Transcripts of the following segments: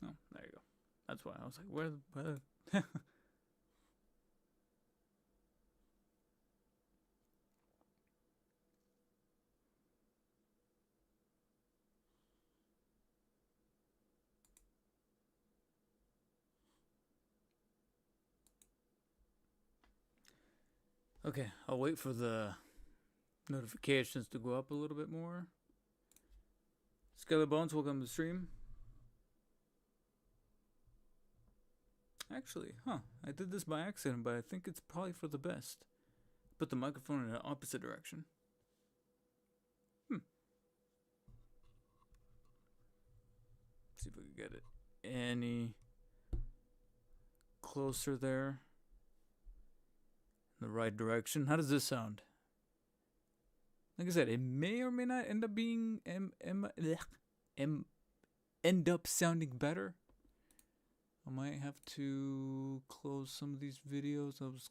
Oh, there you go. That's why I was like, where? Okay, I'll wait for the notifications to go up a little bit more. Skylar Bones, welcome to the stream. Actually, I did this by accident, but I think it's probably for the best. Put the microphone in the opposite direction. See if we can get it any closer there. In the right direction. How does this sound? Like I said, it may or may not end up being end up sounding better. I might have to close some of these videos. I was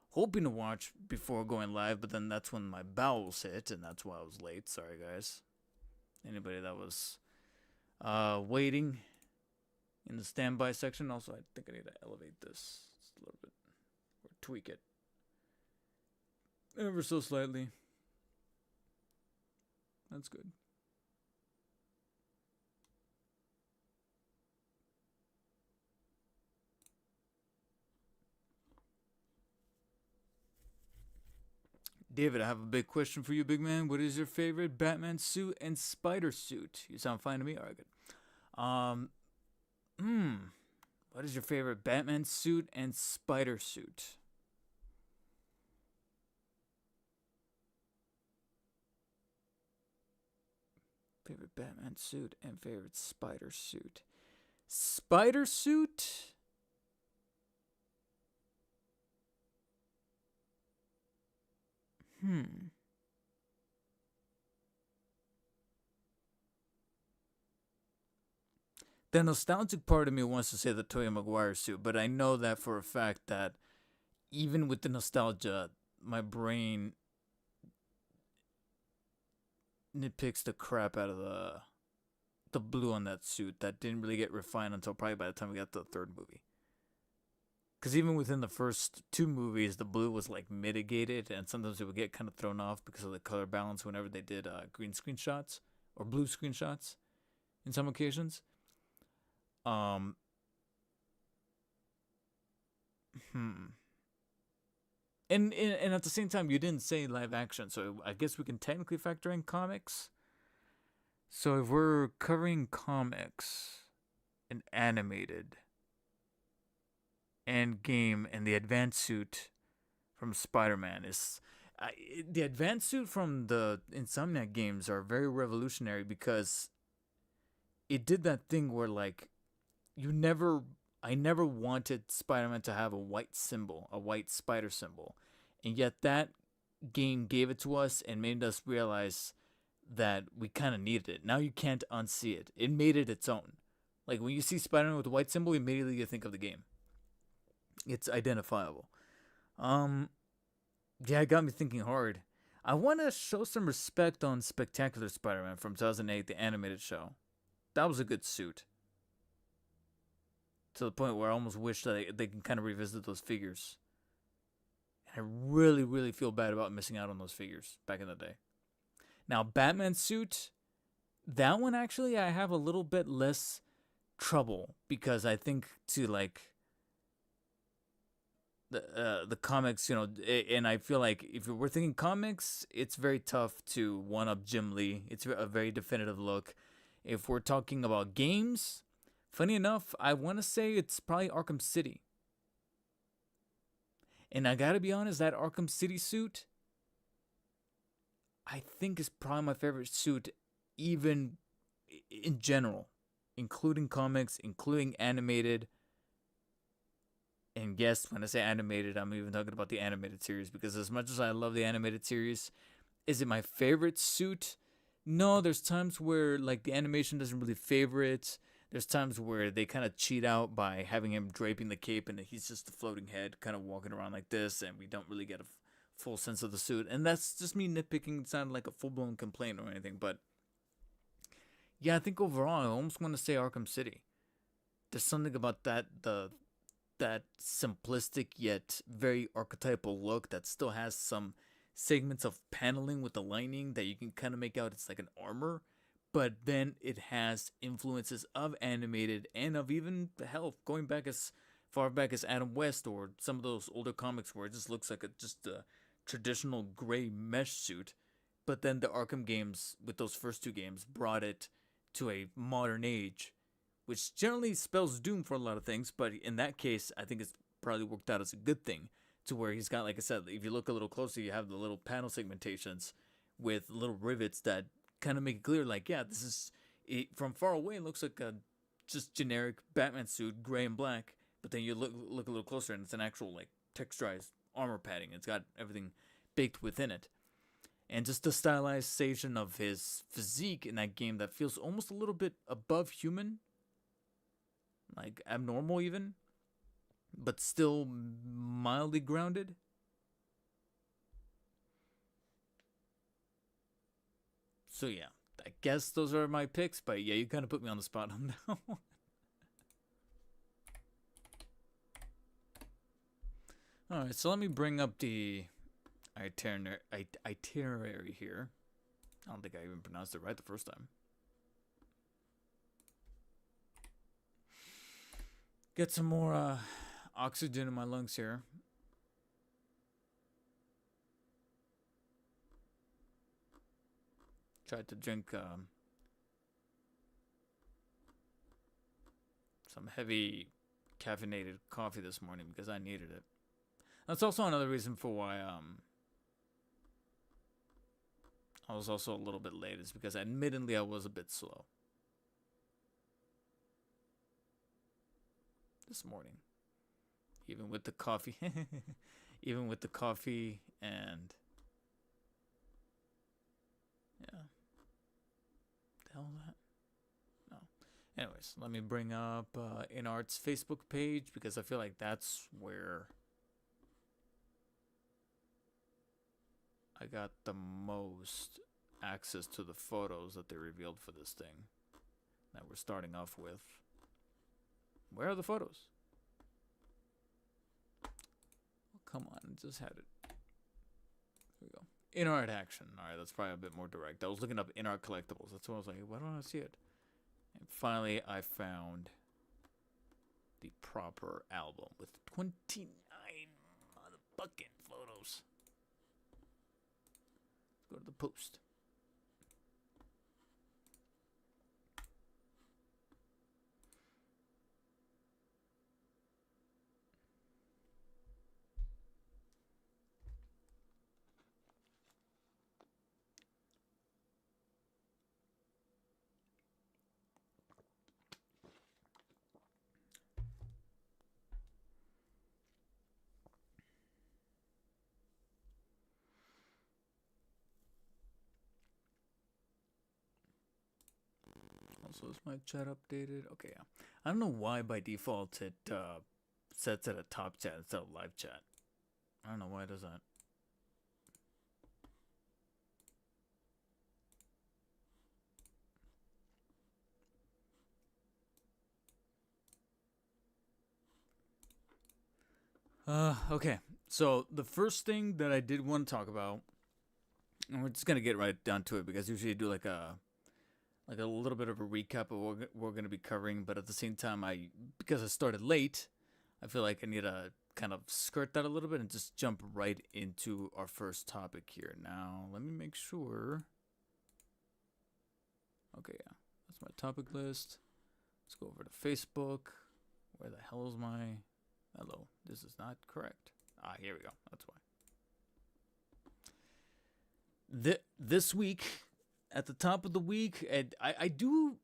hoping to watch before going live, but then that's when my bowels hit, and that's why I was late. Sorry, guys. Anybody that was waiting in the standby section. Also, I think I need to elevate this just a little bit or tweak it ever so slightly. That's good. David, I have a big question for you, big man. What is your favorite Batman suit and spider suit? You sound fine to me. All right, good. What is your favorite Batman suit and spider suit? Favorite Batman suit and favorite spider suit. Spider suit? The nostalgic part of me wants to say the Tobey Maguire suit, but I know that for a fact that even with the nostalgia, my brain nitpicks the crap out of the blue on that suit that didn't really get refined until probably by the time we got to the third movie. Because even within the first two movies, the blue was like mitigated, and sometimes it would get kind of thrown off because of the color balance whenever they did green screen shots or blue screen shots in some occasions. Um, hmm. And at the same time, you didn't say live action, so I guess we can technically factor in comics. So if we're covering comics and animated and game and the advanced suit from Spider-Man is the advanced suit from the Insomniac games are very revolutionary because it did that thing where like I never wanted Spider-Man to have a white symbol, a white spider symbol. And yet that game gave it to us and made us realize that we kind of needed it. Now you can't unsee it. It made it its own. Like when you see Spider-Man with a white symbol, immediately you think of the game. It's identifiable. Um, yeah, it got me thinking hard. I want to show some respect on Spectacular Spider-Man from 2008, the animated show. That was a good suit. To the point where I almost wish that they can kind of revisit those figures. And I really, really feel bad about missing out on those figures back in the day. Now, Batman suit, that one actually I have a little bit less trouble because I think to like the comics, and I feel like if we're thinking comics, it's very tough to one up Jim Lee. It's a very definitive look. If we're talking about games, funny enough, I want to say it's probably Arkham City. And I gotta be honest, that Arkham City suit, I think is probably my favorite suit, even in general, including comics, including animated. And yes, when I say animated, I'm even talking about the animated series because as much as I love the animated series, is it my favorite suit? No, there's times where like the animation doesn't really favor it. There's times where they kind of cheat out by having him draping the cape and he's just a floating head kind of walking around like this, and we don't really get a full sense of the suit. And that's just me nitpicking. It's not like a full-blown complaint or anything, but yeah, I think overall I almost want to say Arkham City. there's something about that simplistic yet very archetypal look that still has some segments of paneling with the lining that you can kind of make out it's like an armor, but then it has influences of animated and of even hell going back as far back as Adam West or some of those older comics where it just looks like just a traditional gray mesh suit. But then the Arkham games with those first two games brought it to a modern age, which generally spells doom for a lot of things. But in that case, I think it's probably worked out as a good thing to where he's got, like I said, if you look a little closer, you have the little panel segmentations with little rivets that kind of make it clear, like, yeah, this is it, from far away. It looks like a just generic Batman suit, gray and black. But then you look a little closer, and it's an actual like texturized armor padding. It's got everything baked within it, and just the stylization of his physique in that game that feels almost a little bit above human, like abnormal even, but still mildly grounded. So yeah, I guess those are my picks, but yeah, you kind of put me on the spot on that one. All right, so let me bring up the itinerary here. I don't think I even pronounced it right the first time. Get some more oxygen in my lungs here. Tried to drink some heavy caffeinated coffee this morning because I needed it. That's also another reason for why I was also a little bit late, is because admittedly I was a bit slow this morning. Even with the coffee. Even with the coffee and yeah. The hell is that? No. Anyways, let me bring up Inart's Facebook page because I feel like that's where I got the most access to the photos that they revealed for this thing that we're starting off with. Where are the photos? Oh, come on, I just had it. There we go. Inart action. All right, that's probably a bit more direct. I was looking up Inart collectibles. That's why I was like, why don't I see it? And finally, I found the proper album with 29 motherfucking photos. Let's go to the post. Also, is my chat updated? Okay, yeah. I don't know why by default it sets at a top chat instead of live chat. I don't know why it does that. Okay. So the first thing that I did want to talk about, and we're just gonna get right down to it because usually I do like a little bit of a recap of what we're gonna be covering, but at the same time, because I started late, I feel like I need to kind of skirt that a little bit and just jump right into our first topic here. Now, let me make sure. Okay, yeah, that's my topic list. Let's go over to Facebook. Where the hell is my? Hello, this is not correct. Ah, here we go. That's why. This week, at the top of the week, and I do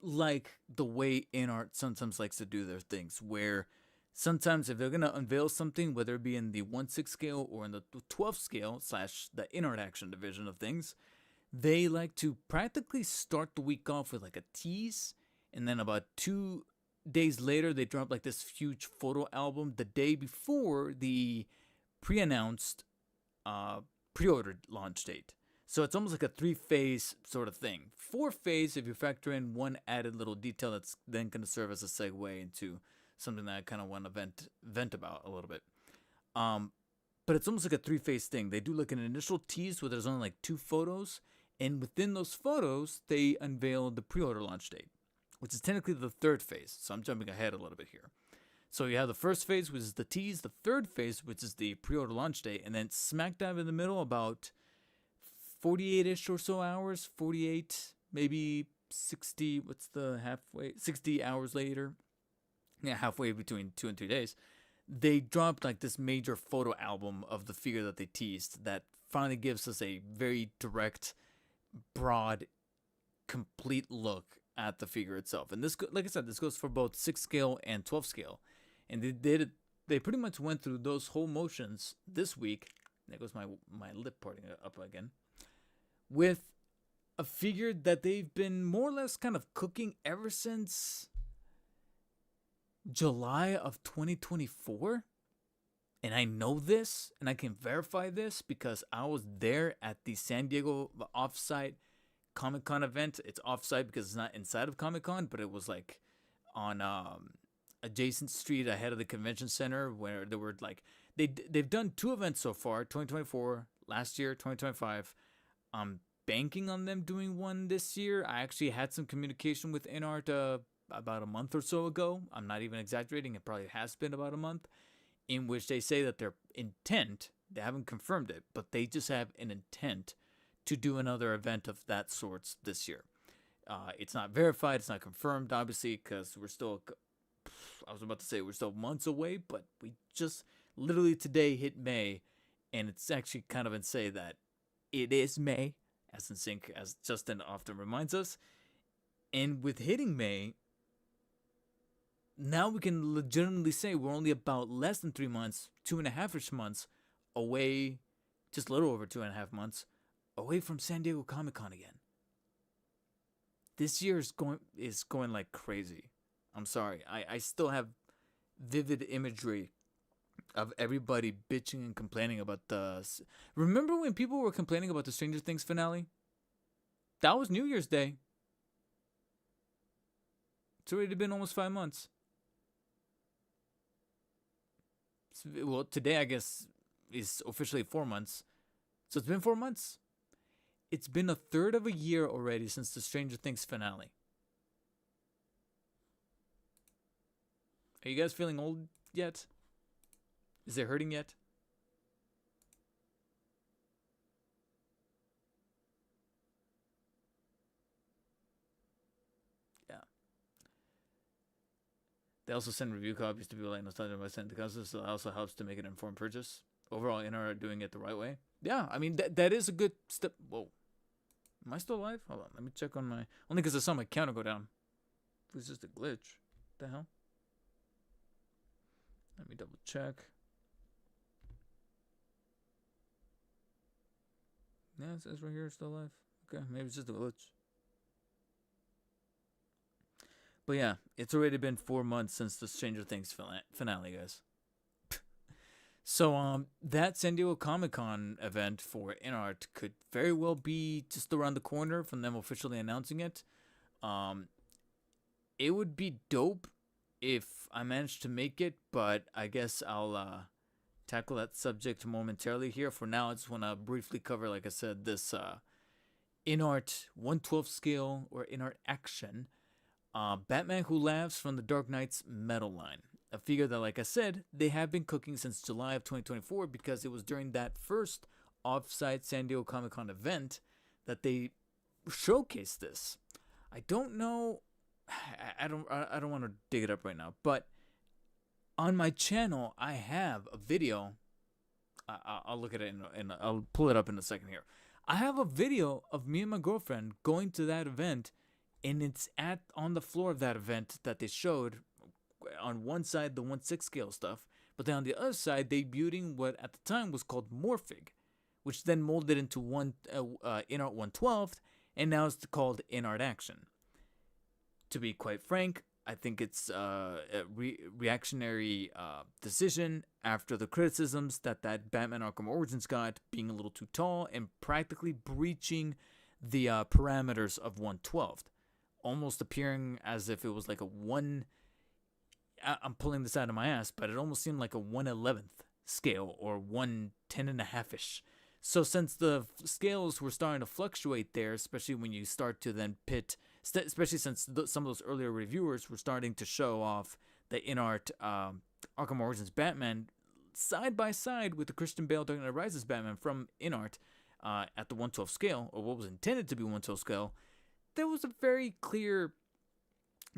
like the way Inart sometimes likes to do their things, where sometimes if they're going to unveil something, whether it be in the 1/6 scale or in the 12 scale / the Inart action division of things, they like to practically start the week off with like a tease, and then about 2 days later, they drop like this huge photo album the day before the pre-announced pre-order launch date. So it's almost like a three-phase sort of thing. Four-phase if you factor in one added little detail that's then going to serve as a segue into something that I kind of want to vent about a little bit. Um, but it's almost like a three-phase thing. They do like an initial tease where there's only like 2 photos, and within those photos, they unveil the pre-order launch date, which is technically the third phase. So I'm jumping ahead a little bit here. So you have the first phase, which is the tease, the third phase, which is the pre-order launch date, and then smack dab in the middle, about 48-ish or so hours, 48, maybe 60, what's the halfway, 60 hours later, yeah, halfway between 2 and 3 days, they dropped like this major photo album of the figure that they teased that finally gives us a very direct, broad, complete look at the figure itself. And this, like I said, this goes for both 6 scale and 12 scale. And they pretty much went through those whole motions this week. There goes my lip parting up again. With a figure that they've been more or less kind of cooking ever since July of 2024. And I know this, and I can verify this because I was there at the San Diego offsite Comic-Con event. It's offsite because it's not inside of Comic-Con, but it was like on adjacent street ahead of the convention center where there were like they've done 2 events so far, 2024, last year, 2025. I'm banking on them doing one this year. I actually had some communication with Inart about a month or so ago. I'm not even exaggerating. It probably has been about a month, in which they say that their intent, they haven't confirmed it, but they just have an intent to do another event of that sort this year. It's not verified. It's not confirmed, obviously, because we're still, I was about to say we're still months away, but we just literally today hit May, and it's actually kind of insane that it is May, as in sync, as Justin often reminds us. And with hitting May, now we can legitimately say we're only about less than 3 months, 2.5-ish months away, just a little over 2.5 months away from San Diego Comic-Con again. This year is going like crazy. I'm sorry. I still have vivid imagery of everybody bitching and complaining about the... Remember when people were complaining about the Stranger Things finale? That was New Year's Day. It's already been almost 5 months. Well, today, I guess, is officially 4 months. So it's been 4 months. It's been a third of a year already since the Stranger Things finale. Are you guys feeling old yet? Is it hurting yet? Yeah. They also send review copies to people like Nostalgia by Santa Casa, so it also helps to make an informed purchase. Overall, Inart are doing it the right way. Yeah, I mean, that is a good step. Whoa. Am I still alive? Hold on, let me check on my... Only because I saw my counter go down. It was just a glitch. What the hell? Let me double check. Yeah, it says right here it's still alive. Okay, maybe it's just a glitch. But yeah, it's already been 4 months since the Stranger Things finale, guys. So that San Diego Comic-Con event for Inart could very well be just around the corner from them officially announcing it. It would be dope if I managed to make it, but I guess I'll tackle that subject momentarily here. For now, I just want to briefly cover, like I said, this Inart 1/12 scale or Inart Action Batman Who Laughs from the Dark Knight's Metal line. A figure that, like I said, they have been cooking since July of 2024 because it was during that first off-site San Diego Comic-Con event that they showcased this. I don't know. I don't want to dig it up right now, but on my channel I have a video. I'll look at it and I'll pull it up in a second here. I have a video of me and my girlfriend going to that event, and it's on the floor of that event that they showed. On one side, the 1/6 scale stuff, but then on the other side, debuting what at the time was called Morphig, which then molded into Inart 1/12, and now it's called Inart Action. To be quite frank, I think it's a reactionary decision after the criticisms that Batman Arkham Origins got, being a little too tall and practically breaching the parameters of 1/12th, almost appearing as if it was like a one. I'm pulling this out of my ass, but it almost seemed like a 1/11th scale or 1/10.5 ish. So since the scales were starting to fluctuate there, especially when you start to then pit, especially since some of those earlier reviewers were starting to show off the Inart Arkham Origins Batman side by side with the Christian Bale Dark Knight Rises Batman from Inart at the 1/12 scale, or what was intended to be 1/12 scale, there was a very clear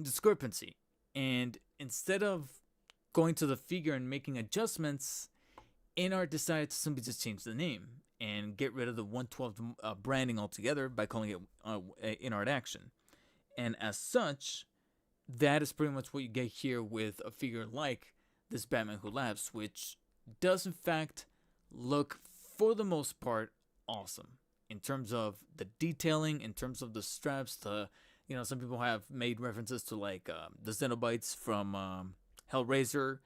discrepancy. And instead of going to the figure and making adjustments, Inart decided to simply just change the name and get rid of the 1/12 branding altogether by calling it Inart Action. And as such, that is pretty much what you get here with a figure like this Batman Who Laughs, which does in fact look, for the most part, awesome in terms of the detailing, in terms of the straps. Some people have made references to like the Xenobites from Hellraiser.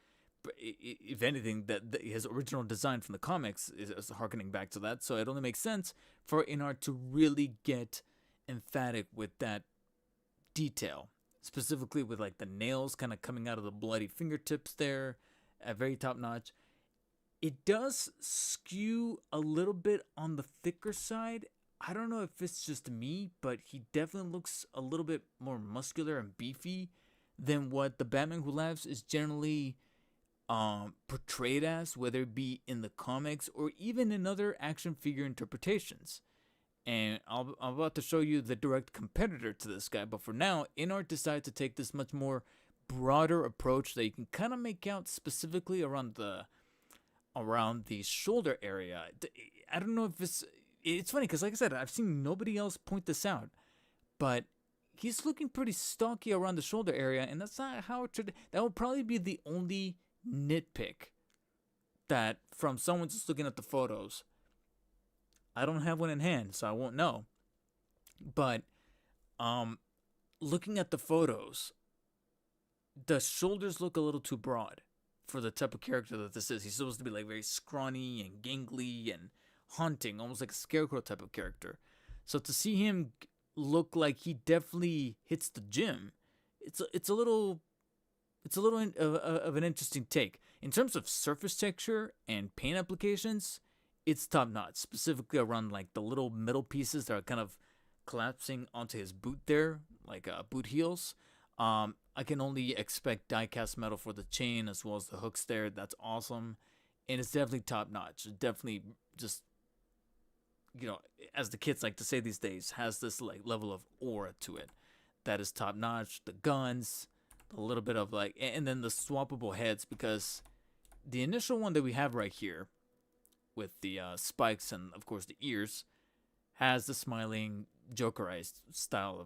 If anything, that his original design from the comics is harkening back to that. So it only makes sense for Inart to really get emphatic with that detail, specifically with like the nails kind of coming out of the bloody fingertips there, at very top notch. It does skew a little bit on the thicker side. I don't know if it's just me, but he definitely looks a little bit more muscular and beefy than what the Batman Who Laughs is generally portrayed as, whether it be in the comics or even in other action figure interpretations. And I'm about to show you the direct competitor to this guy, but for now, Inart decided to take this much more broader approach that you can kind of make out specifically around the shoulder area. I don't know if it's funny because, like I said, I've seen nobody else point this out, but he's looking pretty stocky around the shoulder area, and that's not how it should. That would probably be the only nitpick that from someone just looking at the photos. I don't have one in hand, so I won't know. But looking at the photos, the shoulders look a little too broad for the type of character that this is. He's supposed to be like very scrawny and gangly and haunting, almost like a scarecrow type of character. So to see him look like he definitely hits the gym, it's a little of an interesting take. In terms of surface texture and paint applications, it's top notch, specifically around like the little metal pieces that are kind of collapsing onto his boot there, like boot heels. I can only expect die-cast metal for the chain as well as the hooks there. That's awesome. And it's definitely top notch. It definitely just, as the kids like to say these days, has this like level of aura to it that is top notch. The guns, a little bit of like, and then the swappable heads, because the initial one that we have right here with the spikes and of course the ears has the smiling Jokerized style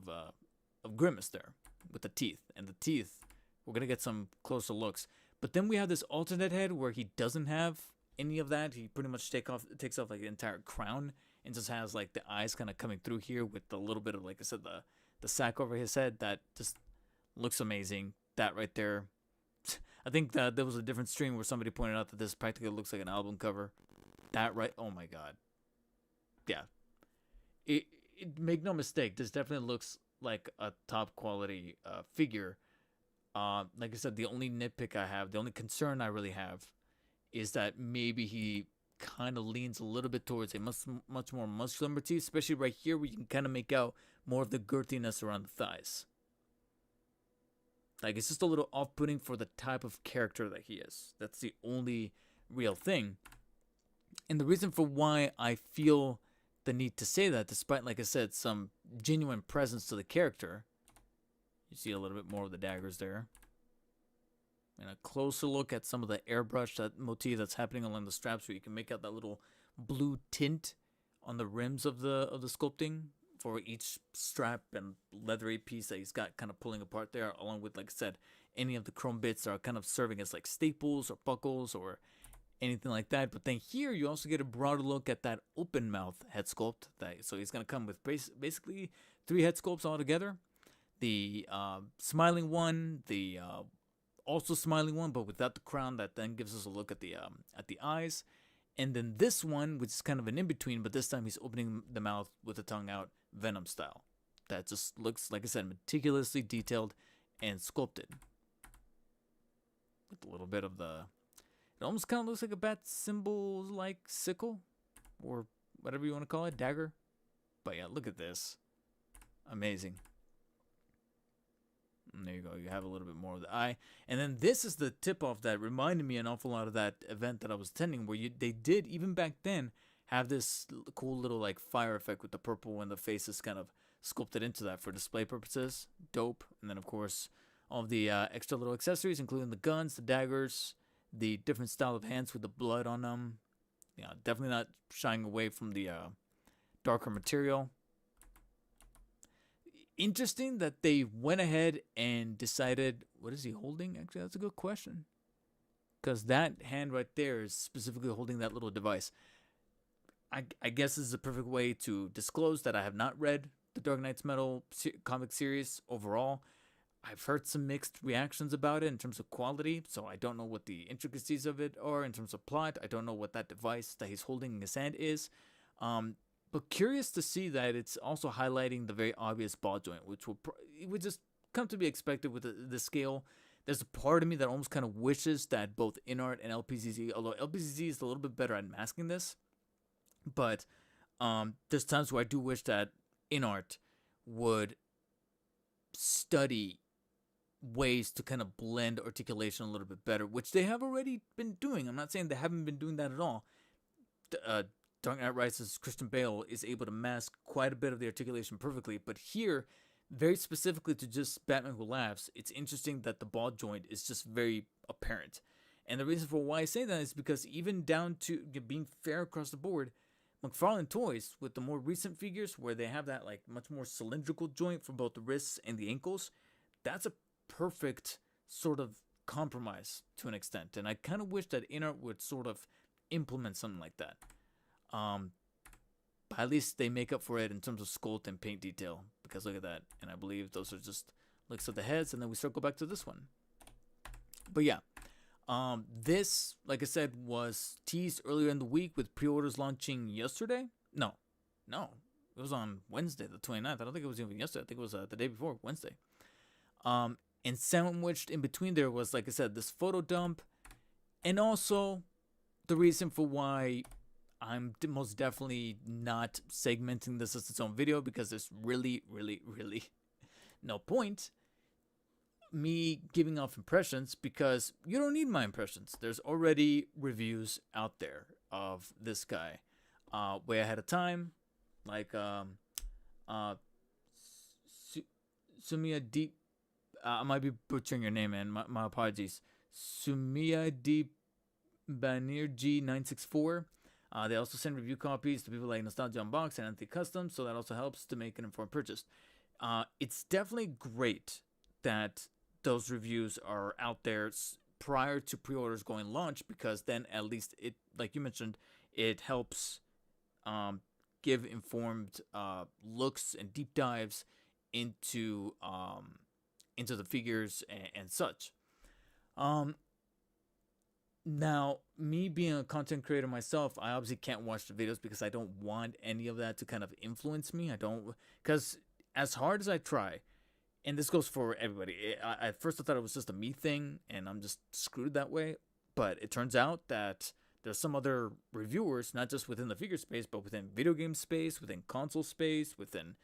of grimace there with the teeth. And the teeth, we're gonna get some closer looks. But then we have this alternate head where he doesn't have any of that. He pretty much takes off like the entire crown and just has like the eyes kind of coming through here with a little bit of, like I said, the sack over his head. That just looks amazing. That right there. I think that there was a different stream where somebody pointed out that this practically looks like an album cover. That right, oh my god. Yeah. It make no mistake, this definitely looks like a top quality figure. Like I said, the only nitpick I have, the only concern I really have, is that maybe he kind of leans a little bit towards a much more muscular motif, especially right here where you can kind of make out more of the girthiness around the thighs. Like, it's just a little off-putting for the type of character that he is. That's the only real thing. And the reason for why I feel the need to say that, despite, like I said, some genuine presence to the character. You see a little bit more of the daggers there. And a closer look at some of the airbrush, that motif that's happening along the straps, where you can make out that little blue tint on the rims of the sculpting for each strap and leathery piece that he's got kind of pulling apart there, along with, like I said, any of the chrome bits that are kind of serving as like staples or buckles or anything like that. But then here you also get a broader look at that open mouth head sculpt. So he's going to come with basically 3 head sculpts all together. the smiling one, the also smiling one, but without the crown. That then gives us a look at the eyes, and then this one, which is kind of an in between, but this time he's opening the mouth with the tongue out, Venom style. That just looks, like I said, meticulously detailed and sculpted. With a little bit of the, it almost kind of looks like a bat symbol, like sickle, or whatever you want to call it, dagger. But yeah, look at this, amazing. And there you go. You have a little bit more of the eye, and then this is the tip-off that reminded me an awful lot of that event that I was attending, where they did even back then have this cool little like fire effect with the purple and the faces kind of sculpted into that for display purposes. Dope. And then of course all of the extra little accessories, including the guns, the daggers, the different style of hands with the blood on them. Yeah, definitely not shying away from the darker material. Interesting that they went ahead and decided, what is he holding? Actually, that's a good question, because that hand right there is specifically holding that little device. I guess this is a perfect way to disclose that I have not read the Dark Knight's Metal comic series overall. I've heard some mixed reactions about it in terms of quality, so I don't know what the intricacies of it are in terms of plot. I don't know what that device that he's holding in his hand is. But curious to see that it's also highlighting the very obvious ball joint, which would just come to be expected with the scale. There's a part of me that almost kind of wishes that both Inart and LPZZ, although LPZZ is a little bit better at masking this, but there's times where I do wish that Inart would study ways to kind of blend articulation a little bit better, which they have already been doing. I'm not saying they haven't been doing that at all. Dark Knight Rises' Christian Bale is able to mask quite a bit of the articulation perfectly, but here, very specifically to just Batman Who Laughs, it's interesting that the ball joint is just very apparent. And the reason for why I say that is because even down to being fair across the board, McFarlane Toys, with the more recent figures where they have that like much more cylindrical joint for both the wrists and the ankles, that's a perfect sort of compromise to an extent. And I kind of wish that Inart would sort of implement something like that. But at least they make up for it in terms of sculpt and paint detail, because look at that. And I believe those are just looks at the heads, and then we circle back to this one. But yeah, this, like I said, was teased earlier in the week with pre-orders launching yesterday. No, it was on Wednesday, the 29th. I don't think it was even yesterday. I think it was the day before, Wednesday. And sandwiched in between there was, like I said, this photo dump, and also the reason for why I'm most definitely not segmenting this as its own video, because there's really no point me giving off impressions, because you don't need my impressions. There's already reviews out there of this guy way ahead of time, like Sumia Deep. I might be butchering your name, man. My apologies. Sumia Deep Banir G964. They also send review copies to people like Nostalgia Unbox and Anti-Custom, so that also helps to make an informed purchase. It's definitely great that those reviews are out there prior to pre-orders going launch, because then at least it, like you mentioned, it helps give informed looks and deep dives into the figures and such. Now, me being a content creator myself, I obviously can't watch the videos because I don't want any of that to kind of influence me. I don't, because as hard as I try, and this goes for everybody, at first I thought it was just a me thing, and I'm just screwed that way. But it turns out that there's some other reviewers, not just within the figure space, but within video game space, within console space, within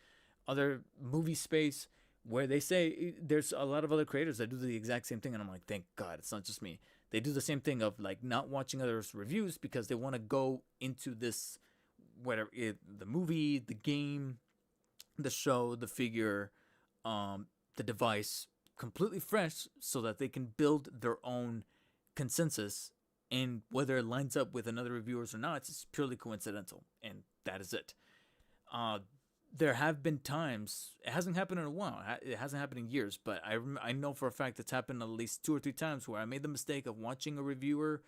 other movie space, where they say there's a lot of other creators that do the exact same thing. And I'm like, thank God, it's not just me. They do the same thing of like not watching others' reviews because they want to go into this, whatever the movie, the game, the show, the figure, the device, completely fresh, so that they can build their own consensus. And whether it lines up with another reviewers or not, it's purely coincidental, and that is it. There have been times, it hasn't happened in a while, it hasn't happened in years, but I know for a fact it's happened at least 2 or 3 times where I made the mistake of watching a reviewer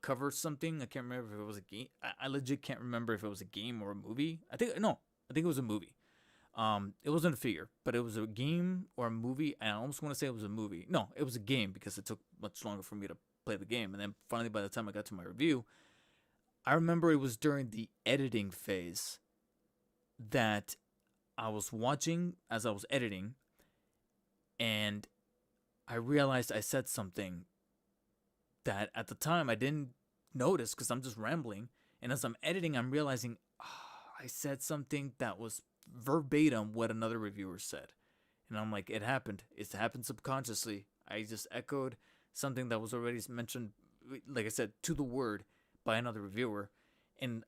cover something. I can't remember if it was a game. I legit can't remember if it was a game or a movie. I think it was a movie. It wasn't a figure, but it was a game or a movie. I almost want to say it was a movie. No, it was a game because it took much longer for me to play the game. And then finally, by the time I got to my review, I remember it was during the editing phase that I was watching as I was editing, and I realized I said something that at the time I didn't notice because I'm just rambling. And as I'm editing, I'm realizing I said something that was verbatim what another reviewer said. And I'm like, it happened. It happened subconsciously. I just echoed something that was already mentioned, like I said, to the word by another reviewer. And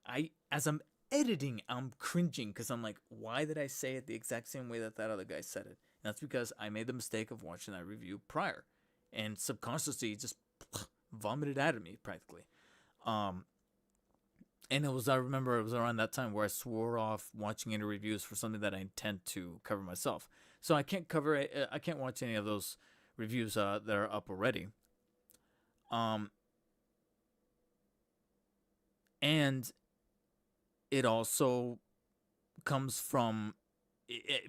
as I'm editing, I'm cringing because I'm like, why did I say it the exact same way that that other guy said it? And that's because I made the mistake of watching that review prior, and subconsciously just vomited out of me practically. Um, and I remember it was around that time where I swore off watching any reviews for something that I intend to cover myself. So I can't cover it. I can't watch any of those reviews that are up already. Um, and it also comes from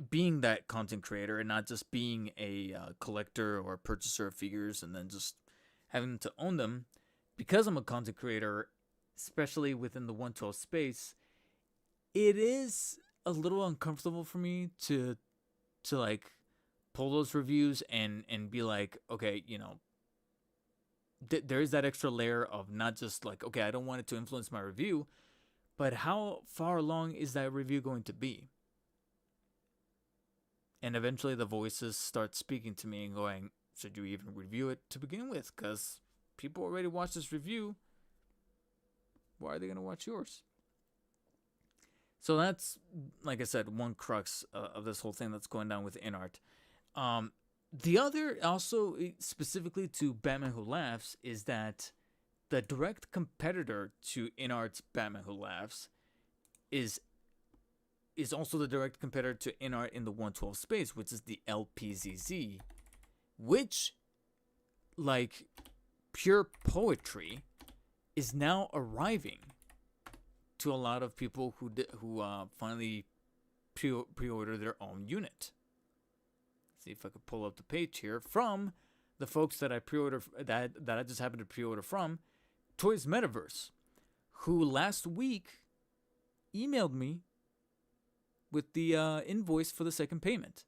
being that content creator and not just being a collector or a purchaser of figures and then just having to own them. Because I'm a content creator, especially within the 112 space, it is a little uncomfortable for me to like pull those reviews and be like, okay, there is that extra layer of not just like, okay, I don't want it to influence my review, but how far along is that review going to be? And eventually the voices start speaking to me and going, should you even review it to begin with? Because people already watched this review. Why are they going to watch yours? So that's, like I said, one crux of this whole thing that's going down with Inart. The other, also specifically to Batman Who Laughs, is that the direct competitor to Inart's Batman Who Laughs is also the direct competitor to Inart in the 112 space, which is the LPZZ, which, like pure poetry, is now arriving to a lot of people who finally pre-order their own unit. See if I could pull up the page here from the folks that I pre-order that I just happened to pre-order from, Toys Metaverse, who last week emailed me with the invoice for the second payment,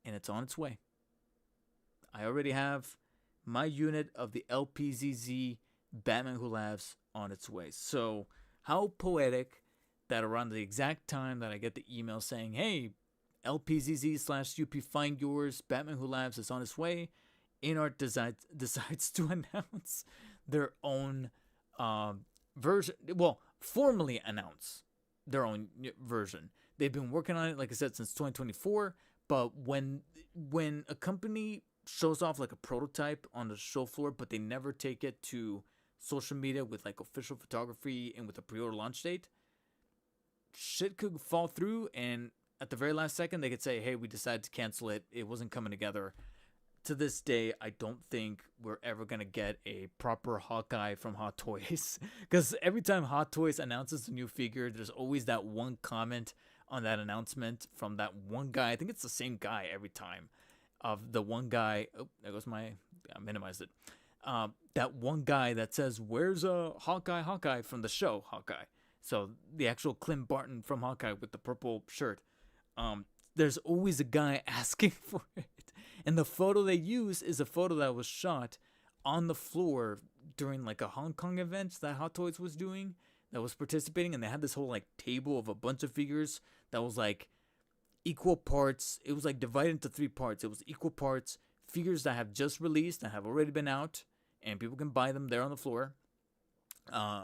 and it's on its way. I already have my unit of the LPZZ Batman Who Laughs on its way. So how poetic that around the exact time that I get the email saying, hey, LPZZ/UP Find Yours Batman Who Laughs is on its way, Inart decides to announce their own version. Well, formally announce their own version. They've been working on it, like I said, since 2024. But when a company shows off like a prototype on the show floor, but they never take it to social media with like official photography and with a pre-order launch date, shit could fall through, and at the very last second they could say, hey, we decided to cancel it, it wasn't coming together. To this day, I don't think we're ever going to get a proper Hawkeye from Hot Toys. Because every time Hot Toys announces a new figure, there's always that one comment on that announcement from that one guy. I think it's the same guy every time. Of the one guy, oh, there goes I minimized it. That one guy that says, where's a Hawkeye from the show Hawkeye? So the actual Clint Barton from Hawkeye with the purple shirt. There's always a guy asking for it. And the photo they use is a photo that was shot on the floor during like a Hong Kong event that Hot Toys was doing, that was participating, and they had this whole like table of a bunch of figures that was like equal parts. It was like divided into three parts. It was equal parts figures that have just released, that have already been out, and people can buy them there on the floor.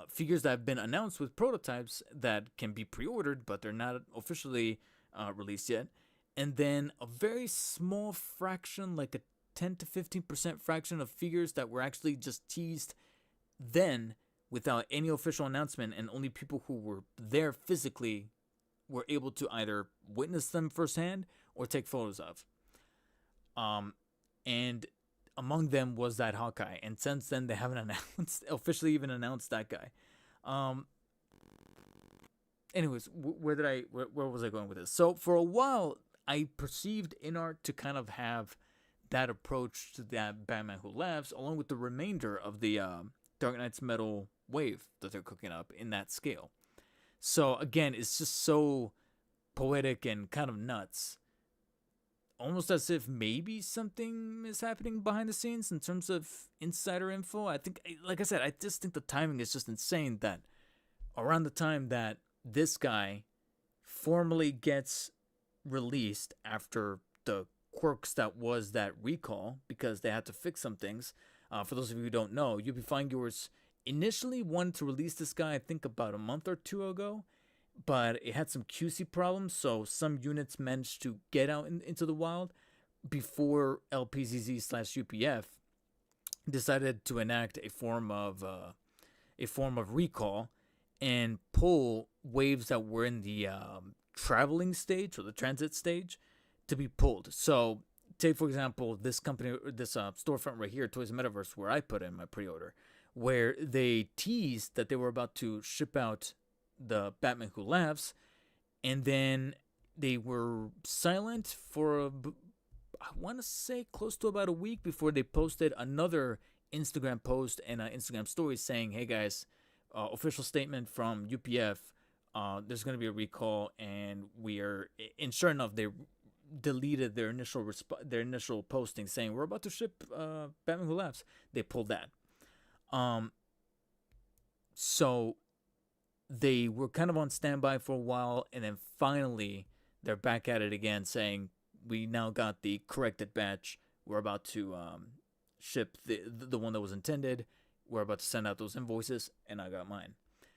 Figures that have been announced with prototypes that can be pre-ordered, but they're not officially released yet. And then a very small fraction, like a 10 to 15% fraction of figures that were actually just teased then without any official announcement, and only people who were there physically were able to either witness them firsthand or take photos of. And among them was that Hawkeye. And since then, they haven't officially even announced that guy. anyways, where was I going with this? So for a while, I perceived Inart to kind of have that approach to that Batman Who Laughs, along with the remainder of the Dark Knight's Metal wave that they're cooking up in that scale. So again, it's just so poetic and kind of nuts. Almost as if maybe something is happening behind the scenes in terms of insider info. I think, like I said, I just think the timing is just insane that around the time that this guy formally gets released after the quirks that was that recall, because they had to fix some things. For those of you who don't know, UB Fine initially wanted to release this guy, I think about a month or two ago, but it had some QC problems, so some units managed to get out into the wild before LPZZ slash UPF decided to enact a form of recall and pull waves that were in the traveling stage or the transit stage to be pulled. So, take for example this company, this storefront right here, Toys Metaverse, where I put in my pre-order, where they teased that they were about to ship out the Batman Who Laughs, and then they were silent for I want to say close to about a week before they posted another Instagram post and Instagram story saying, "Hey guys, official statement from UPF. There's going to be a recall, and we are." And sure enough, they deleted their initial posting saying we're about to ship Batman Who Laughs. They pulled that. So they were kind of on standby for a while, and then finally they're back at it again, saying we now got the corrected batch. We're about to ship the one that was intended. We're about to send out those invoices, and I got mine.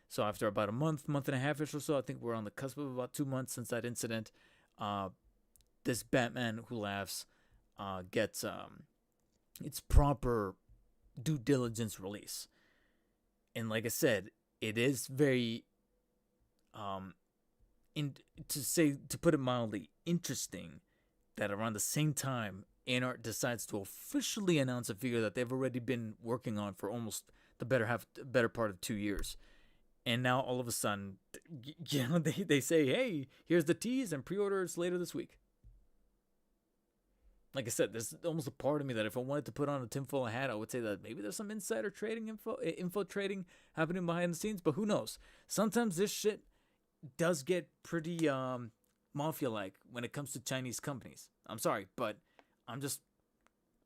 So after about a month and a half-ish or so, I think we're on the cusp of about 2 months since that incident, this Batman Who Laughs gets its proper due diligence release. And like I said, it is very, to put it mildly, interesting that around the same time, Inart decides to officially announce a figure that they've already been working on for almost the better part of 2 years. And now all of a sudden, they say, hey, here's the tease and pre-orders later this week. Like I said, there's almost a part of me that if I wanted to put on a tinfoil hat, I would say that maybe there's some insider trading info trading happening behind the scenes, but who knows? Sometimes this shit does get pretty mafia-like when it comes to Chinese companies. I'm sorry, but I'm just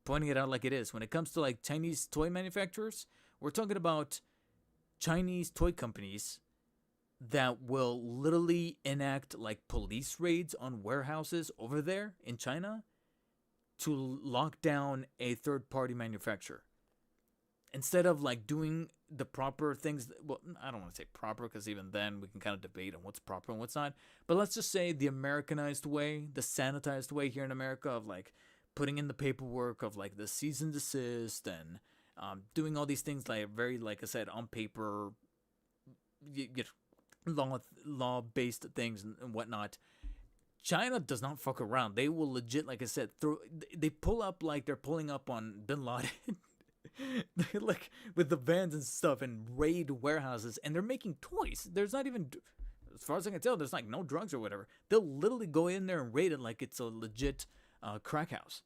pointing it out like it is. When it comes to like Chinese toy manufacturers, we're talking about Chinese toy companies that will literally enact like police raids on warehouses over there in China to lock down a third-party manufacturer. Instead of like doing the proper things, well, I don't want to say proper because even then we can kind of debate on what's proper and what's not. But let's just say the Americanized way, the sanitized way here in America of like putting in the paperwork of like the cease and desist and doing all these things like very, like I said, on paper, law-based things and whatnot. China does not fuck around. They will legit, like I said, they pull up like they're pulling up on Bin Laden. Like with the vans and stuff and raid warehouses, and they're making toys. There's not even, as far as I can tell, there's like no drugs or whatever. They'll literally go in there and raid it like it's a legit crack house.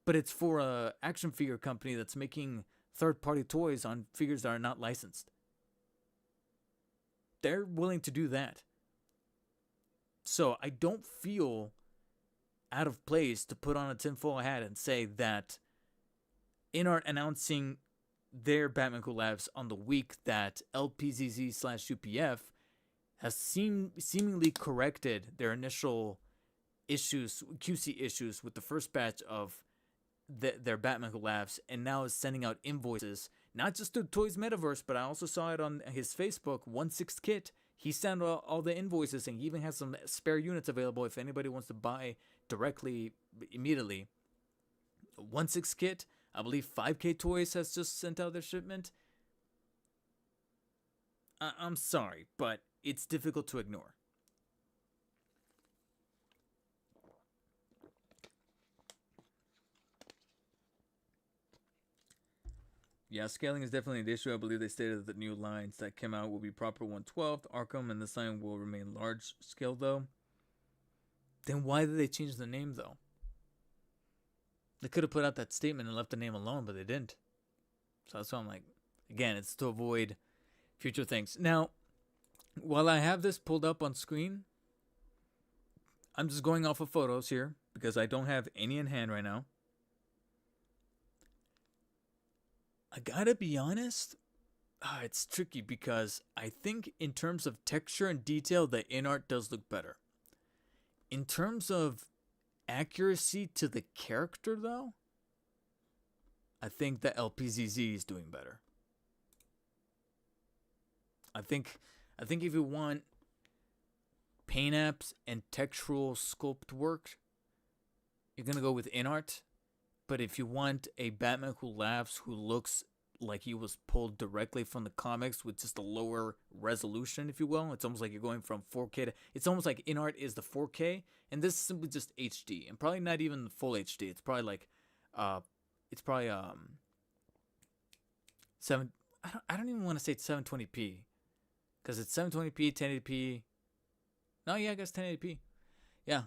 But it's for a action figure company that's making third-party toys on figures that are not licensed. They're willing to do that. So I don't feel out of place to put on a tinfoil hat and say that Inart announcing their Batman Who Laughs on the week that LPZZ/UPF has seemingly corrected their initial issues, QC issues with the first batch of their Batman Who Laughs, and now is sending out invoices, not just to Toys Metaverse, but I also saw it on his Facebook, 1/6 Kit. He sent all the invoices, and he even has some spare units available if anybody wants to buy directly immediately. 1/6 Kit, I believe 5K Toys has just sent out their shipment. I'm sorry, but it's difficult to ignore. Yeah, scaling is definitely an issue. I believe they stated that the new lines that came out will be proper 1/12. Arkham and this line will remain large scale though. Then why did they change the name though? They could have put out that statement and left the name alone, but they didn't. So that's why I'm like, again, it's to avoid future things. Now, while I have this pulled up on screen, I'm just going off of photos here because I don't have any in hand right now. I gotta be honest, it's tricky because I think in terms of texture and detail, the Inart does look better. In terms of accuracy to the character, though, I think the LPZZ is doing better. I think if you want paint apps and textural sculpt work, you're gonna go with Inart. But if you want a Batman who laughs, who looks like he was pulled directly from the comics with just a lower resolution, if you will, it's almost like you're going from 4K to. It's almost like Inart is the 4K, and this is simply just HD, and probably not even the full HD. It's probably like, it's probably 7. I don't even want to say it's 720p, because it's 720p, 1080p. No, yeah, I guess 1080p. Yeah.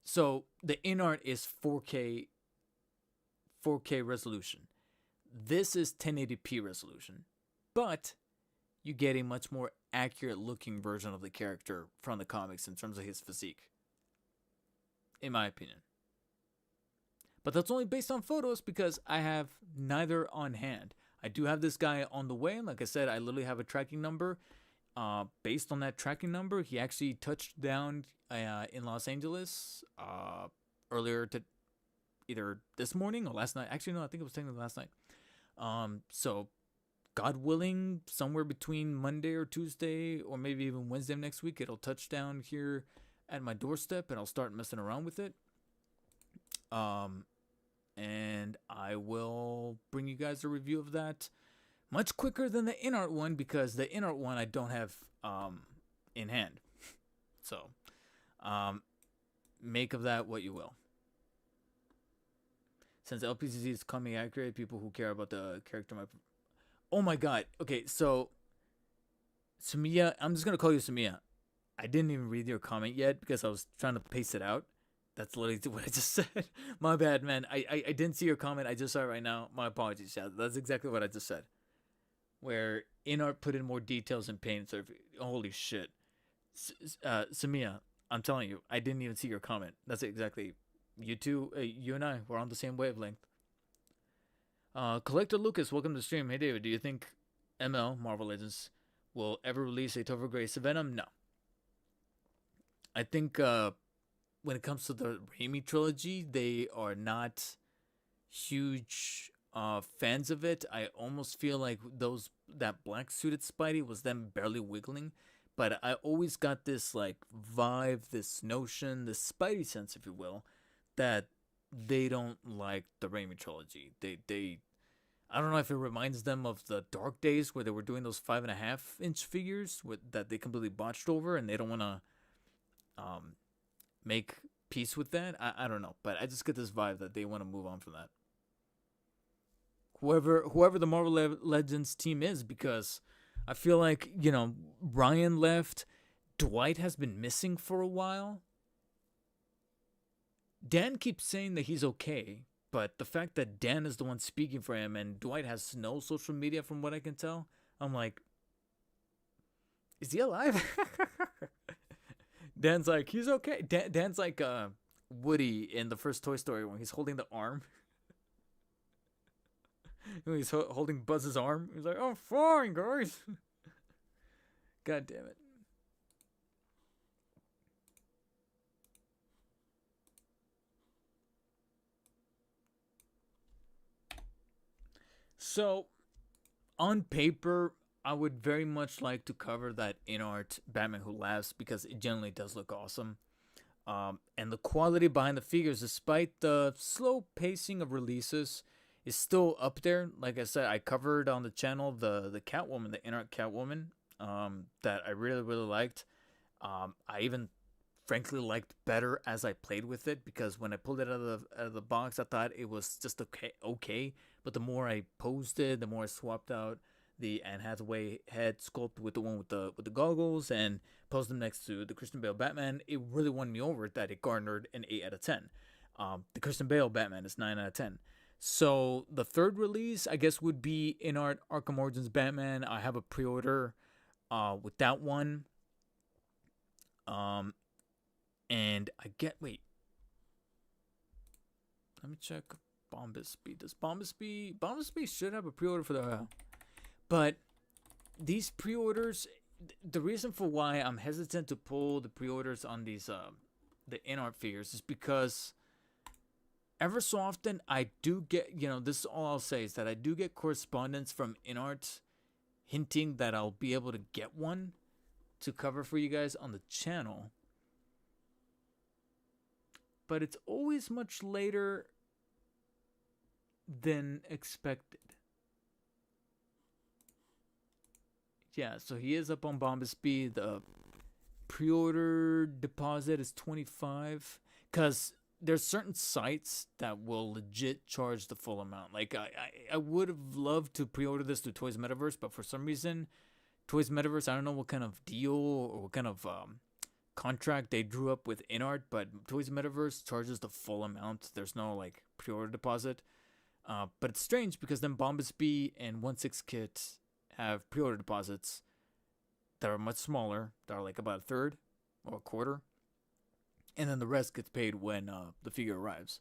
So the Inart is 4K resolution. This is 1080p resolution, but you get a much more accurate looking version of the character from the comics in terms of his physique, in my opinion. But that's only based on photos because I have neither on hand. I do have this guy on the way. Like I said, I literally have a tracking number. Based on that tracking number, he actually touched down in Los Angeles earlier to either this morning or last night. Actually, no, I think it was technically last night. So God willing, somewhere between Monday or Tuesday or maybe even Wednesday of next week, it'll touch down here at my doorstep and I'll start messing around with it. And I will bring you guys a review of that much quicker than the Inart one because the Inart one I don't have in hand. So make of that what you will. Since LPCC is coming accurate, people who care about the character might. Oh my god. Okay, so Samiya, I'm just gonna call you Samiya. I didn't even read your comment yet because I was trying to paste it out. That's literally what I just said. My bad, man. I didn't see your comment. I just saw it right now. My apologies. Yeah, that's exactly what I just said. Where Inart put in more details and paint. So holy shit, Samiya, I'm telling you, I didn't even see your comment. That's exactly. You two, you and I, we're on the same wavelength. Collector Lucas, welcome to the stream. Hey David, do you think ML Marvel Legends will ever release a Topher Grace Venom? No. I think when it comes to the Raimi trilogy, they are not huge fans of it. I almost feel like that black suited Spidey was them barely wiggling. But I always got this like vibe, this notion, this Spidey sense, if you will, that they don't like the Raimi trilogy. They I don't know if it reminds them of the Dark Days where they were doing those 5.5-inch figures that they completely botched over and they don't want to make peace with that. I don't know, but I just get this vibe that they want to move on from that. Whoever the Marvel Legends team is, because I feel like, Ryan left, Dwight has been missing for a while. Dan keeps saying that he's okay, but the fact that Dan is the one speaking for him and Dwight has no social media from what I can tell, I'm like, is he alive? Dan's like, he's okay. Dan's like Woody in the first Toy Story when he's holding the arm. When he's holding Buzz's arm. He's like, I'm fine, guys. God damn it. So, on paper, I would very much like to cover that Inart Batman Who Laughs because it generally does look awesome. And the quality behind the figures, despite the slow pacing of releases, is still up there. Like I said, I covered on the channel the Catwoman, the Inart Catwoman, that I really, really liked. I even frankly liked better as I played with it, because when I pulled it out of the box, I thought it was just okay. But the more I posed it, the more I swapped out the Anne Hathaway head sculpt with the one with the goggles and posed them next to the Christian Bale Batman, it really won me over that it garnered an 8 out of 10. The Christian Bale Batman is 9 out of 10. So the third release, I guess, would be Inart Arkham Origins Batman. I have a pre-order with that one. Um, and I get wait. Let me check Bombasby. Does Bombasby should have a pre-order for the but these pre-orders, the reason for why I'm hesitant to pull the pre-orders on these the Inart figures is because ever so often I do get, this is all I'll say is that I do get correspondence from Inart hinting that I'll be able to get one to cover for you guys on the channel. But it's always much later than expected. Yeah, so he is up on Bombasby. The pre-order deposit is $25, because there's certain sites that will legit charge the full amount. Like I would have loved to pre-order this through Toys Metaverse, but for some reason, Toys Metaverse, I don't know what kind of deal or what kind of contract they drew up with Inart, but Toys Metaverse charges the full amount. There's no like pre-order deposit. But it's strange because then Bombasby and 1/6 Kit have pre-order deposits that are much smaller. That are like about a third or a quarter, and then the rest gets paid when the figure arrives.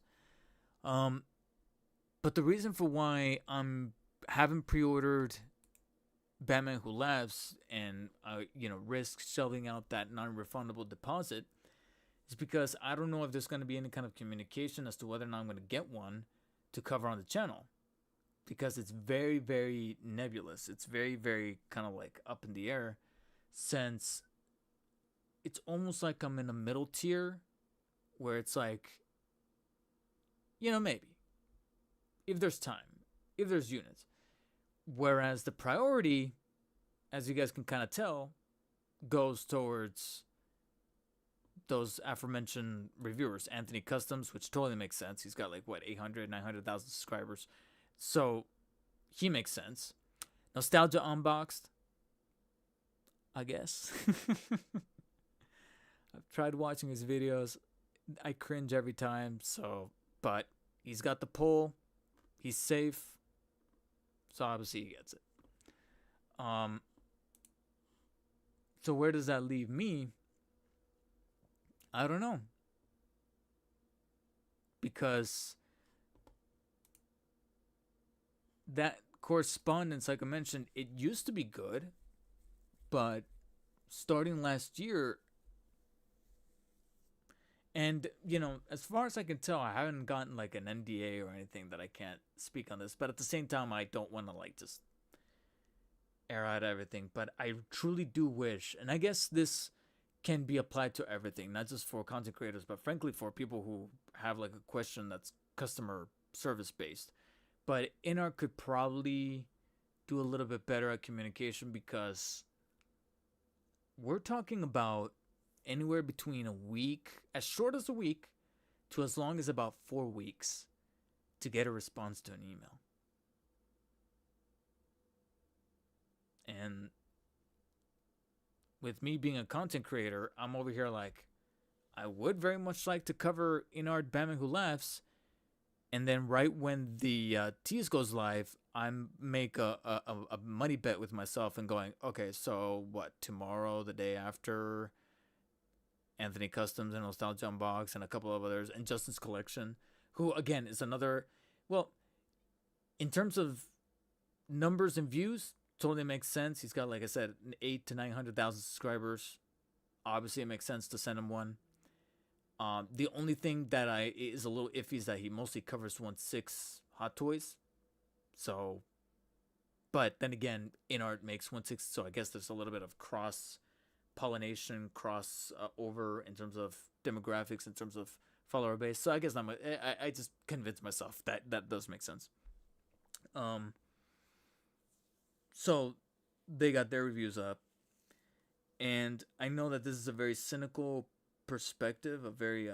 But the reason for why I'm haven't pre-ordered Batman Who Laughs and risk shelling out that non-refundable deposit is because I don't know if there's going to be any kind of communication as to whether or not I'm going to get one to cover on the channel, because it's very, very nebulous. It's very, very kind of like up in the air, since it's almost like I'm in a middle tier where it's like, maybe if there's time, if there's units. Whereas the priority, as you guys can kind of tell, goes towards those aforementioned reviewers. Anthony Customs, which totally makes sense. He's got like, 800, 900,000 subscribers. So he makes sense. Nostalgia Unboxed, I guess. I've tried watching his videos. I cringe every time. But he's got the pull. He's safe. So obviously he gets it. So where does that leave me? I don't know. Because that correspondence, like I mentioned, it used to be good. But starting last year, and, as far as I can tell, I haven't gotten like an NDA or anything that I can't speak on this. But at the same time, I don't want to like just air out everything. But I truly do wish, and I guess this can be applied to everything, not just for content creators, but frankly for people who have like a question that's customer service based. But Inart could probably do a little bit better at communication, because we're talking about anywhere between a week, as short as a week, to as long as about 4 weeks to get a response to an email. And with me being a content creator, I'm over here like, I would very much like to cover Inart Batman Who Laughs, and then right when the tease goes live, I make a money bet with myself and going, okay, so what, tomorrow, the day after, Anthony Customs and Nostalgia Unbox and a couple of others, and Justin's Collection, who again is another, well, in terms of numbers and views, totally makes sense. He's got, like I said, 800,000 to 900,000 subscribers. Obviously, it makes sense to send him one. The only thing that is a little iffy is that he mostly covers 1/6 Hot Toys. So, but then again, Inart makes 1/6, so I guess there's a little bit of cross pollination, cross over in terms of demographics, in terms of follower base. So I guess I just convinced myself that does make sense. So they got their reviews up, and I know that this is a very cynical perspective, a very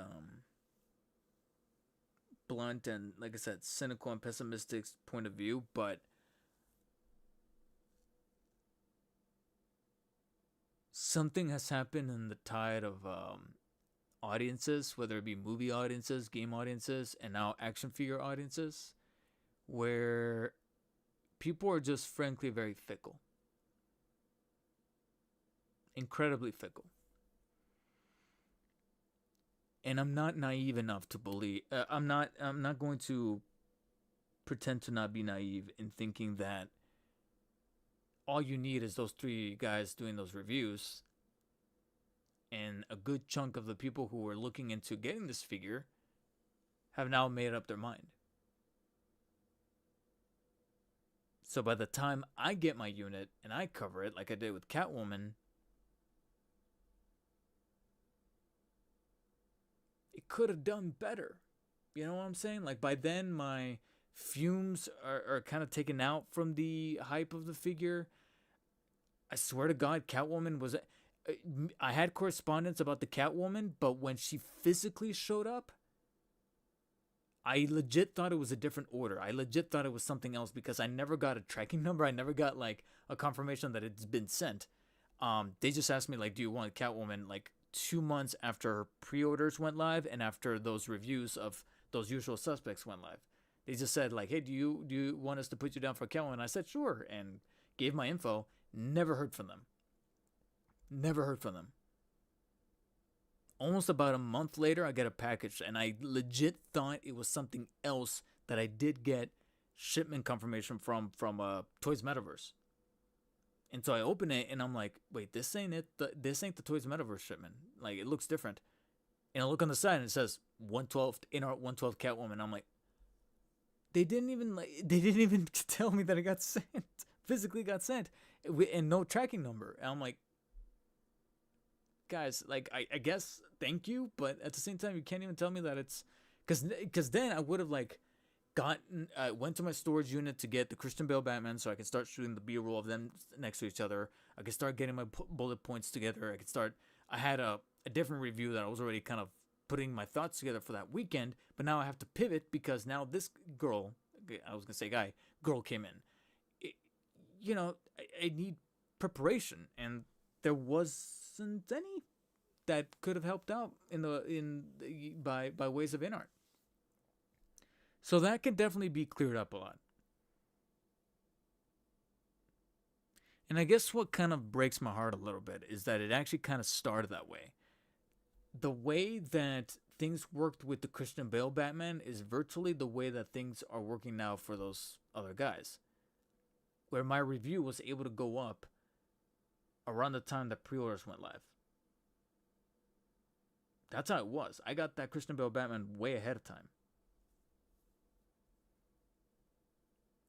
blunt and, like I said, cynical and pessimistic point of view, but something has happened in the tide of audiences, whether it be movie audiences, game audiences, and now action figure audiences, where people are just frankly very fickle, incredibly fickle. And I'm not naive enough to believe. I'm not going to pretend to not be naive in thinking that all you need is those three guys doing those reviews, and a good chunk of the people who are looking into getting this figure have now made up their mind. So by the time I get my unit and I cover it like I did with Catwoman, it could have done better. You know what I'm saying? Like, by then my fumes are kind of taken out from the hype of the figure. I swear to God, Catwoman was. I had correspondence about the Catwoman, but when she physically showed up, I legit thought it was a different order. I legit thought it was something else because I never got a tracking number. I never got like a confirmation that it's been sent. They just asked me like, "Do you want Catwoman?" Like 2 months after her pre-orders went live and after those reviews of those Usual Suspects went live. They just said like, "Hey, do you want us to put you down for Catwoman?" I said sure, and gave my info. Never heard from them. Never heard from them. Almost about a month later, I get a package, and I legit thought it was something else that I did get shipment confirmation from Toys Metaverse. And so I open it, and I'm like, wait, this ain't it. This ain't the Toys Metaverse shipment. Like, it looks different. And I look on the side, and it says 112 Inart 112 Catwoman. I'm like, they didn't even tell me that it got sent. Physically got sent, and no tracking number. And I'm like, guys, like, I guess thank you, but at the same time, you can't even tell me that it's because then I would have like went to my storage unit to get the Christian Bale Batman so I could start shooting the B-roll of them next to each other. I could start getting my bullet points together. I had a different review that I was already kind of putting my thoughts together for that weekend, but now I have to pivot because now this girl, I was gonna say guy, girl came in. I need preparation, and there wasn't any that could have helped out by ways of Inart. So that can definitely be cleared up a lot. And I guess what kind of breaks my heart a little bit is that it actually kind of started that way. The way that things worked with the Christian Bale Batman is virtually the way that things are working now for those other guys. Where my review was able to go up around the time that pre-orders went live. That's how it was. I got that Christian Bale Batman way ahead of time.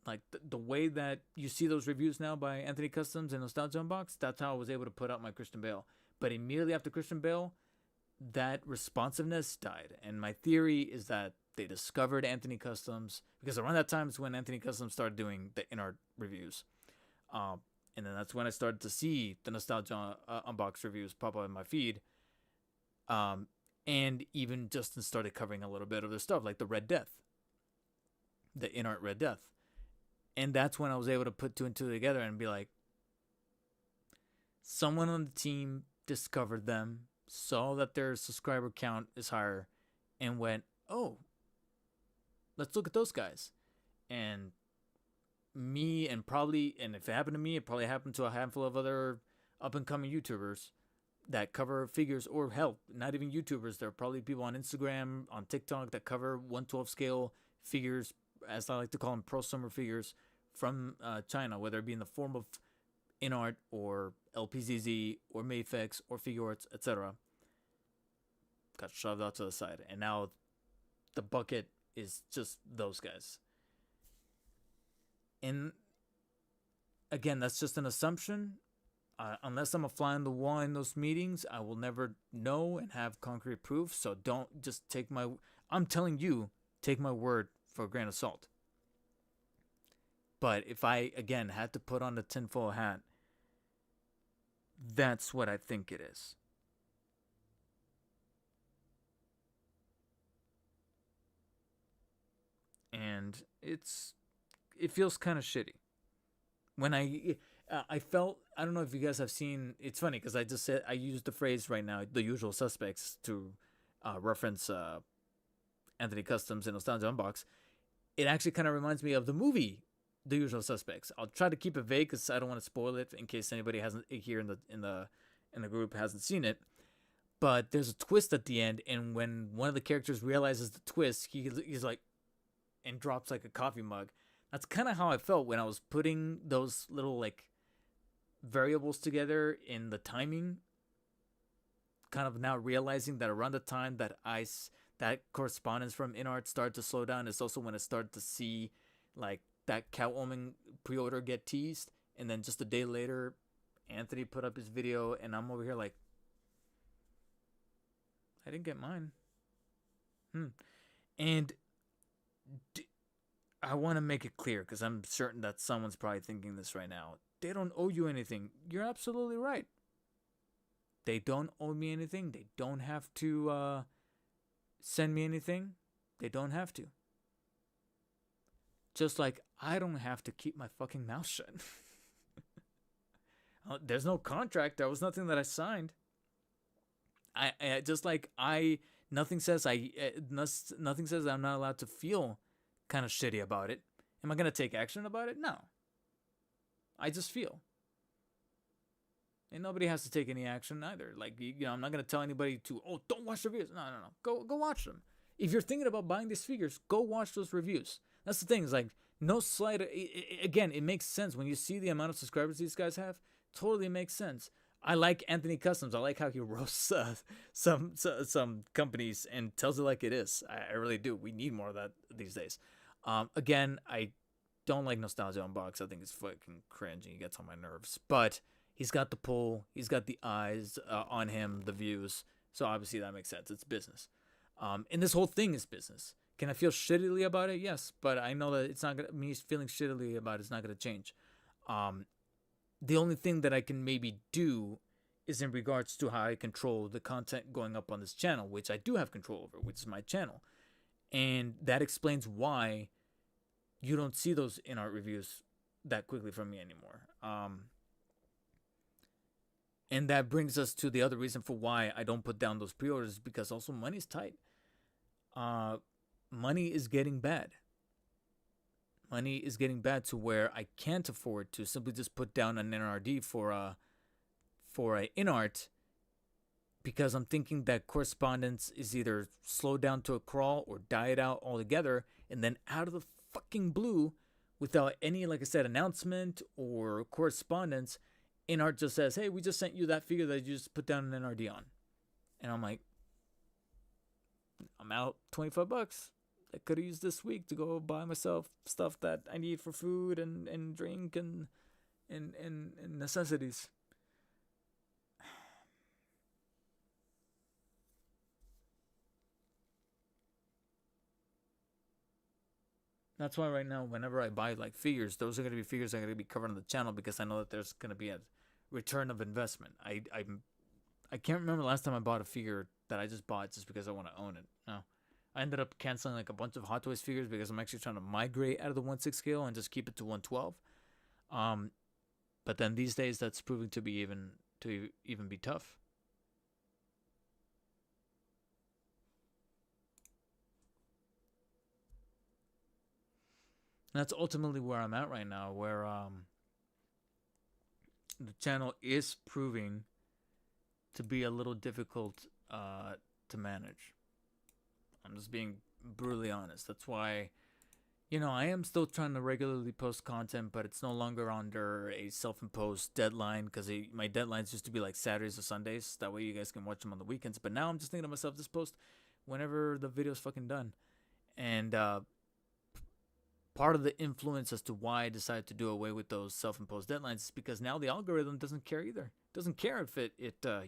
Like the way that you see those reviews now by Anthony Customs and Nostalgia Unbox, that's how I was able to put out my Christian Bale. But immediately after Christian Bale, that responsiveness died. And my theory is that they discovered Anthony Customs, because around that time is when Anthony Customs started doing the Inart reviews. And then that's when I started to see the Nostalgia Unbox reviews pop up in my feed. And even Justin started covering a little bit of their stuff, like the Red Death. The Inart Red Death. And that's when I was able to put two and two together and be like, someone on the team discovered them, saw that their subscriber count is higher, and went, oh, let's look at those guys. And me and if it happened to me, it probably happened to a handful of other up-and-coming YouTubers that cover figures, or hell, not even YouTubers. There are probably people on Instagram, on TikTok that cover 1/12 scale figures, as I like to call them, prosumer figures from China, whether it be in the form of Inart or LPZZ or Mayfix or Figuarts, etc. Got shoved out to the side, and now the bucket is just those guys. And again, that's just an assumption. Unless I'm a fly on the wall in those meetings, I will never know and have concrete proof. So don't just I'm telling you, take my word for a grain of salt. But if I, again, had to put on the tinfoil hat, that's what I think it is. and it feels kind of shitty. When I felt, I don't know if you guys have seen. It's funny because I just said I used the phrase right now, the usual suspects, to reference Anthony Customs and Nostalgia Unbox. It actually kind of reminds me of the movie The Usual Suspects. I'll try to keep it vague because I don't want to spoil it in case anybody hasn't here in the group hasn't seen it. But there's a twist at the end, and when one of the characters realizes the twist, he's like, and drops like a coffee mug. That's kind of how I felt when I was putting those little like variables together in the timing. Kind of now realizing that around the time that that correspondence from Inart started to slow down is also when I started to see like that Catwoman pre-order get teased, and then just a day later, Anthony put up his video, and I'm over here like, I didn't get mine. And I want to make it clear because I'm certain that someone's probably thinking this right now. They don't owe you anything. You're absolutely right. They don't owe me anything. They don't have to send me anything. They don't have to. Just like I don't have to keep my fucking mouth shut. There's no contract. There was nothing that I signed. I just like nothing says nothing says I'm not allowed to feel kind of shitty about it. Am I gonna take action about it? No. I just feel. And nobody has to take any action either. Like, I'm not gonna tell anybody to, don't watch the reviews. No. Go watch them. If you're thinking about buying these figures, go watch those reviews. That's the thing. Is like no slight. Again, it makes sense when you see the amount of subscribers these guys have. Totally makes sense. I like Anthony Customs. I like how he roasts some companies and tells it like it is. I really do. We need more of that these days. Again, I don't like Nostalgia Unbox. I think it's fucking cringe and he gets on my nerves. But he's got the pull. He's got the eyes on him, the views. So obviously that makes sense. It's business. And this whole thing is business. Can I feel shittily about it? Yes. But I know that it's not gonna, me feeling shittily about it's not going to change. The only thing that I can maybe do is in regards to how I control the content going up on this channel, which I do have control over, which is my channel. And that explains why you don't see those Inart reviews that quickly from me anymore. And that brings us to the other reason for why I don't put down those pre-orders, because also money's tight. Money is getting bad. Money is getting bad to where I can't afford to simply just put down an NRD for a Inart, because I'm thinking that correspondence is either slowed down to a crawl or died out altogether, and then out of the fucking blue, without any, like I said, announcement or correspondence, Inart just says, hey, we just sent you that figure that you just put down an NRD on. And I'm like, I'm out $25. I could have used this week to go buy myself stuff that I need for food and drink and necessities. That's why right now, whenever I buy like figures, those are going to be figures that are going to be covered on the channel, because I know that there's going to be a return of investment. I can't remember the last time I bought a figure that I just bought just because I want to own it. No. I ended up canceling like a bunch of Hot Toys figures because I'm actually trying to migrate out of the 1/6 scale and just keep it to 1/12. But then these days that's proving to be even be tough. And that's ultimately where I'm at right now, where the channel is proving to be a little difficult to manage. I'm just being brutally honest. That's why, I am still trying to regularly post content, but it's no longer under a self-imposed deadline, because my deadlines used to be like Saturdays or Sundays. That way you guys can watch them on the weekends. But now I'm just thinking to myself, just post whenever the video's fucking done. And part of the influence as to why I decided to do away with those self-imposed deadlines is because now the algorithm doesn't care either. It doesn't care if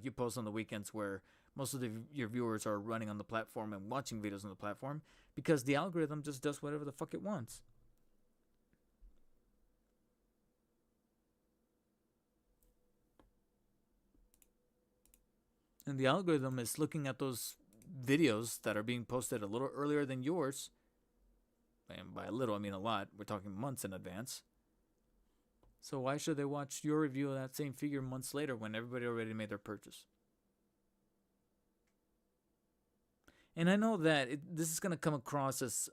you post on the weekends where most of your viewers are running on the platform and watching videos on the platform, because the algorithm just does whatever the fuck it wants. And the algorithm is looking at those videos that are being posted a little earlier than yours And by a little, I mean a lot. We're talking months in advance. So why should they watch your review of that same figure months later when everybody already made their purchase? And I know that this is gonna come across as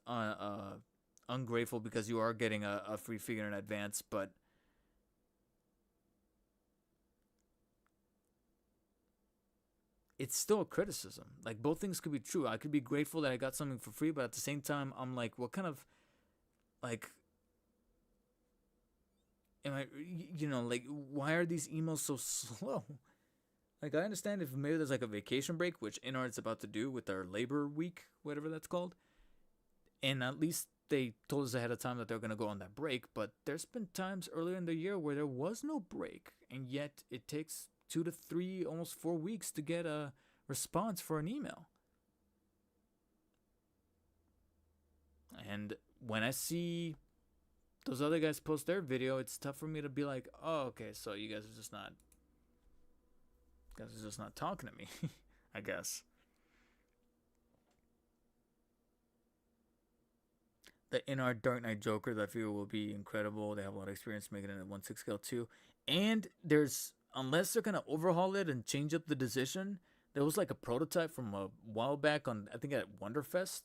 ungrateful because you are getting a free figure in advance, but it's still a criticism. Like, both things could be true. I could be grateful that I got something for free, but at the same time, I'm like, what kind of, like, am I, like, why are these emails so slow? Like, I understand if maybe there's like a vacation break, which Inart's about to do with their Labor Week, whatever that's called, and at least they told us ahead of time that they're gonna go on that break. But there's been times earlier in the year where there was no break, and yet it takes 2 to 3, almost 4 weeks to get a response for an email. And when I see those other guys post their video, it's tough for me to be like, oh, okay, so you guys are just not talking to me, I guess. The Inart Dark Knight Joker, that figure will be incredible. They have a lot of experience making it at 1/6 scale too. And there's, unless they're gonna overhaul it and change up the decision, there was like a prototype from a while back on, I think at Wonderfest,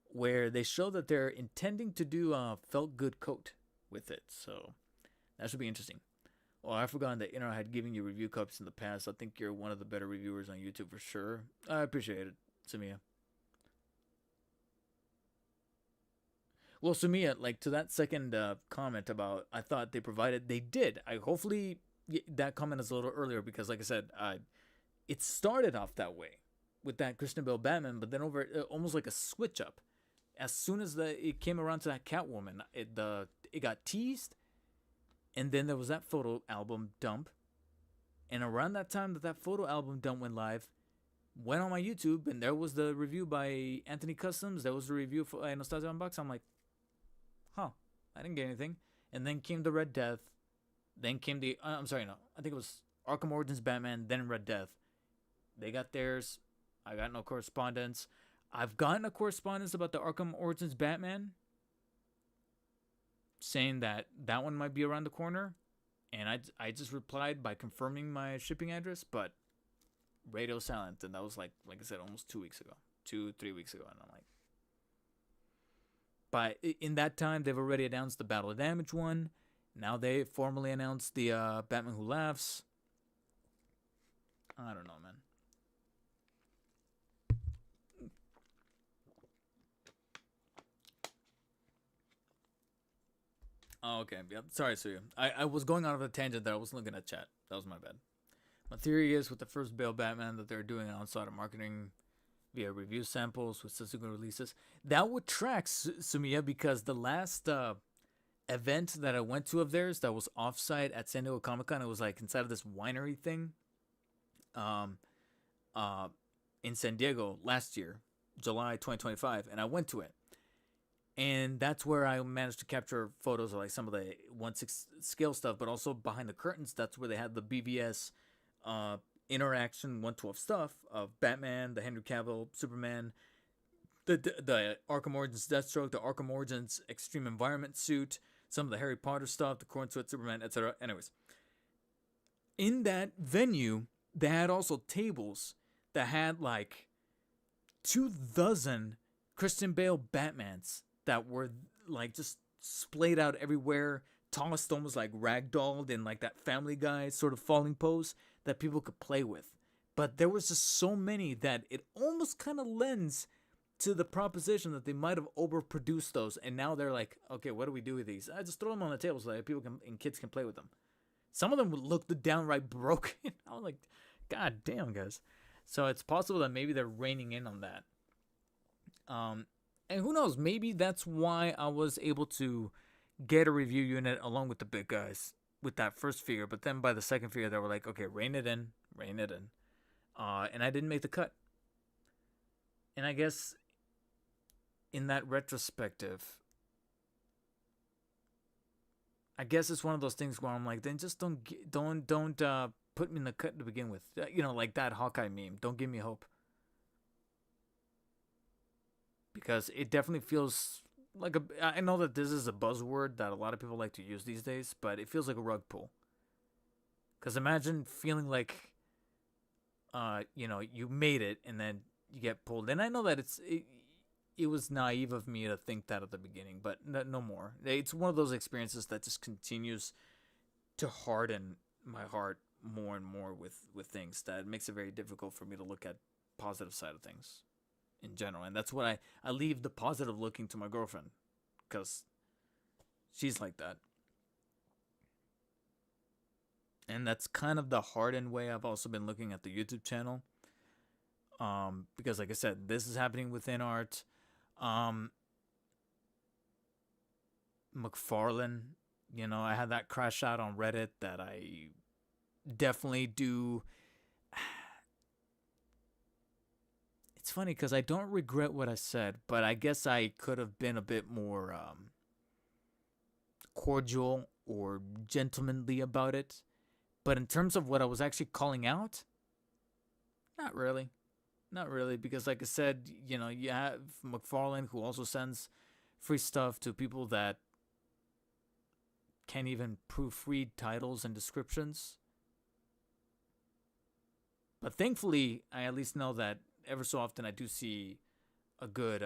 where they show that they're intending to do a felt good coat with it. So that should be interesting. Oh, I forgot that Inart had given you review cups in the past. I think you're one of the better reviewers on YouTube for sure. I appreciate it, Sumia. Well, Sumia, like, to that second comment about, I thought they did. I hopefully that comment is a little earlier because, like I said, it started off that way with that Christian Bale Batman, but then over almost like a switch up. As soon as it came around to that Catwoman, it got teased, and then there was that photo album dump, and around that time that photo album dump went live, went on my YouTube, and there was the review by Anthony Customs. There was the review for Nostalgia Unbox. I'm like, huh, I didn't get anything. And then came the Red Death. Then came the I'm sorry, no, I think it was Arkham Origins Batman, then Red Death. They got theirs. I got no correspondence. I've gotten a correspondence about the Arkham Origins Batman, saying that one might be around the corner, and I just replied by confirming my shipping address, but radio silent, and that was like I said, almost 2 weeks ago, 2-3 weeks ago, and I'm like, but in that time they've already announced the Battle of Damage one. Now they formally announced the Batman Who Laughs. I don't know, man. Oh, okay. Yep. Sorry, Suya. I was going on a tangent there. I wasn't looking at chat. That was my bad. My theory is with the first Bale Batman that they're doing an onslaught of marketing via review samples with subsequent releases. That would track, Sumiya, because the last event that I went to of theirs that was offsite at San Diego Comic-Con, it was like inside of this winery thing in San Diego last year, July 2025, and I went to it. And that's where I managed to capture photos of like some of the 1/6 scale stuff, but also behind the curtains, that's where they had the BVS interaction 1/12 stuff of Batman, the Henry Cavill Superman, the Arkham Origins Deathstroke, the Arkham Origins Extreme Environment suit, some of the Harry Potter stuff, the Corn Sweat Superman, etc. Anyways, in that venue, they had also tables that had like 24 Christian Bale Batmans that were like just splayed out everywhere, tossed almost like ragdolled in like that Family Guy sort of falling pose that people could play with. But there was just so many that it almost kind of lends to the proposition that they might have overproduced those, and now they're like, okay, what do we do with these? I just throw them on the table so that people and kids can play with them. Some of them looked downright broken. I was like, God damn, guys. So it's possible that maybe they're reining in on that. And who knows, maybe that's why I was able to get a review unit along with the big guys with that first figure. But then by the second figure, they were like, okay, rein it in. And I didn't make the cut. And I guess in that retrospective, I guess it's one of those things where I'm like, then just don't put me in the cut to begin with. Like that Hawkeye meme. Don't give me hope. Because it definitely feels like a. I know that this is a buzzword that a lot of people like to use these days, but it feels like a rug pull. Because imagine feeling like, you made it and then you get pulled. And I know that it was naive of me to think that at the beginning, but no more. It's one of those experiences that just continues to harden my heart more and more with things that makes it very difficult for me to look at positive side of things in general. And that's what I leave the positive looking to my girlfriend because she's like that. And that's kind of the hardened way I've also been looking at the YouTube channel. Because like I said, this is happening with Inart. McFarlane, I had that crash out on Reddit that I definitely do. It's funny because I don't regret what I said, but I guess I could have been a bit more cordial or gentlemanly about it. But in terms of what I was actually calling out, not really. Not really, because like I said, you have McFarlane who also sends free stuff to people that can't even proofread titles and descriptions. But thankfully, I at least know that ever so often I do see a good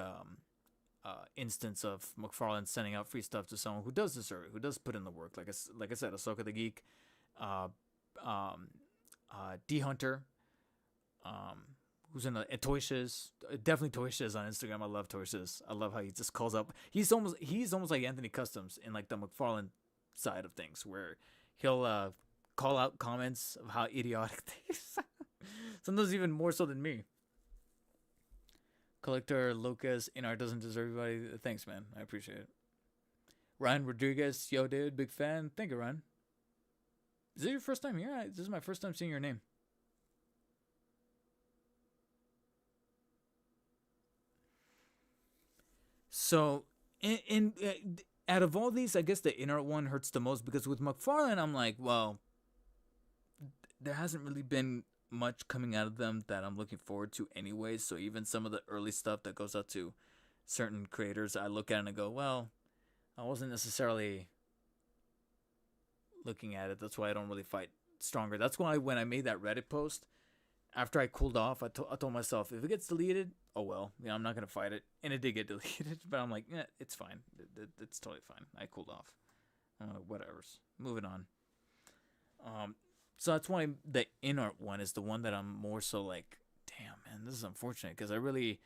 instance of McFarlane sending out free stuff to someone who does deserve it, who does put in the work. Like I said, Ahsoka the Geek, uh, D Hunter, who's in Toy Shiz, definitely Toy Shiz on Instagram. I love Toy Shiz. I love how he just calls up. He's almost like Anthony Customs in like the McFarlane side of things, where he'll call out comments of how idiotic things. Sometimes even more so than me. Collector Lucas Inart doesn't deserve everybody. Thanks, man. I appreciate it. Ryan Rodriguez, yo, dude, big fan. Thank you, Ryan. Is it your first time here? This is my first time seeing your name. So, out of all these, I guess the Inart one hurts the most because with McFarlane, I'm like, well, there hasn't really been much coming out of them that I'm looking forward to anyway. So even some of the early stuff that goes out to certain creators, I look at it and I go, well, I wasn't necessarily looking at it. That's why I don't really fight stronger. That's why when I made that Reddit post, after I cooled off, I told myself, if it gets deleted, oh well, I'm not going to fight it. And it did get deleted, but I'm like, yeah, it's fine. It's totally fine. I cooled off. Whatever's. Moving on. So that's why the Inart one is the one that I'm more so like, damn, man, this is unfortunate because I really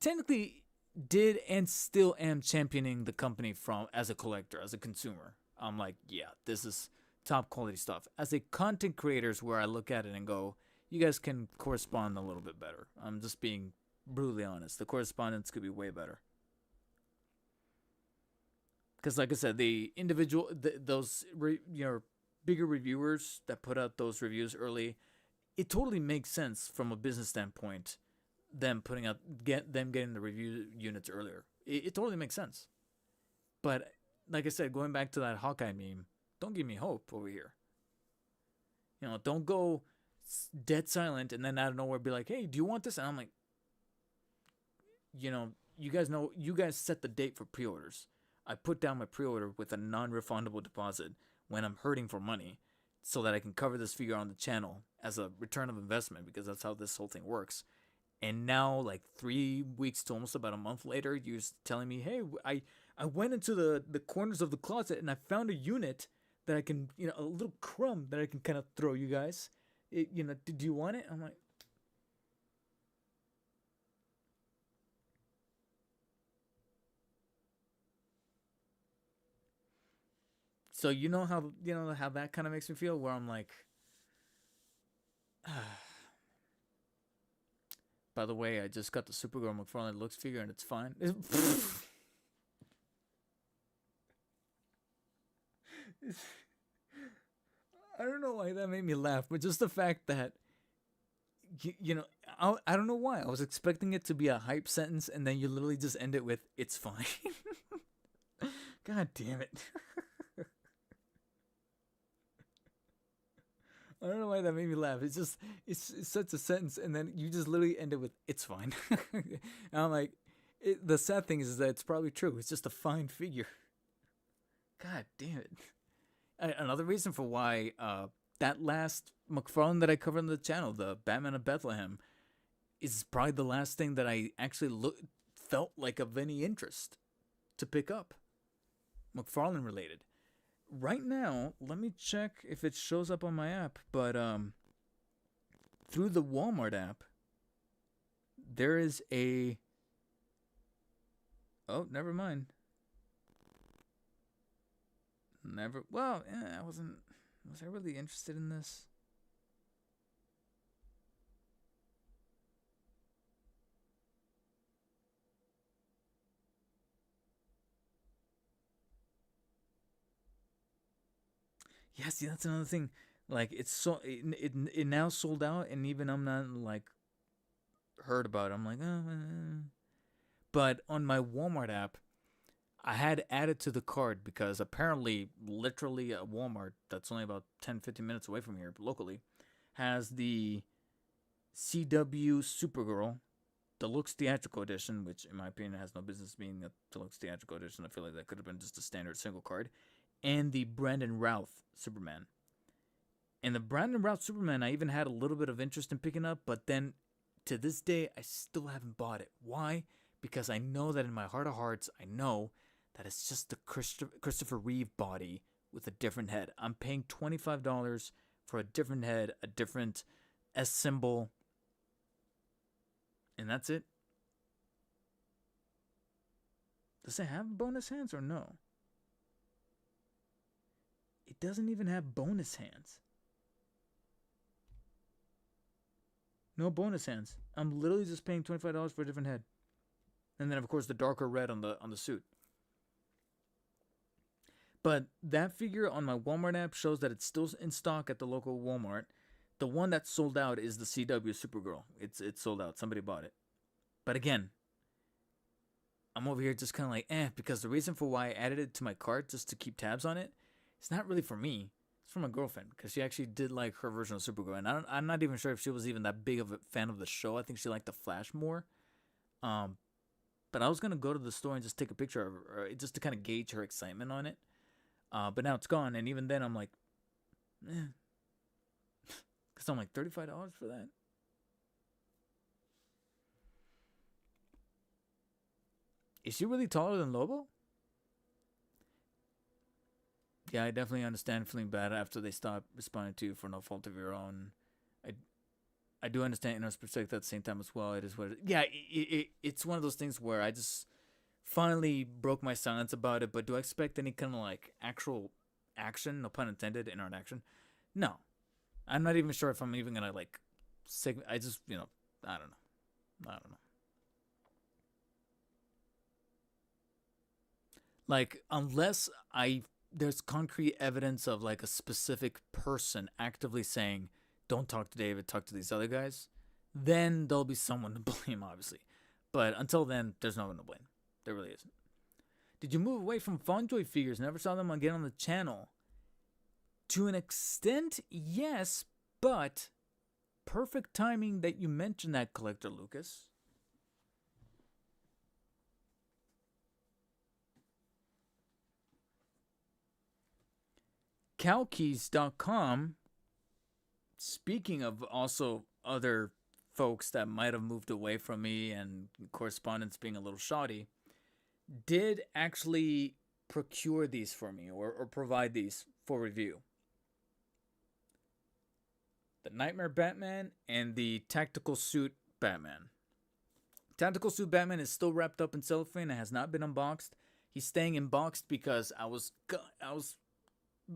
technically did and still am championing the company from as a collector, as a consumer. I'm like, yeah, this is top quality stuff. As a content creator is where I look at it and go, you guys can correspond a little bit better. I'm just being brutally honest. The correspondence could be way better. Because like I said, the individual, those, bigger reviewers that put out those reviews early, it totally makes sense from a business standpoint. Them getting the review units earlier. It totally makes sense. But like I said, going back to that Hawkeye meme, don't give me hope over here. Don't go dead silent and then out of nowhere be like, hey, do you want this? And I'm like, you guys set the date for pre-orders. I put down my pre-order with a non-refundable deposit when I'm hurting for money so that I can cover this figure on the channel as a return of investment, because that's how this whole thing works. And now, like 3 weeks to almost about a month later, you're telling me, hey, I went into the corners of the closet and I found a unit that I can, a little crumb that I can kind of throw you guys. Do you want it? I'm like, so how that kind of makes me feel, where I'm like, by the way, I just got the Supergirl McFarlane Looks figure and it's fine. I don't know why that made me laugh, but just the fact that I don't know why. I was expecting it to be a hype sentence, and then you literally just end it with "it's fine." God damn it! I don't know why that made me laugh. It's such a sentence, and then you just literally end it with "it's fine." And I'm like, The sad thing is that it's probably true. It's just a fine figure. God damn it. Another reason for why that last McFarlane that I covered on the channel, the Batman of Bethlehem, is probably the last thing that I actually felt like of any interest to pick up. McFarlane related. Right now, let me check if it shows up on my app, but through the Walmart app, there is a... Oh, never mind. Well, I wasn't... Was I really interested in this? Yeah, see, that's another thing. Like, it now sold out, and even I'm not, like, heard about it. I'm like, But on my Walmart app, I had added to the cart because apparently, literally, a Walmart that's only about 10-15 minutes away from here, locally, has the CW Supergirl Deluxe Theatrical Edition, which, in my opinion, has no business being a Deluxe Theatrical Edition. I feel like that could have been just a standard single card. And the Brandon Routh Superman. And the Brandon Routh Superman, I even had a little bit of interest in picking up, but then, to this day, I still haven't bought it. Why? Because I know that in my heart of hearts, I know that it's just the Christopher Reeve body with a different head. I'm paying $25 for a different head, a different S symbol, and that's it. Does it have bonus hands or no? It doesn't even have bonus hands. No bonus hands. I'm literally just paying $25 for a different head. And then, of course, the darker red on the suit. But that figure on my Walmart app shows that it's still in stock at the local Walmart. The one that's sold out is the CW Supergirl. It's sold out. Somebody bought it. But again, I'm over here just kind of like, because the reason for why I added it to my cart just to keep tabs on it, it's not really for me. It's for my girlfriend because she actually did like her version of Supergirl. And I'm not even sure if she was even that big of a fan of the show. I think she liked the Flash more. But I was going to go to the store and just take a picture of her just to kind of gauge her excitement on it. But now it's gone, and even then I'm like, because I'm like $35 for that. Is she really taller than Lobo? Yeah, I definitely understand feeling bad after they stop responding to you for no fault of your own. I do understand Inart's perspective at the same time as well. It is what it is. Yeah, it's one of those things where I just finally broke my silence about it, but do I expect any kind of like actual action, no pun intended, Inart action? No. I'm not even sure if I'm even gonna like I just, I don't know. Like, unless there's concrete evidence of like a specific person actively saying, don't talk to David, talk to these other guys, then there'll be someone to blame, obviously. But until then, there's no one to blame. There really isn't. Did you move away from FunJoy figures? Never saw them again on the channel. To an extent, yes, but perfect timing that you mentioned that, Collector Lucas. Cowkeys.com, speaking of also other folks that might have moved away from me and correspondence being a little shoddy, did actually procure these for me or provide these for review. The Nightmare Batman and the Tactical Suit Batman. Tactical Suit Batman is still wrapped up in cellophane and has not been unboxed. He's staying unboxed because I was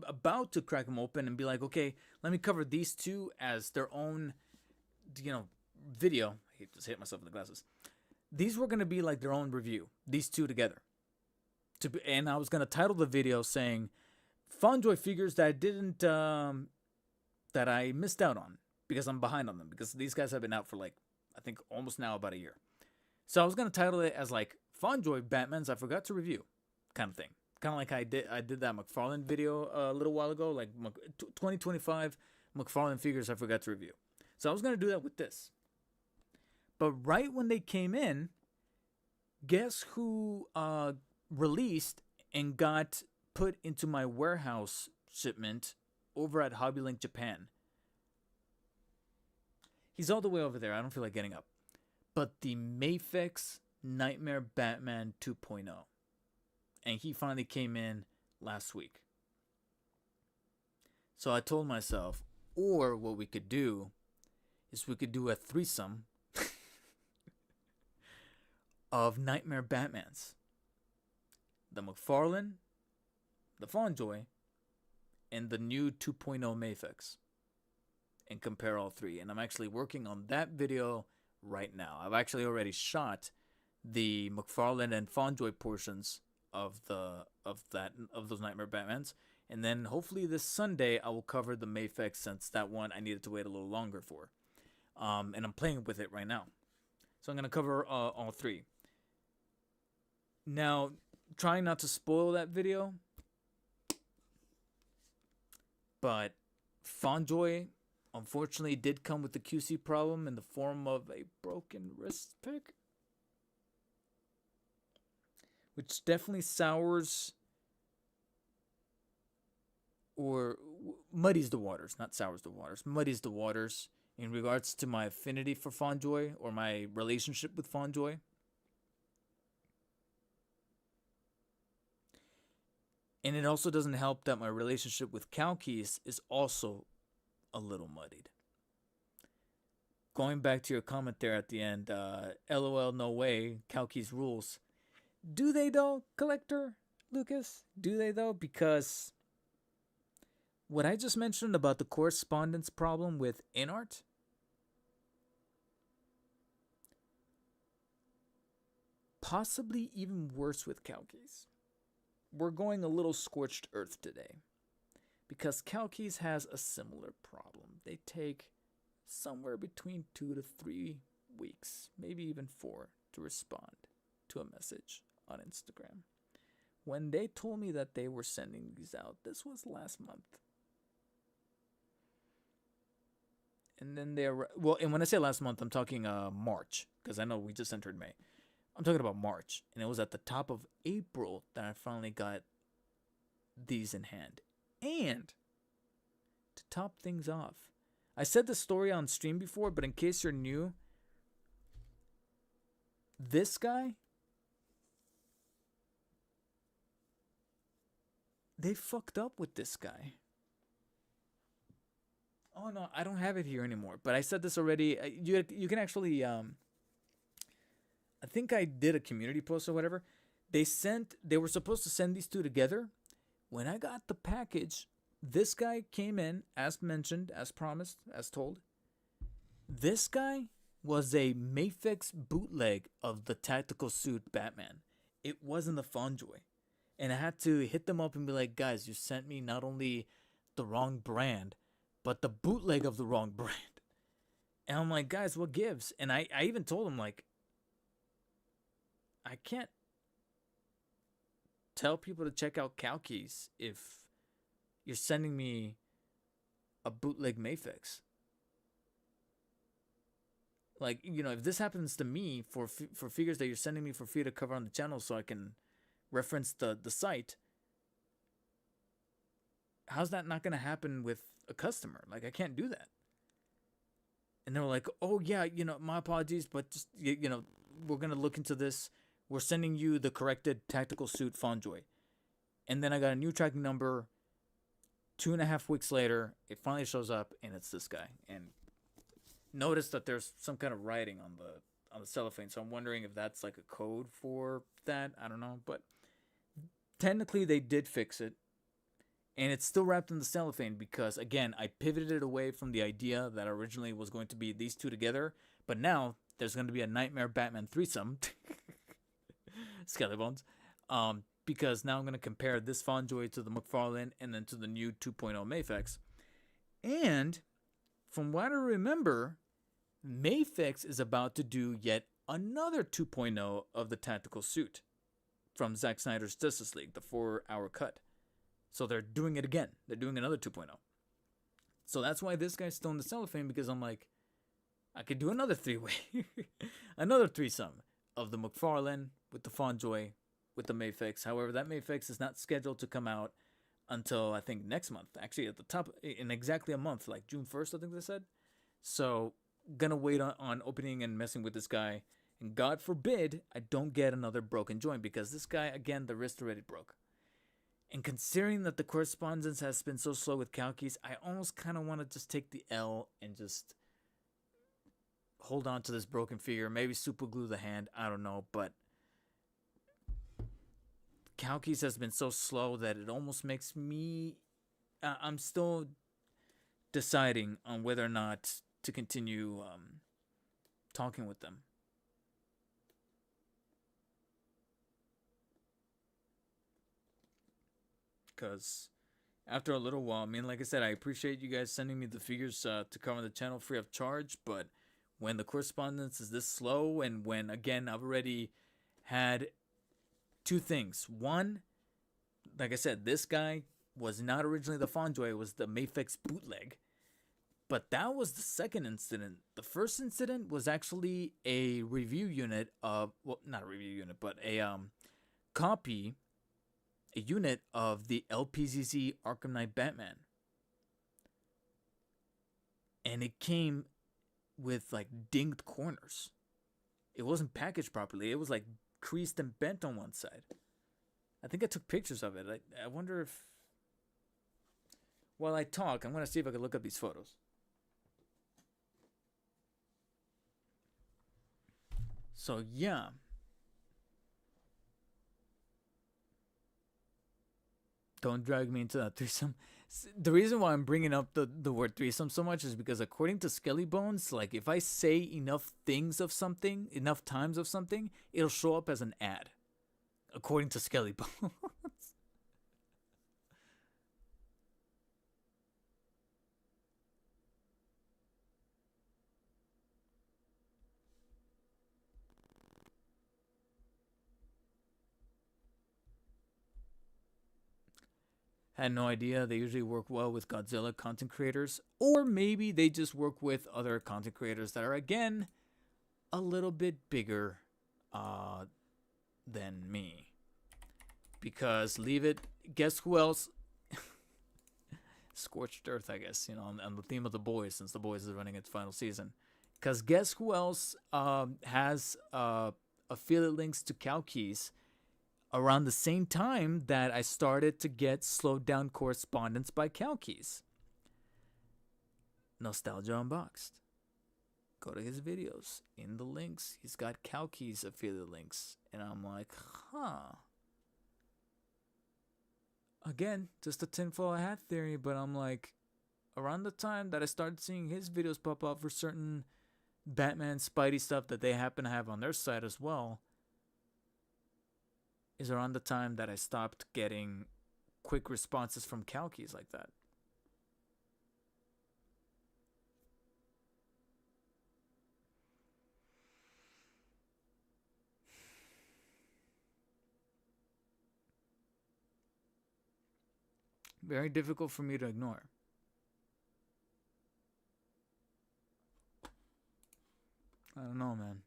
about to crack him open and be like, okay, let me cover these two as their own, video. I just hit myself in the glasses. These were going to be like their own review, these two together. And I was going to title the video saying, FunJoy figures that I didn't, that I missed out on because I'm behind on them, because these guys have been out for like, I think almost now about a year. So I was going to title it as like, FunJoy Batmans I forgot to review kind of thing. Kind of like I did that McFarlane video a little while ago, like 2025 McFarlane figures I forgot to review. So I was going to do that with this. But right when they came in, Guess who released and got put into my warehouse shipment over at Hobby Link Japan? He's all the way over there. I don't feel like getting up. But the Mafex Nightmare Batman 2.0. And he finally came in last week. So I told myself, or what we could do is we could do a threesome of Nightmare Batmans. The McFarlane, the Fonjoy, and the new 2.0 Mafex. And compare all three. And I'm actually working on that video right now. I've actually already shot the McFarlane and Fonjoy portions of those Nightmare Batmans. And then hopefully this Sunday I will cover the Mafex, since that one I needed to wait a little longer for. And I'm playing with it right now. So I'm going to cover all three. Now, trying not to spoil that video, but Fonjoy unfortunately did come with the QC problem in the form of a broken wrist pick, which definitely sours or muddies the waters, not sours the waters, muddies the waters in regards to my affinity for Fonjoy or my relationship with Fonjoy. And it also doesn't help that my relationship with Kalkis is also a little muddied. Going back to your comment there at the end, LOL, no way, Kalkis rules. Do they though, Collector Lucas? Do they though? Because what I just mentioned about the correspondence problem with Inart, possibly even worse with Kalkis. We're going a little scorched earth today, because Kalkis has a similar problem. They take somewhere between 2 to 3 weeks, maybe even 4, to respond to a message on Instagram. When they told me that they were sending these out, this was last month. And then and when I say last month, I'm talking March, because I know we just entered May. I'm talking about March, and it was at the top of April that I finally got these in hand. And to top things off, I said the story on stream before, but in case you're new, this guy, they fucked up with this guy. Oh no, I don't have it here anymore, but I said this already. You can actually I think I did a community post or whatever. They were supposed to send these two together. When I got the package, this guy came in, as mentioned, as promised, as told. This guy was a Mafex bootleg of the tactical suit Batman. It wasn't the Fonjoy. And I had to hit them up and be like, guys, you sent me not only the wrong brand, but the bootleg of the wrong brand. And I'm like, guys, what gives? And I even told him, like, I can't tell people to check out Kalkis if you're sending me a bootleg Mafex. Like, you know, if this happens to me for figures that you're sending me for free to cover on the channel so I can reference the site, how's that not going to happen with a customer? Like, I can't do that. And they were like, oh, yeah, you know, my apologies, but just, you know, we're going to look into this. We're sending you the corrected tactical suit Fonjoy. And then I got a new tracking number. 2.5 weeks later, it finally shows up, and it's this guy. And notice that there's some kind of writing on the cellophane, so I'm wondering if that's like a code for that. I don't know, but technically they did fix it. And it's still wrapped in the cellophane because, again, I pivoted it away from the idea that originally was going to be these two together. But now there's going to be a Nightmare Batman threesome. Skellybones. Because now I'm going to compare this Fonjoy to the McFarlane and then to the new 2.0 Mafex. And from what I remember, Mafex is about to do yet another 2.0 of the tactical suit from Zack Snyder's Justice League, the 4-hour cut. So they're doing it again. They're doing another 2.0. So that's why this guy's still in the cellophane, because I'm like, I could do another 3-way. Another threesome of the McFarlane with the Fonjoy with the Mayfix. However, that Mayfix is not scheduled to come out until I think next month. Actually, at the top in exactly a month, like June 1st, I think they said. So, gonna wait on opening and messing with this guy. And God forbid I don't get another broken joint, because this guy, again, the wrist already broke. And considering that the correspondence has been so slow with Kalkis, I almost kind of want to just take the L and just hold on to this broken figure. Maybe super glue the hand. I don't know. But Kalkis has been so slow that it almost makes me... I'm still deciding on whether or not to continue talking with them. Because after a little while, I mean, like I said, I appreciate you guys sending me the figures to cover the channel free of charge, but when the correspondence is this slow, and when, again, I've already had two things. One, like I said, this guy was not originally the Fonjoy, it was the Mayfix bootleg. But that was the second incident. The first incident was actually a review unit of, well, not a review unit, but a copy, a unit of the LPZZ Arkham Knight Batman. And it came with like dinged corners. It wasn't packaged properly. It was like creased and bent on one side. I think I took pictures of it. I wonder if, while I talk, I'm going to see if I can look up these photos. So, yeah. Don't drag me into that threesome. The reason why I'm bringing up the word threesome so much is because according to Skelly Bones, like if I say enough things of something, enough times of something, it'll show up as an ad. According to Skelly Bones. Had no idea. They usually work well with Godzilla content creators, or maybe they just work with other content creators that are, again, a little bit bigger than me. Because leave it, guess who else? Scorched Earth, I guess, you know, on the theme of The Boys, since The Boys is running its final season. Because guess who else has affiliate links to Kalkis around the same time that I started to get slowed down correspondence by Kalkis? Nostalgia Unboxed. Go to his videos. In the links, he's got Kalkis affiliate links. And I'm like, huh. Again, just a tinfoil hat theory, but I'm like, around the time that I started seeing his videos pop up for certain Batman Spidey stuff that they happen to have on their site as well, is around the time that I stopped getting quick responses from Kalkis like that. Very difficult for me to ignore. I don't know, man.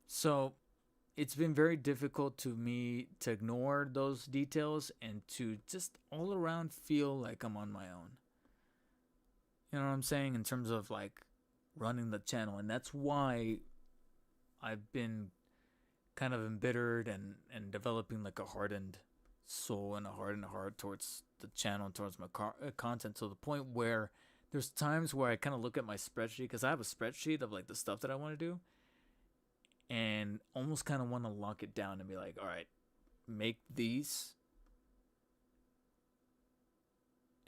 So, it's been very difficult to me to ignore those details and to just all around feel like I'm on my own. You know what I'm saying? In terms of like running the channel. And that's why I've been kind of embittered and developing like a hardened soul and a hardened heart towards the channel and towards my content, to the point where there's times where I kind of look at my spreadsheet, because I have a spreadsheet of like the stuff that I want to do, and almost kind of want to lock it down and be like, all right, make these,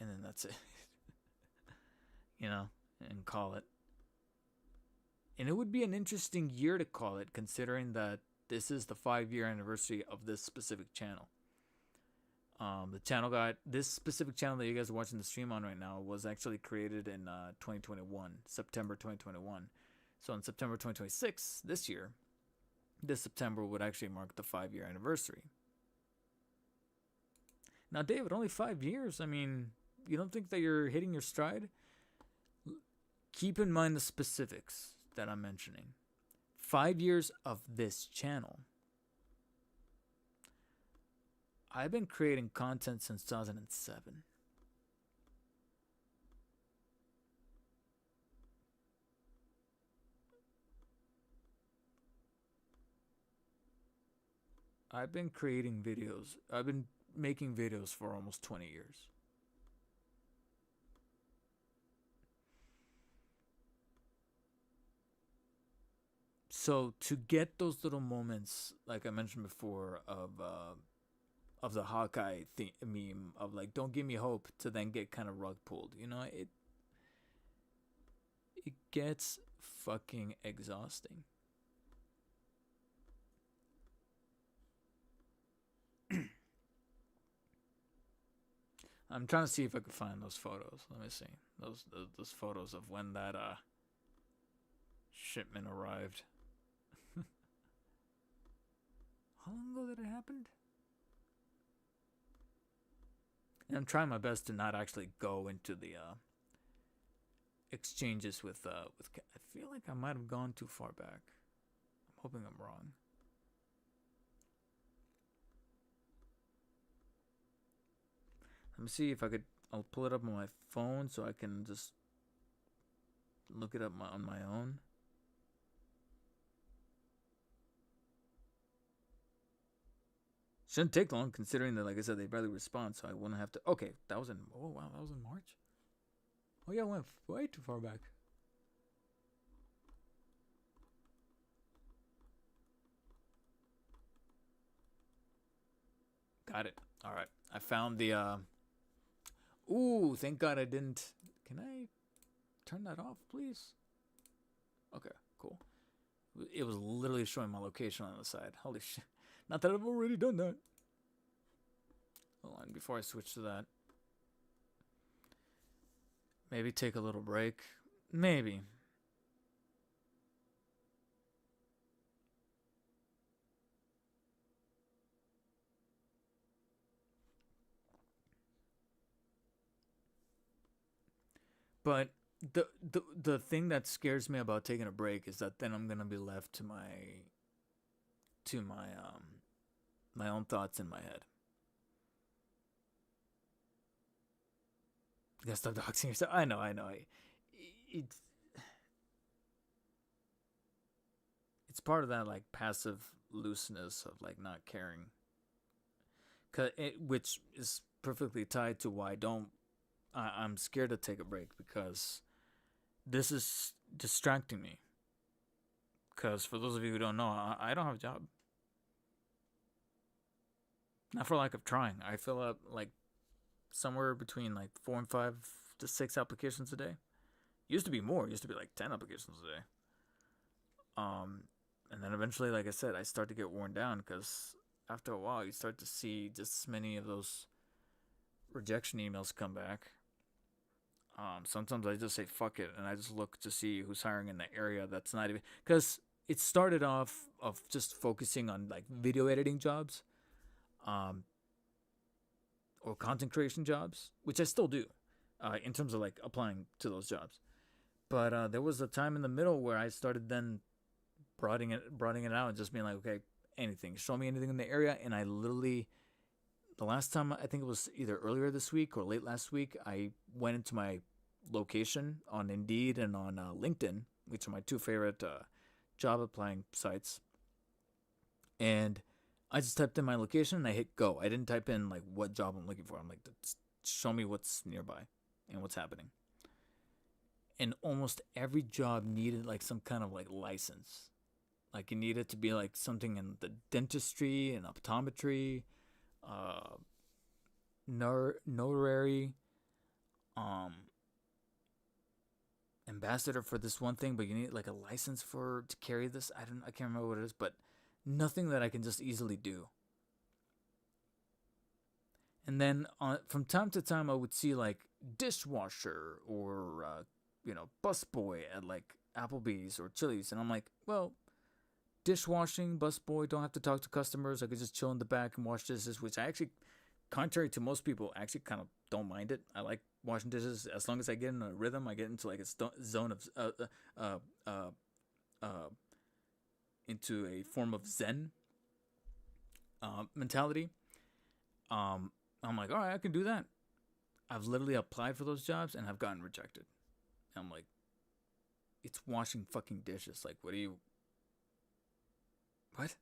and then that's it. You know, and call it. And it would be an interesting year to call it, considering that this is the 5-year anniversary of this specific channel. The channel got, this specific channel that you guys are watching the stream on right now was actually created in 2021, September 2021. So in September 2026, this year, this September would actually mark the 5-year anniversary. Now, David, only 5 years? I mean, you don't think that you're hitting your stride? Keep in mind the specifics that I'm mentioning. 5 years of this channel, I've been creating content since 2007. I've been creating videos. I've been making videos for almost 20 years. So to get those little moments, like I mentioned before, of the Hawkeye meme of like "Don't give me hope," to then get kind of rug pulled, it gets fucking exhausting. I'm trying to see if I can find those photos. Let me see those photos of when that shipment arrived. How long ago did it happen? And I'm trying my best to not actually go into the exchanges with. I feel like I might have gone too far back. I'm hoping I'm wrong. Let me see if I could. I'll pull it up on my phone so I can just look it up on my own. Shouldn't take long, considering that, like I said, they barely respond, so I wouldn't have to. Okay, that was in. Oh wow, that was in March. Oh yeah, I went way too far back. Got it. All right, I found the. Ooh, thank God I didn't. Can I turn that off, please? Okay, cool. It was literally showing my location on the side. Holy shit. Not that I've already done that. Hold on, before I switch to that. Maybe take a little break. Maybe. But the thing that scares me about taking a break is that then I'm gonna be left to my own thoughts in my head. You gotta stop doxing yourself. I know. It's it's part of that like passive looseness of like not caring, which is perfectly tied to why I don't. I'm scared to take a break because this is distracting me. Because for those of you who don't know, I don't have a job. Not for lack of trying. I fill up like somewhere between like 4 and 5 to 6 applications a day. Used to be more. Used to be like 10 applications a day. And then eventually, like I said, I start to get worn down because after a while, you start to see just as many of those rejection emails come back. Sometimes I just say fuck it and I just look to see who's hiring in the area that's not even, because it started off of just focusing on like video editing jobs, um, or content creation jobs, which I still do, in terms of like applying to those jobs. But there was a time in the middle where I started then broadening it out and just being like, okay, anything, show me anything in the area, and I literally the last time, I think it was either earlier this week or late last week, I went into my location on Indeed and on LinkedIn, which are my two favorite job applying sites. And I just typed in my location and I hit go. I didn't type in like what job I'm looking for. I'm like, show me what's nearby and what's happening. And almost every job needed like some kind of like license. Like it needed to be like something in the dentistry and optometry, uh, notary, um, ambassador for this one thing, but you need like a license to carry this. I can't remember what it is, but nothing that I can just easily do. And then from time to time, I would see like dishwasher or busboy at like Applebee's or Chili's, and I'm like, well, dishwashing, busboy, don't have to talk to customers. I could just chill in the back and wash dishes, which I actually, contrary to most people, actually kind of don't mind it. I like washing dishes as long as I get in a rhythm. I get into like a zone of into a form of Zen mentality. I'm like, all right, I can do that. I've literally applied for those jobs and have gotten rejected. And I'm like, it's washing fucking dishes. Like, what do you, what?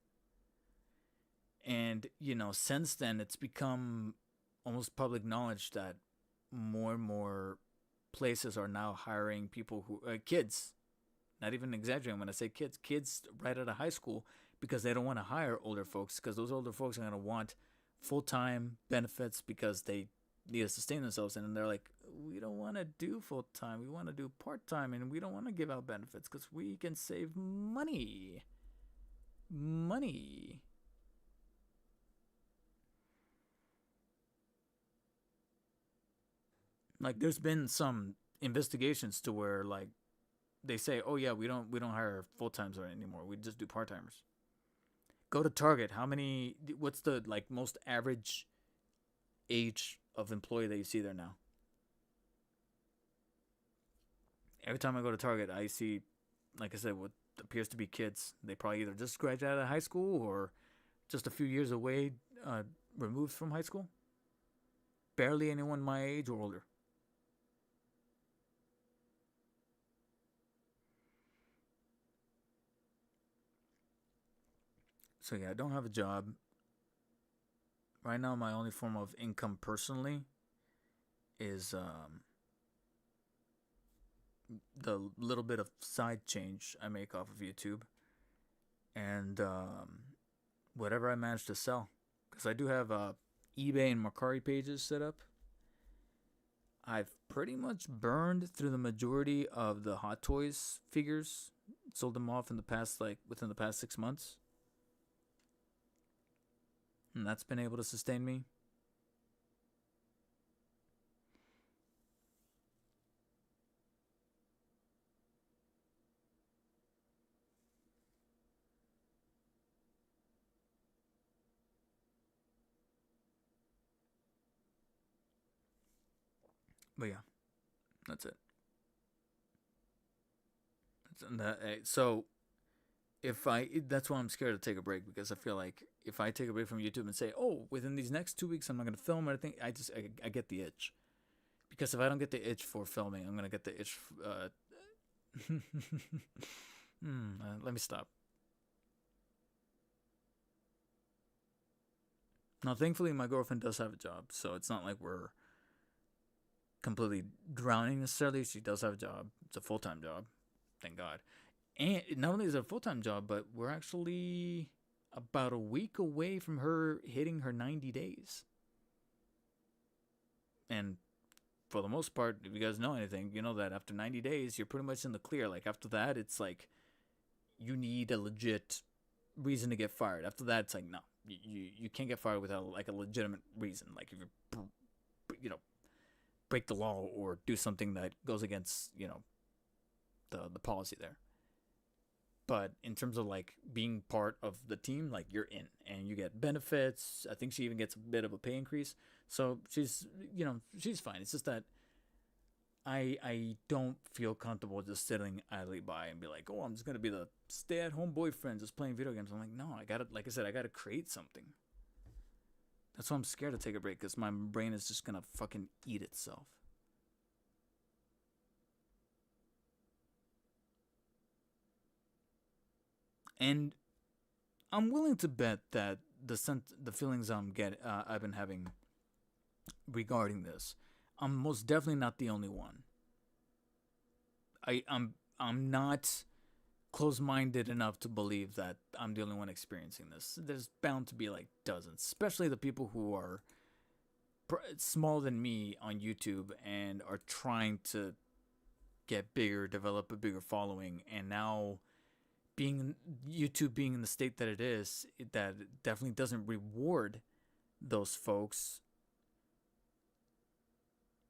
And, since then, it's become almost public knowledge that more and more places are now hiring people who, kids, not even exaggerating when I say kids right out of high school, because they don't want to hire older folks, because those older folks are going to want full time benefits because they need to sustain themselves. And they're like, we don't want to do full time. We want to do part time, and we don't want to give out benefits because we can save money. Money. Like, there's been some investigations to where, like, they say, oh yeah, we don't hire full times anymore. We just do part timers. Go to Target. How many? What's the like most average age of employee that you see there now? Every time I go to Target, I see, like I said, what appears to be kids. They probably either just graduated out of high school or just a few years away, uh, removed from high school. Barely anyone my age or older. So yeah, I don't have a job right now. My only form of income personally is the little bit of side change I make off of YouTube, and whatever I manage to sell. Because I do have eBay and Mercari pages set up. I've pretty much burned through the majority of the Hot Toys figures. Sold them off in the past, like within the past 6 months, and that's been able to sustain me. But yeah, that's it. So that's why I'm scared to take a break, because I feel like if I take a break from YouTube and say, oh, within these next 2 weeks I'm not gonna film anything, I get the itch. Because if I don't get the itch for filming, I'm gonna get the itch. Let me stop. Now, thankfully, my girlfriend does have a job, so it's not like we're completely drowning necessarily. She does have a job. It's a full time job, thank God. And not only is it a full time job, but we're actually about a week away from her hitting her 90 days. And for the most part, if you guys know anything, you know that after 90 days, you're pretty much in the clear. Like, after that, it's like you need a legit reason to get fired. After that, it's like, no, you can't get fired without like a legitimate reason. Like, if you break the law or do something that goes against the policy there. But in terms of like being part of the team, like, you're in and you get benefits. I think she even gets a bit of a pay increase. So she's fine. It's just that I don't feel comfortable just sitting idly by and be like, oh, I'm just gonna be the stay at home boyfriend just playing video games. I'm like, no, I gotta, like I said, I gotta create something. That's why I'm scared to take a break, because my brain is just gonna fucking eat itself. And I'm willing to bet that the feelings I've been having regarding this, I'm most definitely not the only one. I'm not close-minded enough to believe that I'm the only one experiencing this. There's bound to be like dozens, especially the people who are smaller than me on YouTube and are trying to get bigger, develop a bigger following, and now being YouTube being in the state that it is, that definitely doesn't reward those folks.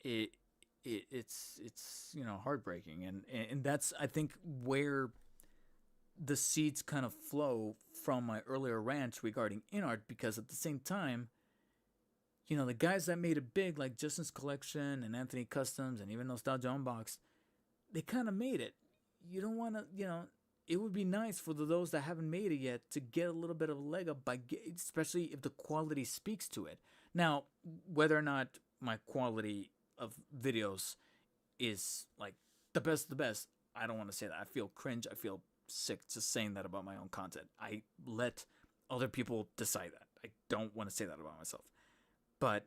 It it's heartbreaking, and that's, I think, where the seeds kind of flow from my earlier rant regarding Inart, because at the same time, the guys that made it big, like Justin's Collection and Anthony Customs and even Nostalgia Unbox, they kind of made it. You don't want to, it would be nice for those that haven't made it yet to get a little bit of a leg up especially if the quality speaks to it. Now, whether or not my quality of videos is like the best, I don't want to say that. I feel cringe. I feel sick just saying that about my own content. I let other people decide that. I don't want to say that about myself. But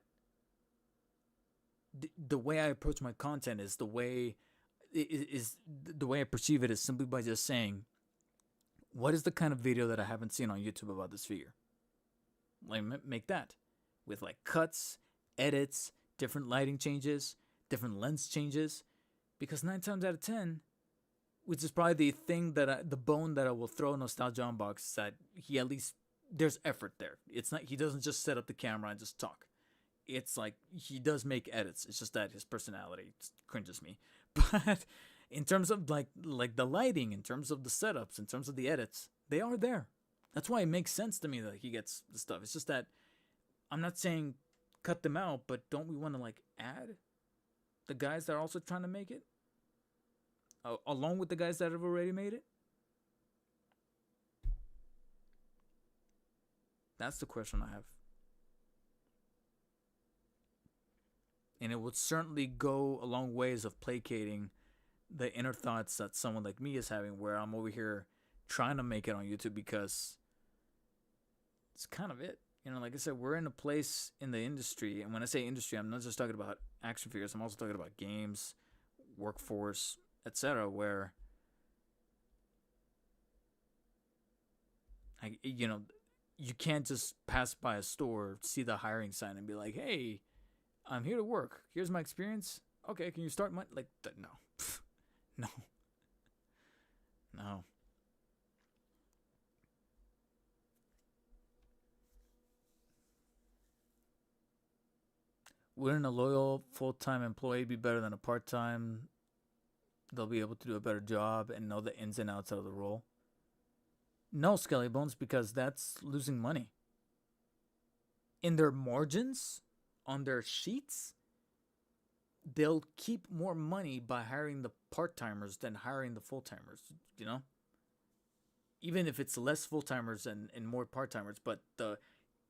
the way I approach my content is the way I perceive it is simply by just saying, what is the kind of video that I haven't seen on YouTube about this figure? Like, make that with like cuts, edits, different lighting changes, different lens changes, because 9 times out of 10, which is probably the thing the bone that I will throw Nostalgia on box, is that he at least, there's effort there. It's not, he doesn't just set up the camera and just talk. It's like he does make edits. It's just that his personality cringes me. But in terms of like the lighting, in terms of the setups, in terms of the edits, they are there. That's why it makes sense to me that he gets the stuff. It's just that I'm not saying cut them out, but don't we want to like add the guys that are also trying to make it along with the guys that have already made it? That's the question I have. And it would certainly go a long ways of placating the inner thoughts that someone like me is having, where I'm over here trying to make it on YouTube because it's kind of it. You know, like I said, we're in a place in the industry, and when I say industry, I'm not just talking about action figures. I'm also talking about games, workforce, etc., where you can't just pass by a store, see the hiring sign, and be like, "Hey, I'm here to work. Here's my experience. Okay, can you start my like?" No, no, no. Wouldn't a loyal full-time employee be better than a part-time? They'll be able to do a better job and know the ins and outs of the role. No, Skelly Bones, because that's losing money. In their margins, on their sheets, they'll keep more money by hiring the part-timers than hiring the full-timers, you know? Even if it's less full-timers and more part-timers, but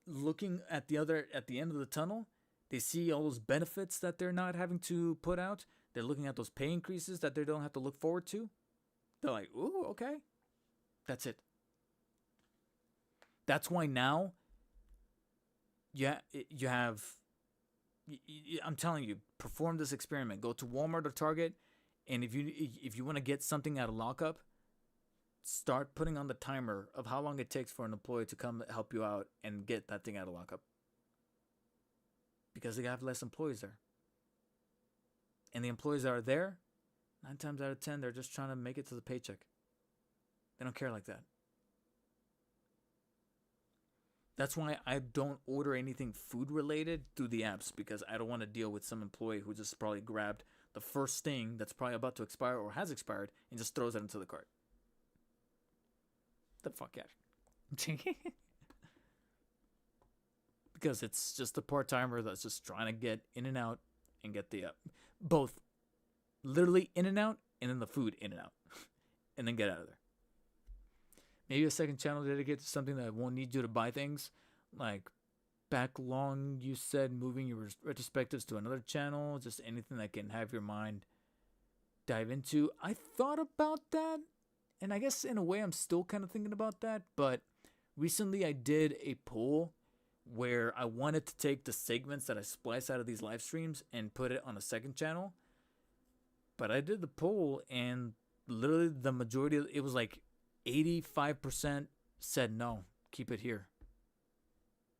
looking at the end of the tunnel, they see all those benefits that they're not having to put out. They're looking at those pay increases that they don't have to look forward to. They're like, ooh, okay. That's it. That's why now, yeah, you have, I'm telling you, perform this experiment. Go to Walmart or Target, and if you want to get something out of lockup, start putting on the timer of how long it takes for an employee to come help you out and get that thing out of lockup. Because they have less employees there. And the employees that are there, 9 times out of 10, they're just trying to make it to the paycheck. They don't care like that. That's why I don't order anything food related through the apps, because I don't want to deal with some employee who just probably grabbed the first thing that's probably about to expire or has expired and just throws it into the cart. The fuck out. Because it's just a part-timer that's just trying to get in and out and get the both literally in and out, and then the food in and out, and then get out of there. Maybe a second channel dedicated to something that won't need you to buy things. Like back long, you said moving your retrospectives to another channel, just anything that can have your mind dive into. I thought about that, and I guess in a way I'm still kind of thinking about that, but recently I did a poll where I wanted to take the segments that I splice out of these live streams and put it on a second channel. But I did the poll, and literally the majority of it was like 85% said no, keep it here.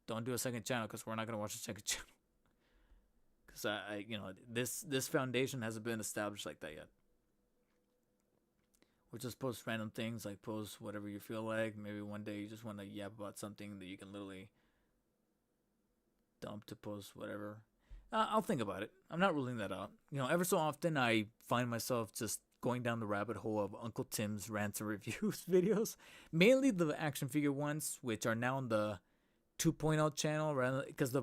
Don't do a second channel because we're not going to watch a second channel. Because this foundation hasn't been established like that yet. We'll just post random things, like post whatever you feel like. Maybe one day you just want to yap about something that you can literally dump to post whatever. I'll think about it. I'm not ruling that out. Ever so often I find myself just going down the rabbit hole of Uncle Tim's rants and reviews videos. Mainly the action figure ones, which are now on the 2.0 channel, because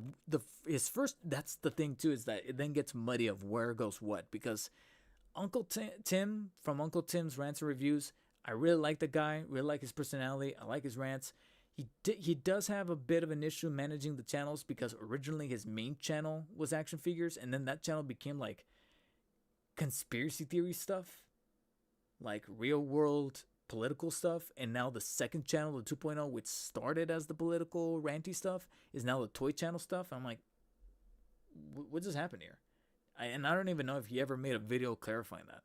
his first, that's the thing too, is that it then gets muddy of where goes what, because Uncle Tim from Uncle Tim's rants and reviews, I really like the guy, really like his personality, I like his rants. He does have a bit of an issue managing the channels because originally his main channel was action figures, and then that channel became like conspiracy theory stuff, like real world political stuff, and now the second channel, the 2.0, which started as the political ranty stuff, is now the toy channel stuff. I'm like, what just happened here? And I don't even know if he ever made a video clarifying that.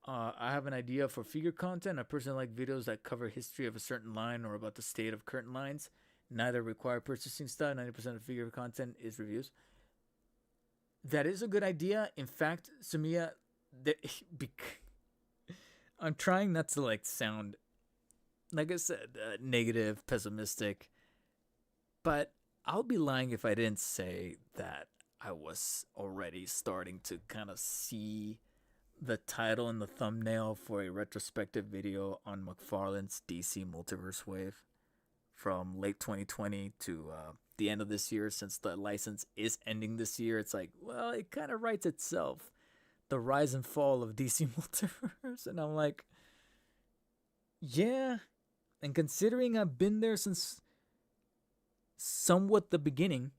I have an idea for figure content. I personally like videos that cover history of a certain line or about the state of current lines. Neither require purchasing stuff. 90% of figure content is reviews. That is a good idea. In fact, Sumia, I'm trying not to like sound, like I said, negative, pessimistic, but I'll be lying if I didn't say that I was already starting to kind of see the title and the thumbnail for a retrospective video on McFarlane's DC Multiverse Wave from late 2020 to the end of this year, since the license is ending this year. It's like, well, it kind of writes itself. The rise and fall of DC Multiverse. And I'm like, yeah. And considering I've been there since somewhat the beginning,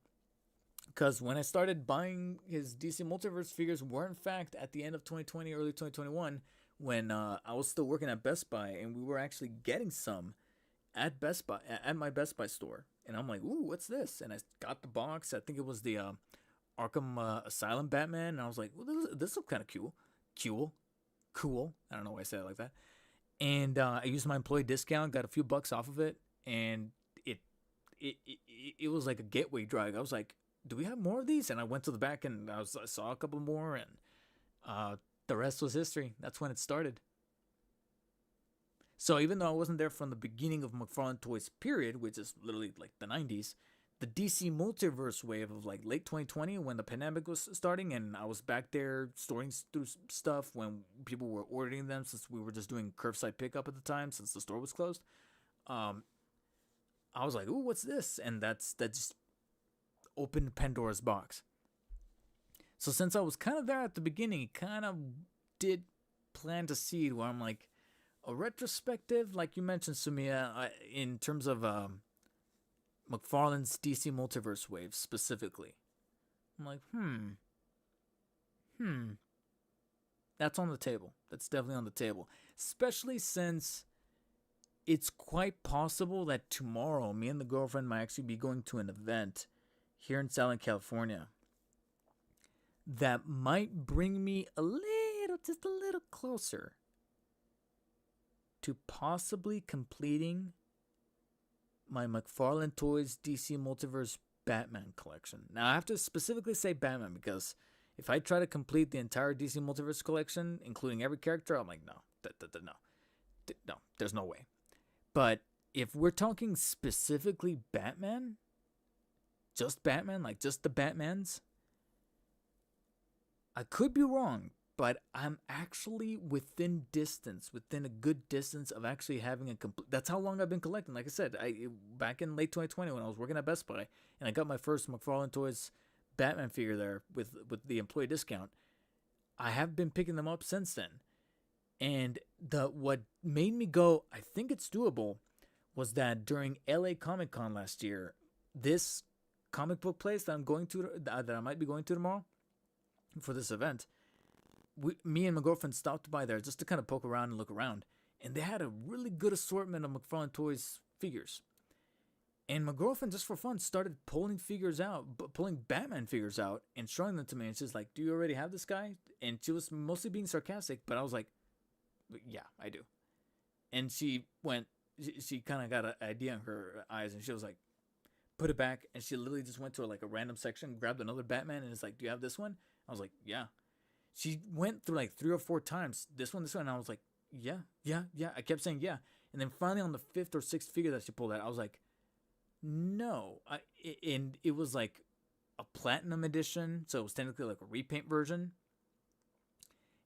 because when I started buying his DC Multiverse figures were in fact at the end of 2020, early 2021, when I was still working at Best Buy, and we were actually getting some at Best Buy, at my Best Buy store. And I'm like, ooh, what's this? And I got the box. I think it was the Arkham Asylum Batman. And I was like, well, this looks kind of cool. I don't know why I said it like that. And I used my employee discount, got a few bucks off of it, and it was like a gateway drug. I was like, do we have more of these? And I went to the back and I saw a couple more, and the rest was history. That's when it started. So even though I wasn't there from the beginning of McFarlane Toys period, which is literally like the 90s, the DC Multiverse wave of like late 2020 when the pandemic was starting, and I was back there storing through stuff when people were ordering them, since we were just doing curbside pickup at the time since the store was closed. I was like, ooh, what's this? And that just opened Pandora's box. So since I was kind of there at the beginning, it kind of did plant a seed where I'm like, a retrospective, like you mentioned, Sumia, in terms of McFarlane's DC Multiverse wave specifically. I'm like, that's on the table. That's definitely on the table. Especially since it's quite possible that tomorrow, me and the girlfriend might actually be going to an event here in Southern California that might bring me just a little closer to possibly completing my McFarlane Toys DC Multiverse Batman collection. Now, I have to specifically say Batman because if I try to complete the entire DC Multiverse collection, including every character, I'm like, no, there's no way. But if we're talking specifically Batman, just Batman, like just the Batmans, I could be wrong, but I'm actually within a good distance of actually having a complete. That's how long I've been collecting. Like I said, back in late 2020 when I was working at Best Buy, and I got my first McFarlane Toys Batman figure there with the employee discount. I have been picking them up since then, and what made me go, I think it's doable, was that during LA Comic Con last year, this comic book place that I'm going to, that I might be going to tomorrow for this event, me and my girlfriend stopped by there just to kind of poke around and look around, and they had a really good assortment of McFarlane Toys figures. And my girlfriend, just for fun, started pulling Batman figures out and showing them to me. And she's like, "Do you already have this guy?" And she was mostly being sarcastic, but I was like, "Yeah, I do." And she kind of got an idea in her eyes, and she was like, "Put it back." And she literally just went to like a random section, grabbed another Batman, and is like, "Do you have this one?" I was like, "Yeah." She went through like 3 or 4 times, this one, and I was like, yeah. I kept saying yeah. And then finally on the 5th or 6th figure that she pulled out, I was like, no. And it was like a platinum edition, so it was technically like a repaint version.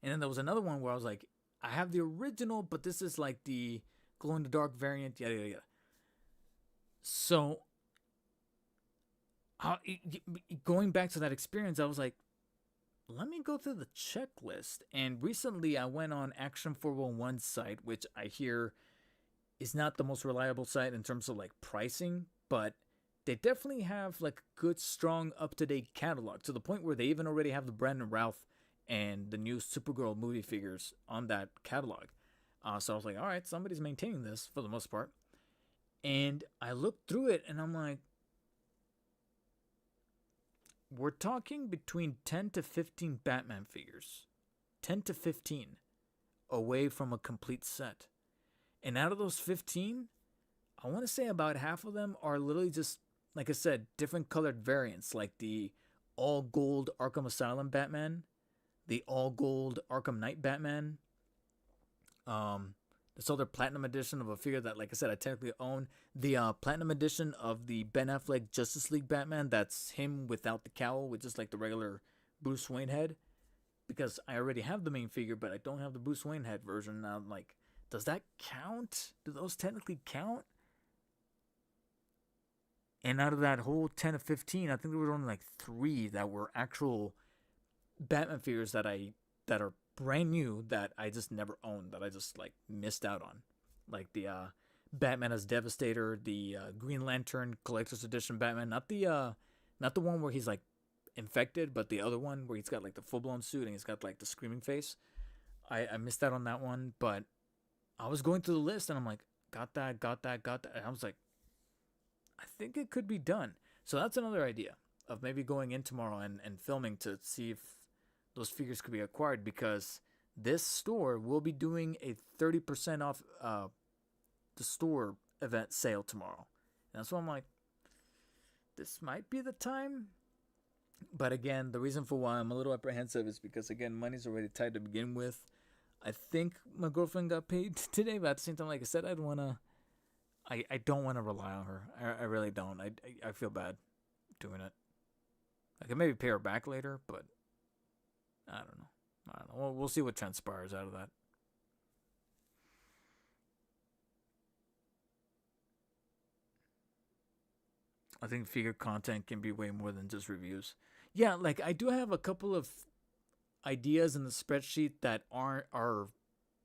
And then there was another one where I was like, I have the original, but this is like the glow-in-the-dark variant, yada, yada, yada. So, going back to that experience, I was like, let me go through the checklist. And recently I went on Action 411's site, which I hear is not the most reliable site in terms of like pricing, but they definitely have like a good, strong, up to date catalog to the point where they even already have the Brandon Routh and the new Supergirl movie figures on that catalog. So I was like, all right, somebody's maintaining this for the most part. And I looked through it and I'm like, we're talking between 10 to 15 Batman figures. 10 to 15 away from a complete set. And out of those 15, I want to say about half of them are literally just, like I said, different colored variants, like the all gold Arkham Asylum Batman, the all gold Arkham Knight Batman, this other platinum edition of a figure that, like I said, I technically own. The platinum edition of the Ben Affleck Justice League Batman. That's him without the cowl, with just like the regular Bruce Wayne head. Because I already have the main figure, but I don't have the Bruce Wayne head version. Now I'm like, does that count? Do those technically count? And out of that whole 10 to 15, I think there were only like 3 that were actual Batman figures that are brand new that I just never owned, that I just like missed out on, like the Batman as Devastator, the Green Lantern Collector's Edition Batman, not the one where he's like infected, but the other one where he's got like the full blown suit and he's got like the screaming face. I missed out on that one, but I was going through the list and I'm like, got that. And I was like, I think it could be done. So that's another idea of maybe going in tomorrow and filming to see if those figures could be acquired, because this store will be doing a 30% off the store event sale tomorrow. And that's why I'm like, this might be the time. But again, the reason for why I'm a little apprehensive is because, again, money's already tight to begin with. I think my girlfriend got paid today, but at the same time, like I said, I don't want to rely on her. I really don't. I feel bad doing it. I can maybe pay her back later, but I don't know. We'll see what transpires out of that. I think figure content can be way more than just reviews. Yeah, like I do have a couple of ideas in the spreadsheet that are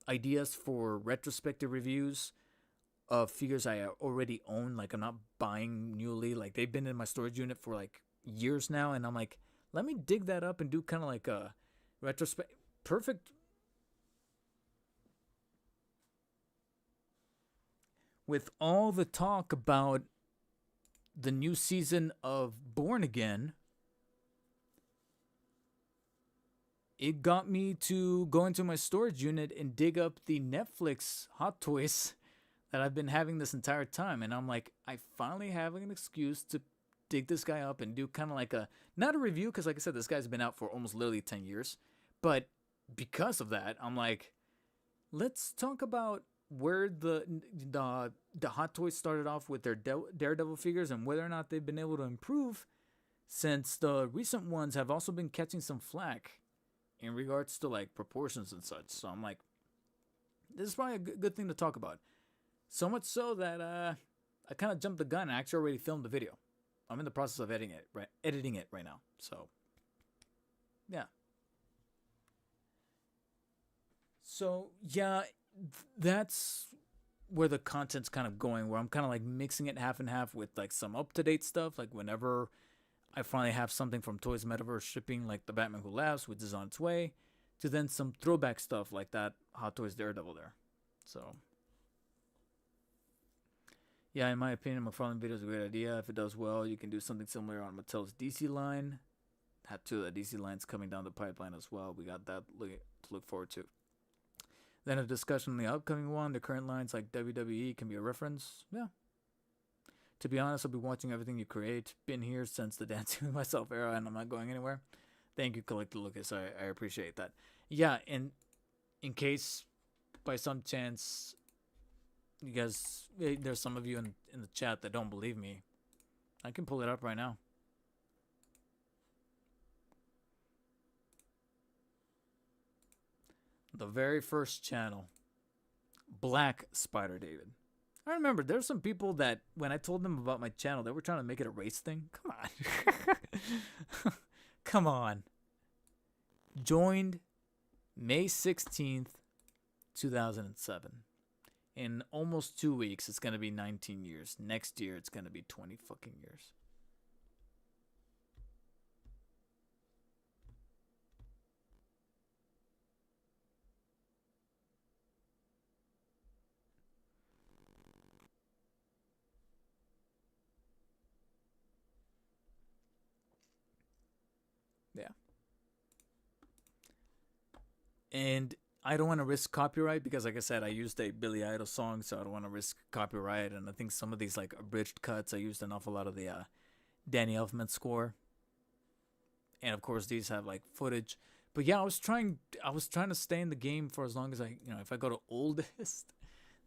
ideas for retrospective reviews of figures I already own. Like I'm not buying newly. Like they've been in my storage unit for like years now, and I'm like, let me dig that up and do kind of like a retrospect. Perfect. With all the talk about the new season of Born Again, it got me to go into my storage unit and dig up the Netflix Hot Toys that I've been having this entire time. And I'm like, I finally have an excuse to dig this guy up and do kind of like a, not a review, because like I said, this guy's been out for almost literally 10 years. But because of that, I'm like, let's talk about where the Hot Toys started off with their Daredevil figures and whether or not they've been able to improve, since the recent ones have also been catching some flack in regards to like proportions and such. So I'm like, this is probably a good thing to talk about. So much so that I kind of jumped the gun. I actually already filmed the video. I'm in the process of editing it right now. So yeah. So yeah, that's where the content's kind of going, where I'm kind of like mixing it half and half with like some up-to-date stuff, like whenever I finally have something from Toys Metaverse shipping, like the Batman Who Laughs, which is on its way, to then some throwback stuff like that Hot Toys Daredevil there. So yeah, in my opinion, McFarlane video is a great idea. If it does well, you can do something similar on Mattel's DC line. Had two of the DC lines coming down the pipeline as well. We got that to look forward to. Then a discussion on the upcoming one. The current lines like WWE can be a reference. Yeah. To be honest, I'll be watching everything you create. Been here since the Dancing with Myself era, and I'm not going anywhere. Thank you, Collector Lucas. I appreciate that. Yeah, and in case by some chance you guys, there's some of you in the chat that don't believe me, I can pull it up right now. The very first channel, Black Spider David. I remember there's some people that when I told them about my channel, they were trying to make it a race thing. Come on. Come on. Joined May 16th, 2007. In almost 2 weeks, it's going to be 19 years. Next year, it's going to be 20 fucking years. Yeah. And I don't want to risk copyright because, like I said, I used a Billy Idol song, so I don't want to risk copyright. And I think some of these like abridged cuts, I used an awful lot of the Danny Elfman score, and of course these have like footage. But yeah, I was trying to stay in the game for as long as if I go to oldest,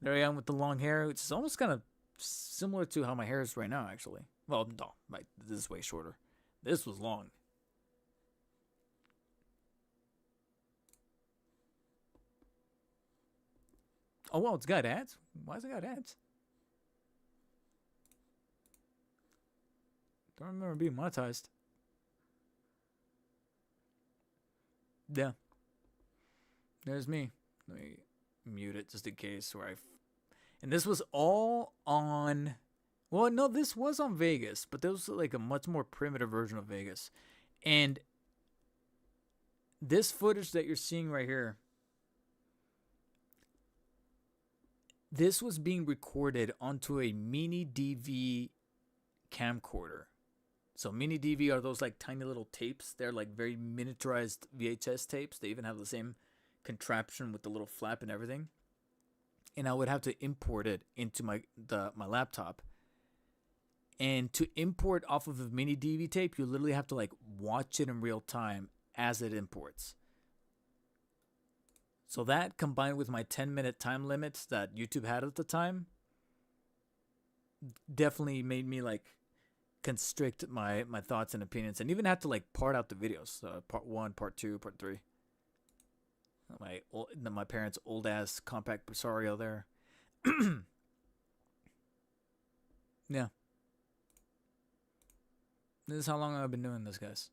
there I am with the long hair, which is almost kind of similar to how my hair is right now, actually. Well, no, this is way shorter. This was long. Oh, well, it's got ads. Why has it got ads? Don't remember being monetized. Yeah, there's me. Let me mute it just in case. And this was all on. Well, no, this was on Vegas, but this was like a much more primitive version of Vegas. And this footage that you're seeing right here, this was being recorded onto a mini DV camcorder. So mini DV are those like tiny little tapes. They're like very miniaturized VHS tapes. They even have the same contraption with the little flap and everything. And I would have to import it into my laptop. And to import off of a mini DV tape, you literally have to like watch it in real time as it imports. So that combined with my 10-minute time limits that YouTube had at the time definitely made me like constrict my thoughts and opinions, and even had to like part out the videos. Part 1, part 2, part 3. My parents' old ass compact Presario there. Yeah. This is how long I've been doing this, guys.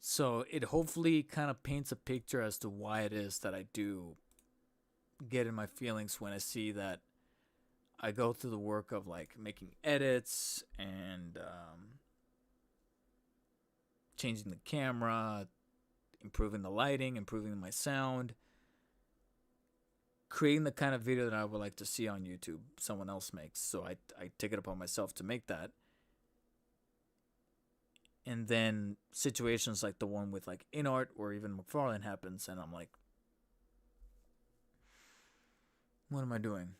So it hopefully kind of paints a picture as to why it is that I do get in my feelings when I see that I go through the work of like making edits and changing the camera, improving the lighting, improving my sound, creating the kind of video that I would like to see on YouTube someone else makes. So I take it upon myself to make that. And then situations like the one with like Inart or even McFarlane happens, and I'm like, what am I doing?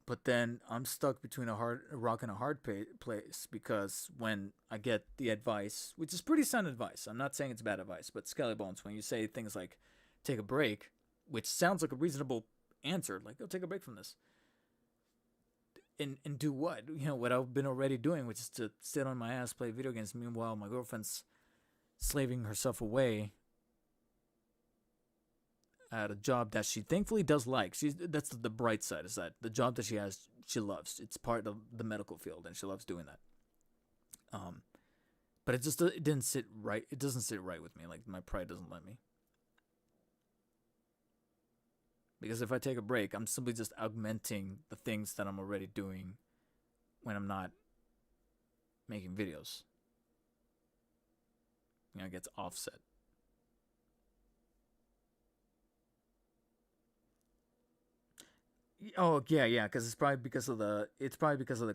But then I'm stuck between a rock and a hard place, because when I get the advice, which is pretty sound advice, I'm not saying it's bad advice, but Skelly Bones, when you say things like take a break, which sounds like a reasonable answer, like, oh, take a break from this. And do what? What I've been already doing, which is to sit on my ass, play video games. Meanwhile, my girlfriend's slaving herself away at a job that she thankfully does like. That's the bright side, is that the job that she has, she loves. It's part of the medical field, and she loves doing that. But it didn't sit right. It doesn't sit right with me. Like, my pride doesn't let me. Because if I take a break, I'm simply just augmenting the things that I'm already doing when I'm not making videos. It gets offset. Oh yeah, because it's probably because of the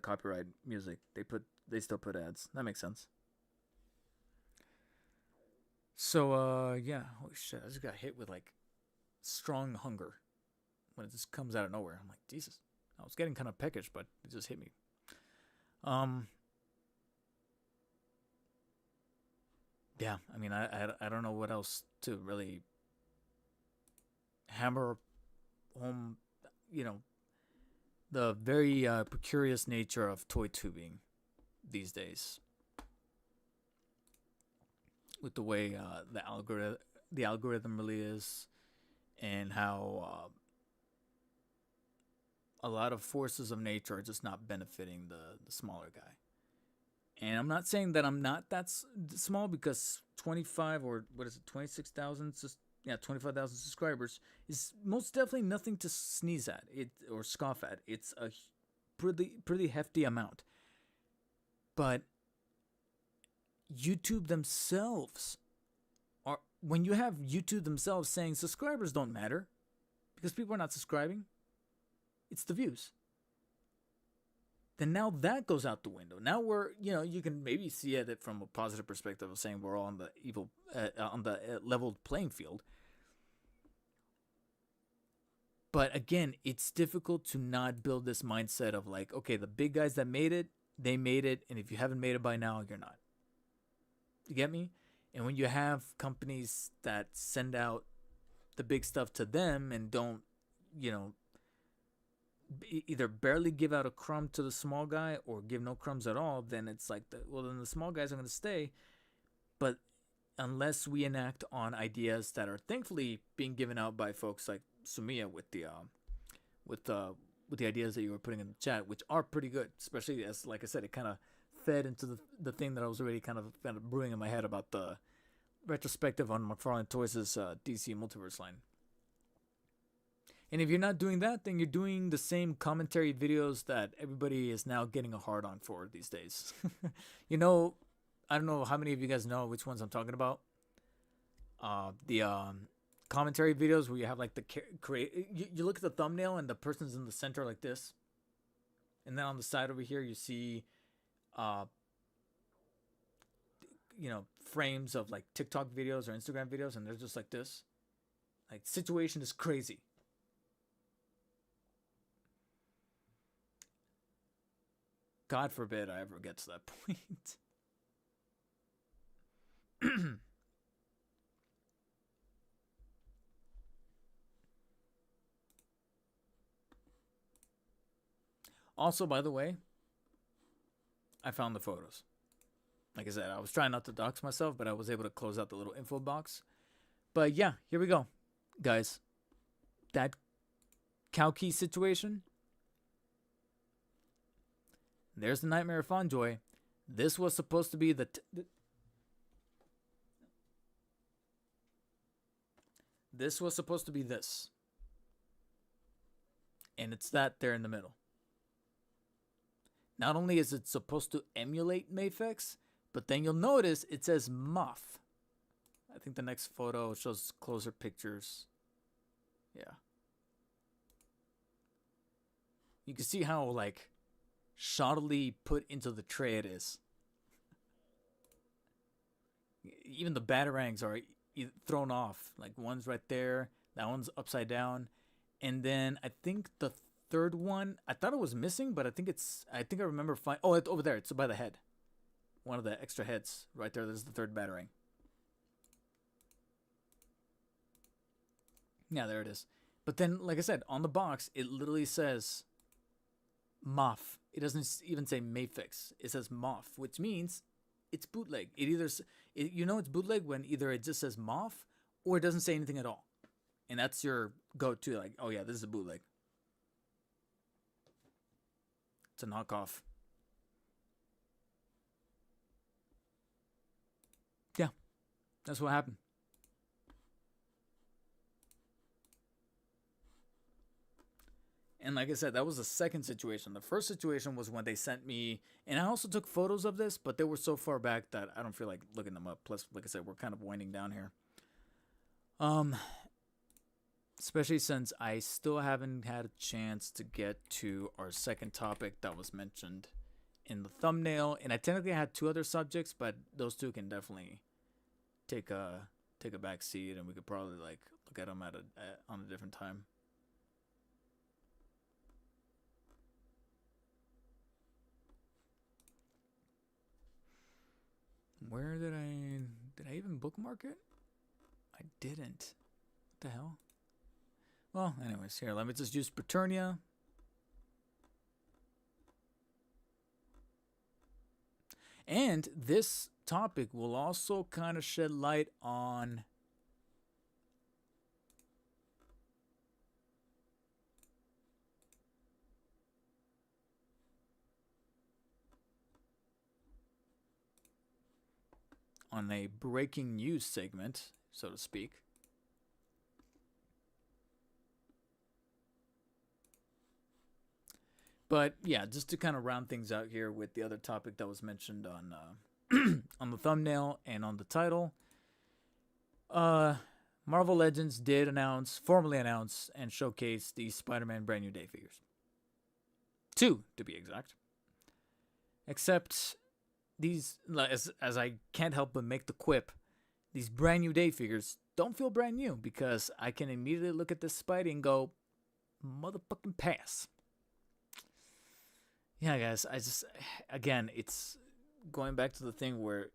copyright music. They still put ads. That makes sense. So yeah, holy shit, I just got hit with like strong hunger when it just comes out of nowhere. I'm like, Jesus. I was getting kind of peckish, but it just hit me. Yeah, I mean, I don't know what else to really hammer home, the very precarious nature of toy tubing these days, with the way the algorithm really is, and how a lot of forces of nature are just not benefiting the smaller guy. And I'm not saying that I'm not that small, because 25, or what is it, 26,000, yeah, 25,000 subscribers is most definitely nothing to sneeze at it or scoff at. It's a pretty hefty amount. But YouTube themselves are, when you have YouTube themselves saying subscribers don't matter because people are not subscribing, it's the views. Then now that goes out the window. Now we're, you can maybe see it from a positive perspective of saying we're all on the leveled playing field. But again, it's difficult to not build this mindset of like, okay, the big guys that made it, they made it, and if you haven't made it by now, you're not. You get me? And when you have companies that send out the big stuff to them and don't, either barely give out a crumb to the small guy or give no crumbs at all, then it's like, then the small guys are going to stay. But unless we enact on ideas that are thankfully being given out by folks like Sumia with the ideas that you were putting in the chat, which are pretty good, especially as, like I said, it kind of fed into the thing that I was already kind of brewing in my head about the retrospective on McFarlane Toys' DC Multiverse line. And if you're not doing that, then you're doing the same commentary videos that everybody is now getting a hard on for these days. I don't know how many of you guys know which ones I'm talking about. The commentary videos where you have like the you look at the thumbnail and the person's in the center like this, and then on the side over here you see frames of like TikTok videos or Instagram videos, and they're just like this. Like, the situation is crazy. God forbid I ever get to that point. Also, by the way, I found the photos. Like I said, I was trying not to dox myself, but I was able to close out the little info box. But yeah, here we go, guys. That cow key situation. There's the Nightmare of Fonjoy. This was supposed to be this was supposed to be this. And it's that there in the middle. Not only is it supposed to emulate Mafex, but then you'll notice it says Muff. I think the next photo shows closer pictures. Yeah. You can see how, like, shoddily put into the tray it is. Even the batarangs are thrown off. Like, one's right there, that one's upside down. And then I think the third one, I thought it was missing, but I think I remember it's over there. It's by the head. One of the extra heads right there. There's the third batarang. Yeah, there it is. But then, like I said, on the box, it literally says Moff. It doesn't even say Mafex. It says Moff, which means it's bootleg. It's bootleg when either it just says Moff or it doesn't say anything at all. And that's your go-to, like, oh yeah, this is a bootleg. It's a knockoff. Yeah, that's what happened. And like I said, that was the second situation. The first situation was when they sent me, and I also took photos of this, but they were so far back that I don't feel like looking them up. Plus, like I said, we're kind of winding down here. Especially since I still haven't had a chance to get to our second topic that was mentioned in the thumbnail. And I technically had two other subjects, but those two can definitely take a back seat, and we could probably like look at them on a different time. Where did I even bookmark it? I didn't. What the hell? Well, anyways, here, let me just use Paternia. And this topic will also kind of shed light on on a breaking news segment, so to speak. But yeah, just to kind of round things out here with the other topic that was mentioned on on the thumbnail and on the title. Marvel Legends did formally announce, and showcase the Spider-Man Brand New Day figures. 2, to be exact. Except these, as I can't help but make the quip, these Brand New Day figures don't feel brand new because I can immediately look at this Spidey and go, motherfucking pass. Yeah, guys, again, it's going back to the thing where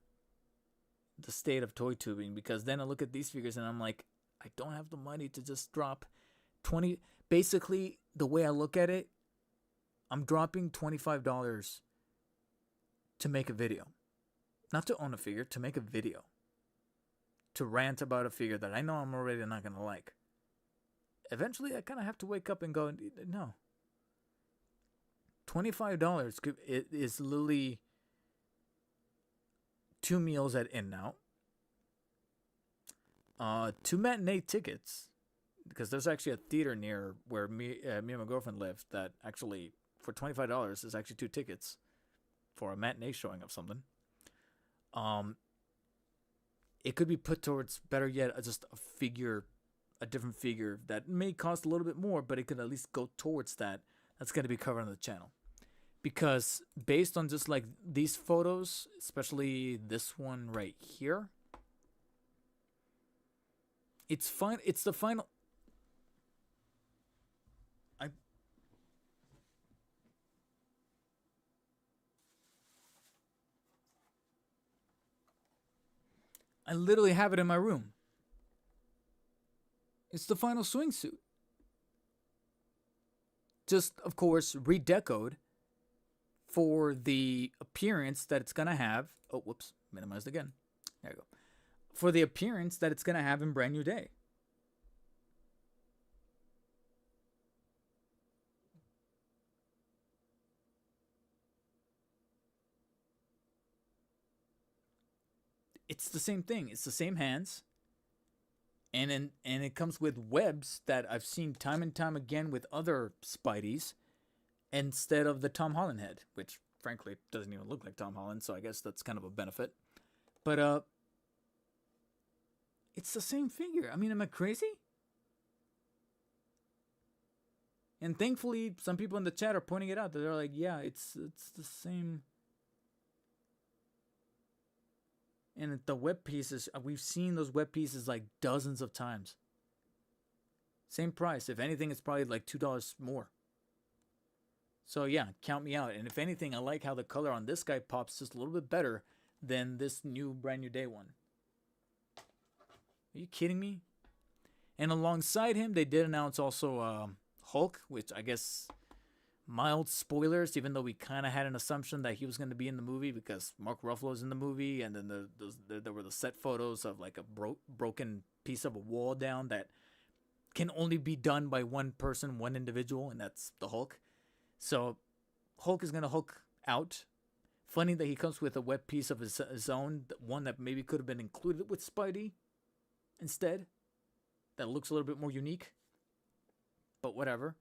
the state of toy tubing, because then I look at these figures and I'm like, I don't have the money to just drop 20. Basically, the way I look at it, I'm dropping $25 to make a video. Not to own a figure, to make a video. To rant about a figure that I know I'm already not going to like. Eventually, I kind of have to wake up and go, no. $25 is literally 2 meals at In-N-Out, 2 matinee tickets, because there's actually a theater near where me and my girlfriend live that actually, for $25, is actually 2 tickets for a matinee showing of something. It could be put towards, better yet, just a different figure that may cost a little bit more, but it could at least go towards that. That's going to be covered on the channel. Because based on just like these photos, especially this one right here, it's fine. It's the final. I literally have it in my room. It's the final swingsuit. Just, of course, redecoed for the appearance that it's going to have. Oh, whoops. Minimized again. There you go. For the appearance that it's going to have in Brand New Day. It's the same thing. It's the same hands. And it comes with webs that I've seen time and time again with other Spideys, instead of the Tom Holland head, which frankly doesn't even look like Tom Holland, so I guess that's kind of a benefit. But it's the same figure. I mean, am I crazy? And thankfully, some people in the chat are pointing it out. That they're like, yeah, it's the same. And the web pieces, we've seen those web pieces like dozens of times. Same price. If anything, it's probably like $2 more. So yeah, count me out. And if anything, I like how the color on this guy pops just a little bit better than this new Brand New Day one. Are you kidding me? And alongside him, they did announce also Hulk, which I guess mild spoilers, even though we kind of had an assumption that he was going to be in the movie because Mark Ruffalo's in the movie, and then there were the set photos of like a broken piece of a wall down that can only be done by one person, one individual, and that's the Hulk. So Hulk is going to Hulk out. Funny that he comes with a web piece of his own, one that maybe could have been included with Spidey instead. That looks a little bit more unique. But whatever.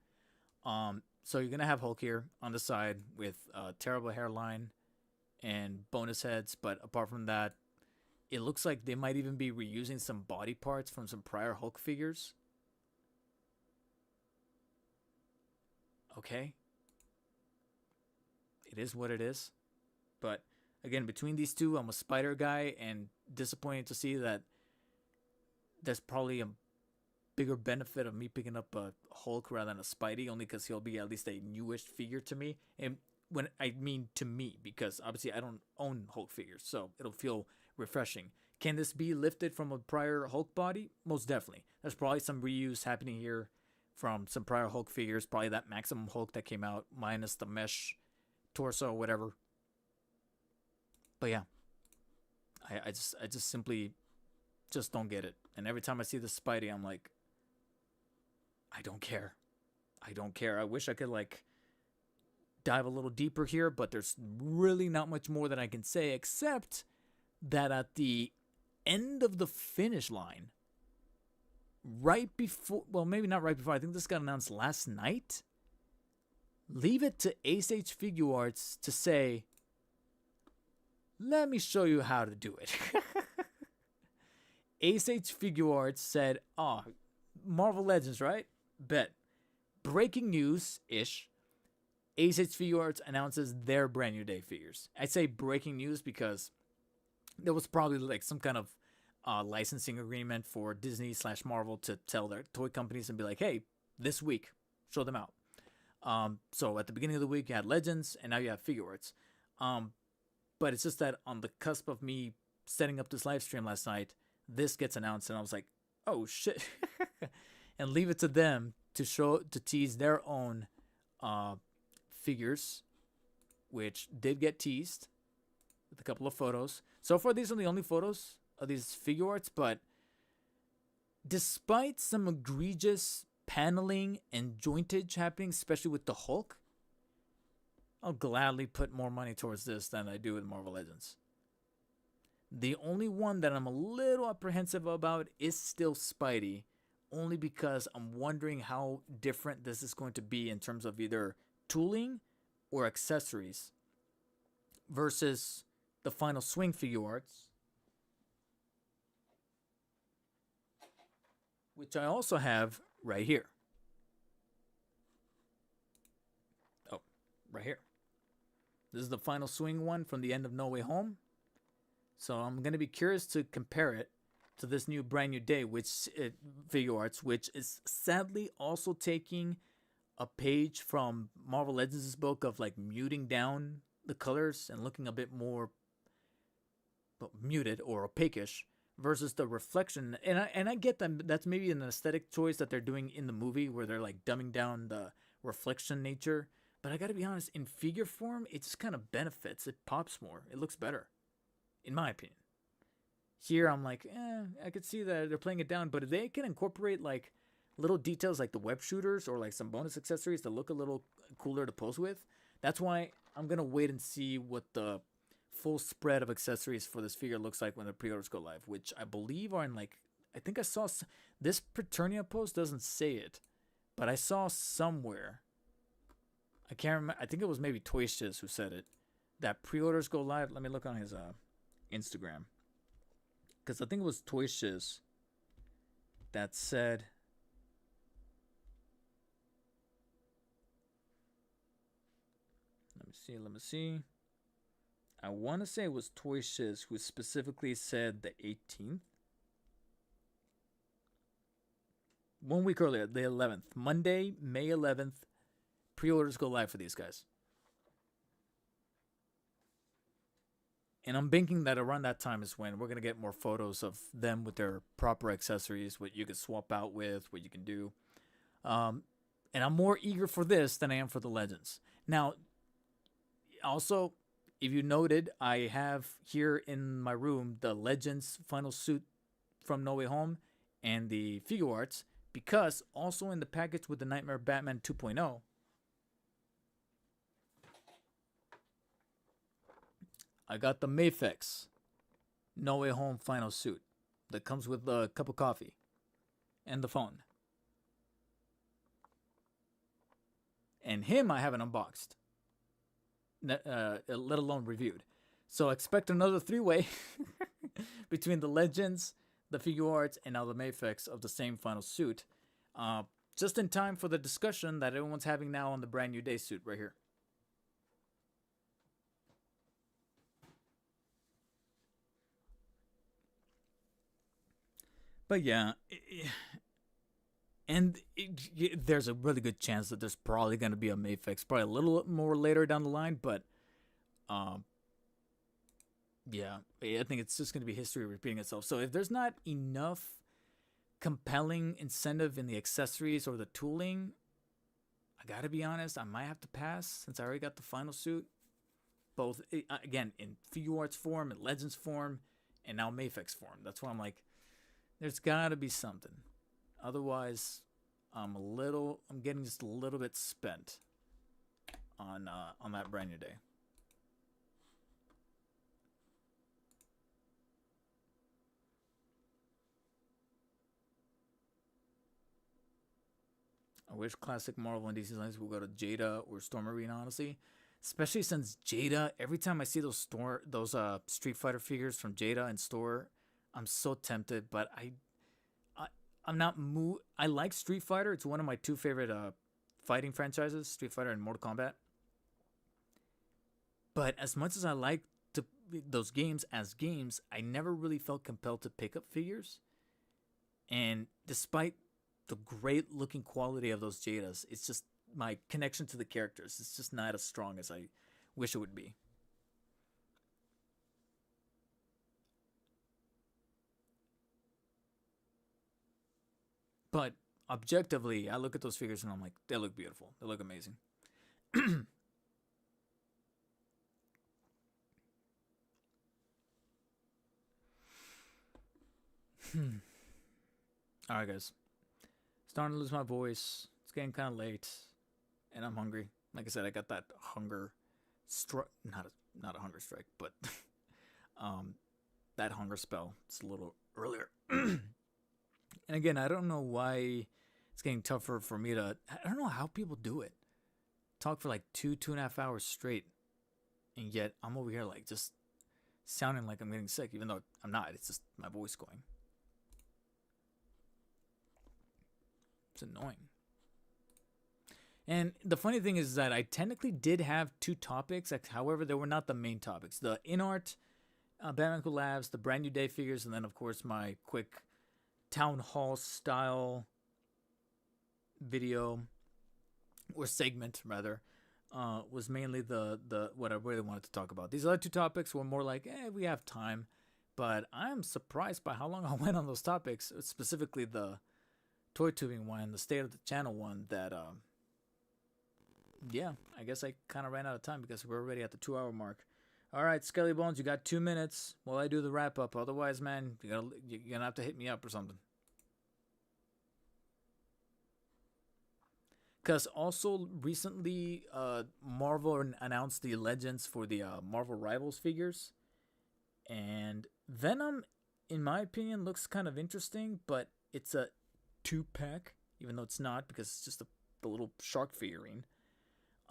So you're going to have Hulk here on the side with a terrible hairline and bonus heads. But apart from that, it looks like they might even be reusing some body parts from some prior Hulk figures. Okay. It is what it is. But again, between these two, I'm a Spider guy, and disappointed to see that there's probably a bigger benefit of me picking up a Hulk rather than a Spidey, only because he'll be at least a newish figure to me. And when I mean to me, because obviously I don't own Hulk figures, so it'll feel refreshing. Can this be lifted from a prior Hulk body? Most definitely. There's probably some reuse happening here from some prior Hulk figures, probably that Maximum Hulk that came out, minus the mesh torso or whatever. But yeah, I just simply just don't get it. And every time I see the Spidey, I'm like, I don't care. I don't care. I wish I could like dive a little deeper here, but there's really not much more that I can say, except that at the end of the finish line, right before, well, maybe not right before, I think this got announced last night, leave it to Ace H Figure Arts to say, let me show you how to do it. Ace H Figure Arts said, oh, Marvel Legends, right? Bet. Breaking news-ish. Ace H Figure Arts announces their brand new day figures. I say breaking news because there was probably like some kind of licensing agreement for Disney / Marvel to tell their toy companies and be like, hey, this week, show them out. So at the beginning of the week, you had Legends, and now you have Figure Arts. But it's just that on the cusp of me setting up this live stream last night, this gets announced, and I was like, oh, shit. And leave it to them to tease their own figures, which did get teased with a couple of photos. So far, these are the only photos of these Figure Arts, but despite some egregious paneling and jointage happening, especially with the Hulk, I'll gladly put more money towards this than I do with Marvel Legends. The only one that I'm a little apprehensive about is still Spidey, only because I'm wondering how different this is going to be in terms of either tooling or accessories versus the Final Swing Figure Arts, which I also have right here. Oh, right here. This is the Final Swing one from the end of No Way Home. So I'm going to be curious to compare it to this new brand new day, Figure Arts, which is sadly also taking a page from Marvel Legends' book of like muting down the colors and looking a bit more muted or opaquish versus the reflection. And I get that that's maybe an aesthetic choice that they're doing in the movie where they're like dumbing down the reflection nature. But I got to be honest, in figure form, it just kind of benefits. It pops more. It looks better, in my opinion. Here, I'm like, I could see that they're playing it down, but if they can incorporate like little details like the web shooters or like some bonus accessories to look a little cooler to pose with, that's why I'm going to wait and see what the full spread of accessories for this figure looks like when the pre-orders go live, which I believe are in like, I think I saw, this Preternia post doesn't say it, but I saw somewhere, I can't remember, I think it was maybe Toyshiz who said it, that pre-orders go live. Let me look on his Instagram. Because I think it was Toyshiz that said, let me see. I want to say it was Toyshiz who specifically said the 18th. 1 week earlier, the 11th. Monday, May 11th, pre-orders go live for these guys. And I'm thinking that around that time is when we're going to get more photos of them with their proper accessories, what you can swap out with, what you can do. And I'm more eager for this than I am for the Legends. Now, also, if you noted, I have here in my room the Legends final suit from No Way Home and the Figure Arts, because also in the package with the Nightmare Batman 2.0, I got the Mafex No Way Home final suit that comes with a cup of coffee and the phone. And him I haven't unboxed, let alone reviewed. So expect another three-way between the Legends, the Figure Arts, and now the Mafex of the same final suit. Just in time for the discussion that everyone's having now on the brand new day suit right here. But yeah, there's a really good chance that there's probably going to be a Mafex, probably a little more later down the line, but yeah, I think it's just going to be history repeating itself. So if there's not enough compelling incentive in the accessories or the tooling, I got to be honest, I might have to pass since I already got the final suit. Both, again, in Figure Arts form, in Legends form, and now Mafex form. That's why I'm like, there's got to be something. Otherwise, I'm getting just a little bit spent on that brand new day. I wish classic Marvel and DC lines would go to Jada or Storm Arena, honestly. Especially since Jada, every time I see those Street Fighter figures from Jada in store, I'm so tempted, but I I'm not I like Street Fighter. It's one of my two favorite fighting franchises, Street Fighter and Mortal Kombat. But as much as I like to those games as games, I never really felt compelled to pick up figures. And despite the great looking quality of those Jadas, it's just my connection to the characters. It's just not as strong as I wish it would be. But objectively, I look at those figures and I'm like, they look beautiful. They look amazing. All right, guys. Starting to lose my voice. It's getting kind of late, and I'm hungry. Like I said, I got that hunger strike. Not a hunger strike, but um, that hunger spell. It's a little earlier. And again, I don't know why it's getting tougher for me to. I don't know how people do it. Talk for like 2.5 hours straight, and yet I'm over here like just sounding like I'm getting sick, even though I'm not. It's just my voice going. It's annoying. And the funny thing is that I technically did have two topics. However, they were not the main topics. The Inart, Batman collabs, the brand new day figures, and then of course my quick town hall style video or segment rather was mainly the what I really wanted to talk about. These other two topics were more like, we have time, but I'm surprised by how long I went on those topics, specifically the toy tubing one, the state of the channel one. That yeah, I guess I kind of ran out of time because we're already at the 2 hour mark. All right, Skelly Bones, you got 2 minutes while I do the wrap up. Otherwise, man, you're gonna have to hit me up or something. Because also recently, Marvel announced the legends for the Marvel Rivals figures, and Venom, in my opinion, looks kind of interesting, but it's a 2 pack, even though it's not because it's just the little shark figurine.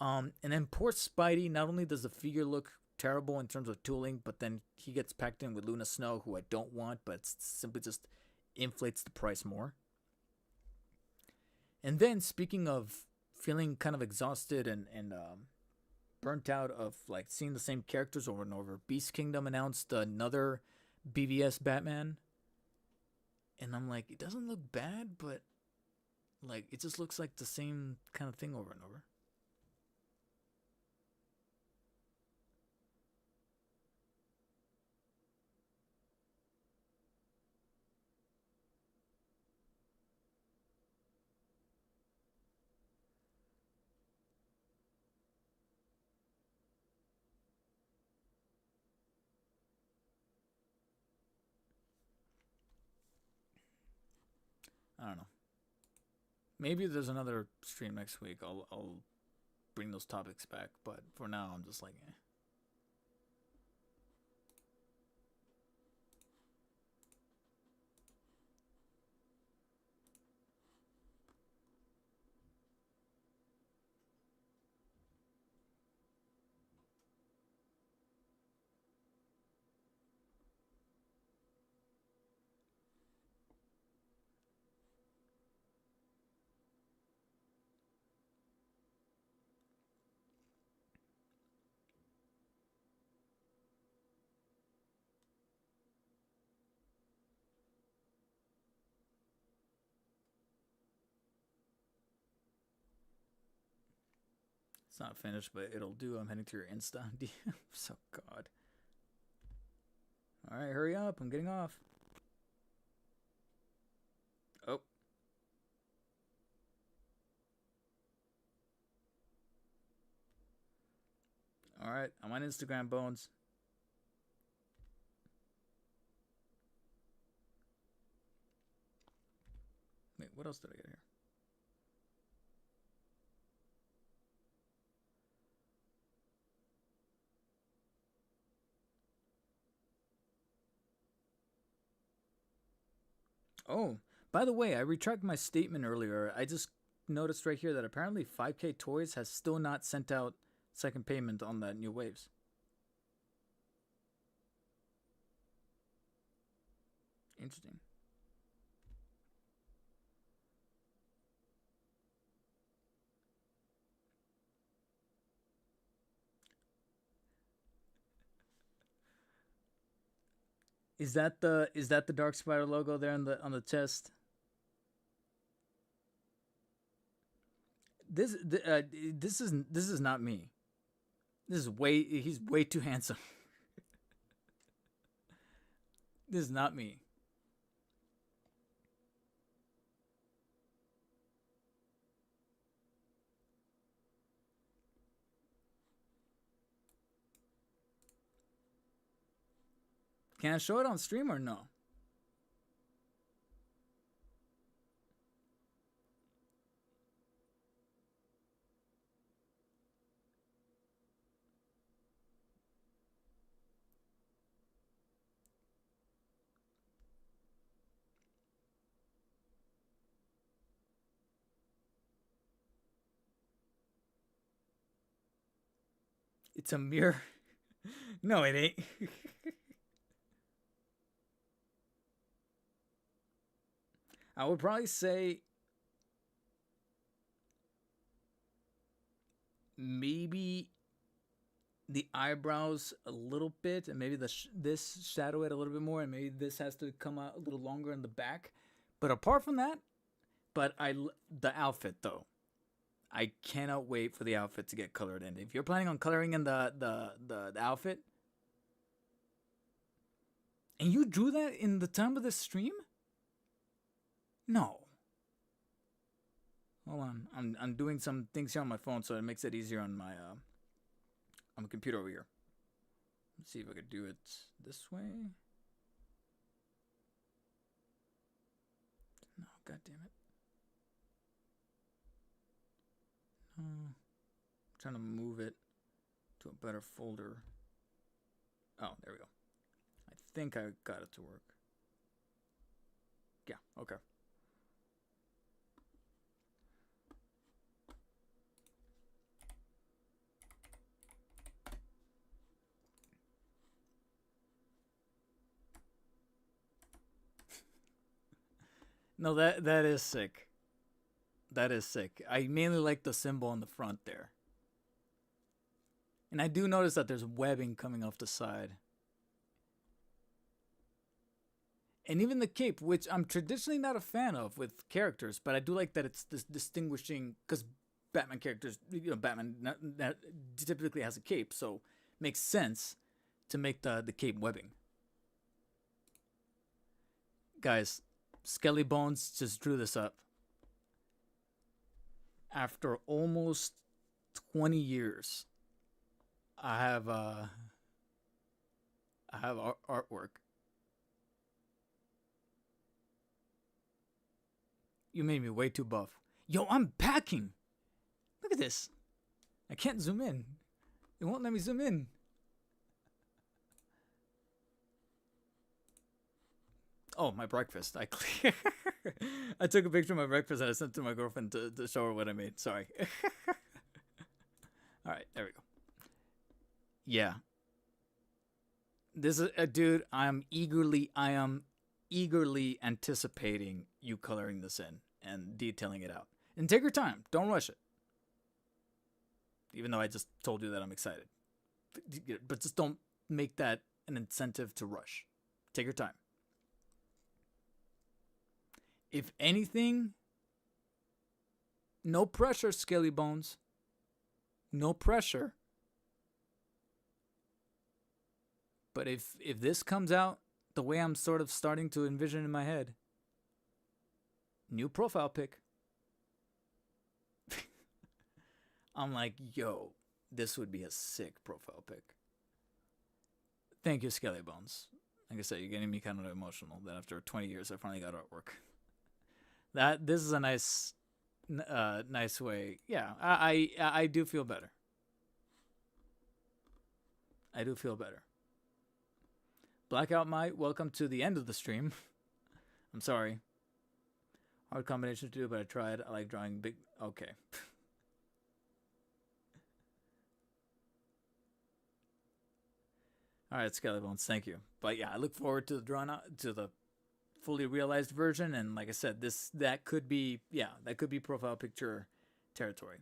And then poor Spidey, not only does the figure look terrible in terms of tooling, but then he gets packed in with Luna Snow, who I don't want, but simply just inflates the price more. And then, speaking of feeling kind of exhausted and burnt out of like seeing the same characters over and over, Beast Kingdom announced another BVS Batman, and I'm like, it doesn't look bad, but like it just looks like the same kind of thing over and over. I don't know. Maybe there's another stream next week. I'll bring those topics back, but for now, I'm just like, eh. It's not finished, but it'll do. I'm heading to your Insta DM. So God. All right, hurry up. I'm getting off. Oh. All right, I'm on Instagram, Bones. Wait, what else did I get here? Oh, by the way, I retract my statement earlier. I just noticed right here that apparently 5K Toys has still not sent out second payment on that new waves. Interesting. Is that the Dark Spider logo there on the chest? This is not me. He's way too handsome. This is not me. Can I show it on stream or no? It's a mirror. No, it ain't. I would probably say maybe the eyebrows a little bit, and maybe this shadow it a little bit more, and maybe this has to come out a little longer in the back. But apart from that, the outfit though, I cannot wait for the outfit to get colored in. If you're planning on coloring in the outfit, and you drew that in the time of the stream, no. Hold on, I'm doing some things here on my phone, so it makes it easier on my computer over here. Let's see if I could do it this way. No, god damn it. I'm trying to move it to a better folder. Oh, there we go. I think I got it to work. Yeah, okay. No, that is sick. That is sick. I mainly like the symbol on the front there. And I do notice that there's webbing coming off the side. And even the cape, which I'm traditionally not a fan of with characters, but I do like that it's this distinguishing, because Batman characters, Batman typically has a cape, so it makes sense to make the cape webbing. Guys, Skelly Bones just drew this up. After almost 20 years, I have artwork. You made me way too buff. Yo, I'm packing. Look at this. I can't zoom in. It won't let me zoom in. Oh, my breakfast. I took a picture of my breakfast and I sent it to my girlfriend to show her what I made. Sorry. All right, there we go. Yeah. This is dude, I am eagerly anticipating you coloring this in and detailing it out. And take your time. Don't rush it. Even though I just told you that I'm excited. But just don't make that an incentive to rush. Take your time. If anything, no pressure, Skelly Bones. No pressure. But if this comes out the way I'm sort of starting to envision in my head, new profile pic. I'm like, yo, this would be a sick profile pic. Thank you, Skelly Bones. Like I said, you're getting me kind of emotional that after 20 years I finally got artwork. This is a nice way. Yeah, I do feel better. I do feel better. Blackout Might, welcome to the end of the stream. I'm sorry. Hard combination to do, but I tried. I like drawing big. Okay. All right, Skellybones, thank you. But yeah, I look forward to the drawn out to the fully realized version, and like I said, that could be that could be profile picture territory.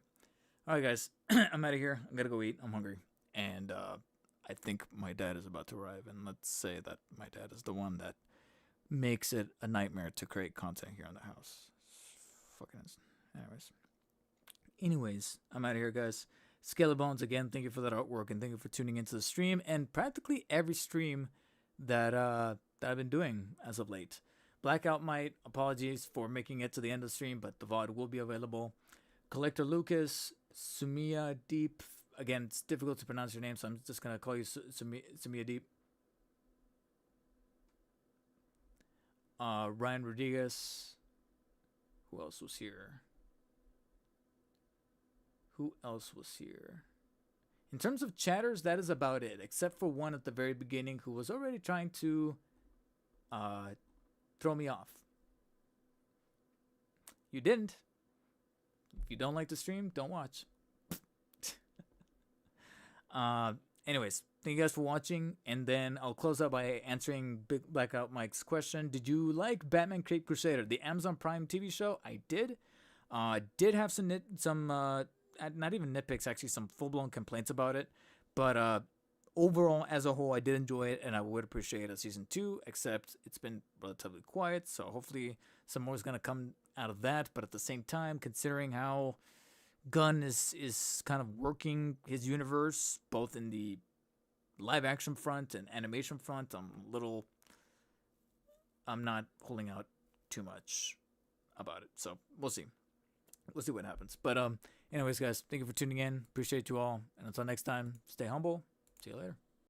All right, guys, I'm out of here. I'm gonna go eat. I'm hungry, and I think my dad is about to arrive. And let's say that my dad is the one that makes it a nightmare to create content here in the house. Fucking anyways, I'm out of here, guys. Scaly Bones, again, thank you for that artwork and thank you for tuning into the stream and practically every stream that I've been doing as of late. Blackout Might, apologies for making it to the end of the stream, but the VOD will be available. Collector Lucas, Sumia Deep, again, it's difficult to pronounce your name, so I'm just gonna call you Sumia Deep. Ryan Rodriguez. Who else was here? Who else was here? In terms of chatters, that is about it, except for one at the very beginning who was already trying to throw me off. You didn't. If you don't like the stream, don't watch. Anyways, thank you guys for watching, and then I'll close out by answering Big Blackout Mike's question. Did you like Batman Cape Crusader, the Amazon Prime TV show? I did. Did have some not even nitpicks, actually some full-blown complaints about it, but overall, as a whole, I did enjoy it, and I would appreciate a season 2, except it's been relatively quiet, so hopefully some more is going to come out of that. But at the same time, considering how Gunn is kind of working his universe, both in the live action front and animation front, I'm not holding out too much about it, so we'll see what happens. But anyways, guys, thank you for tuning in. Appreciate you all, and until next time, stay humble. See you later.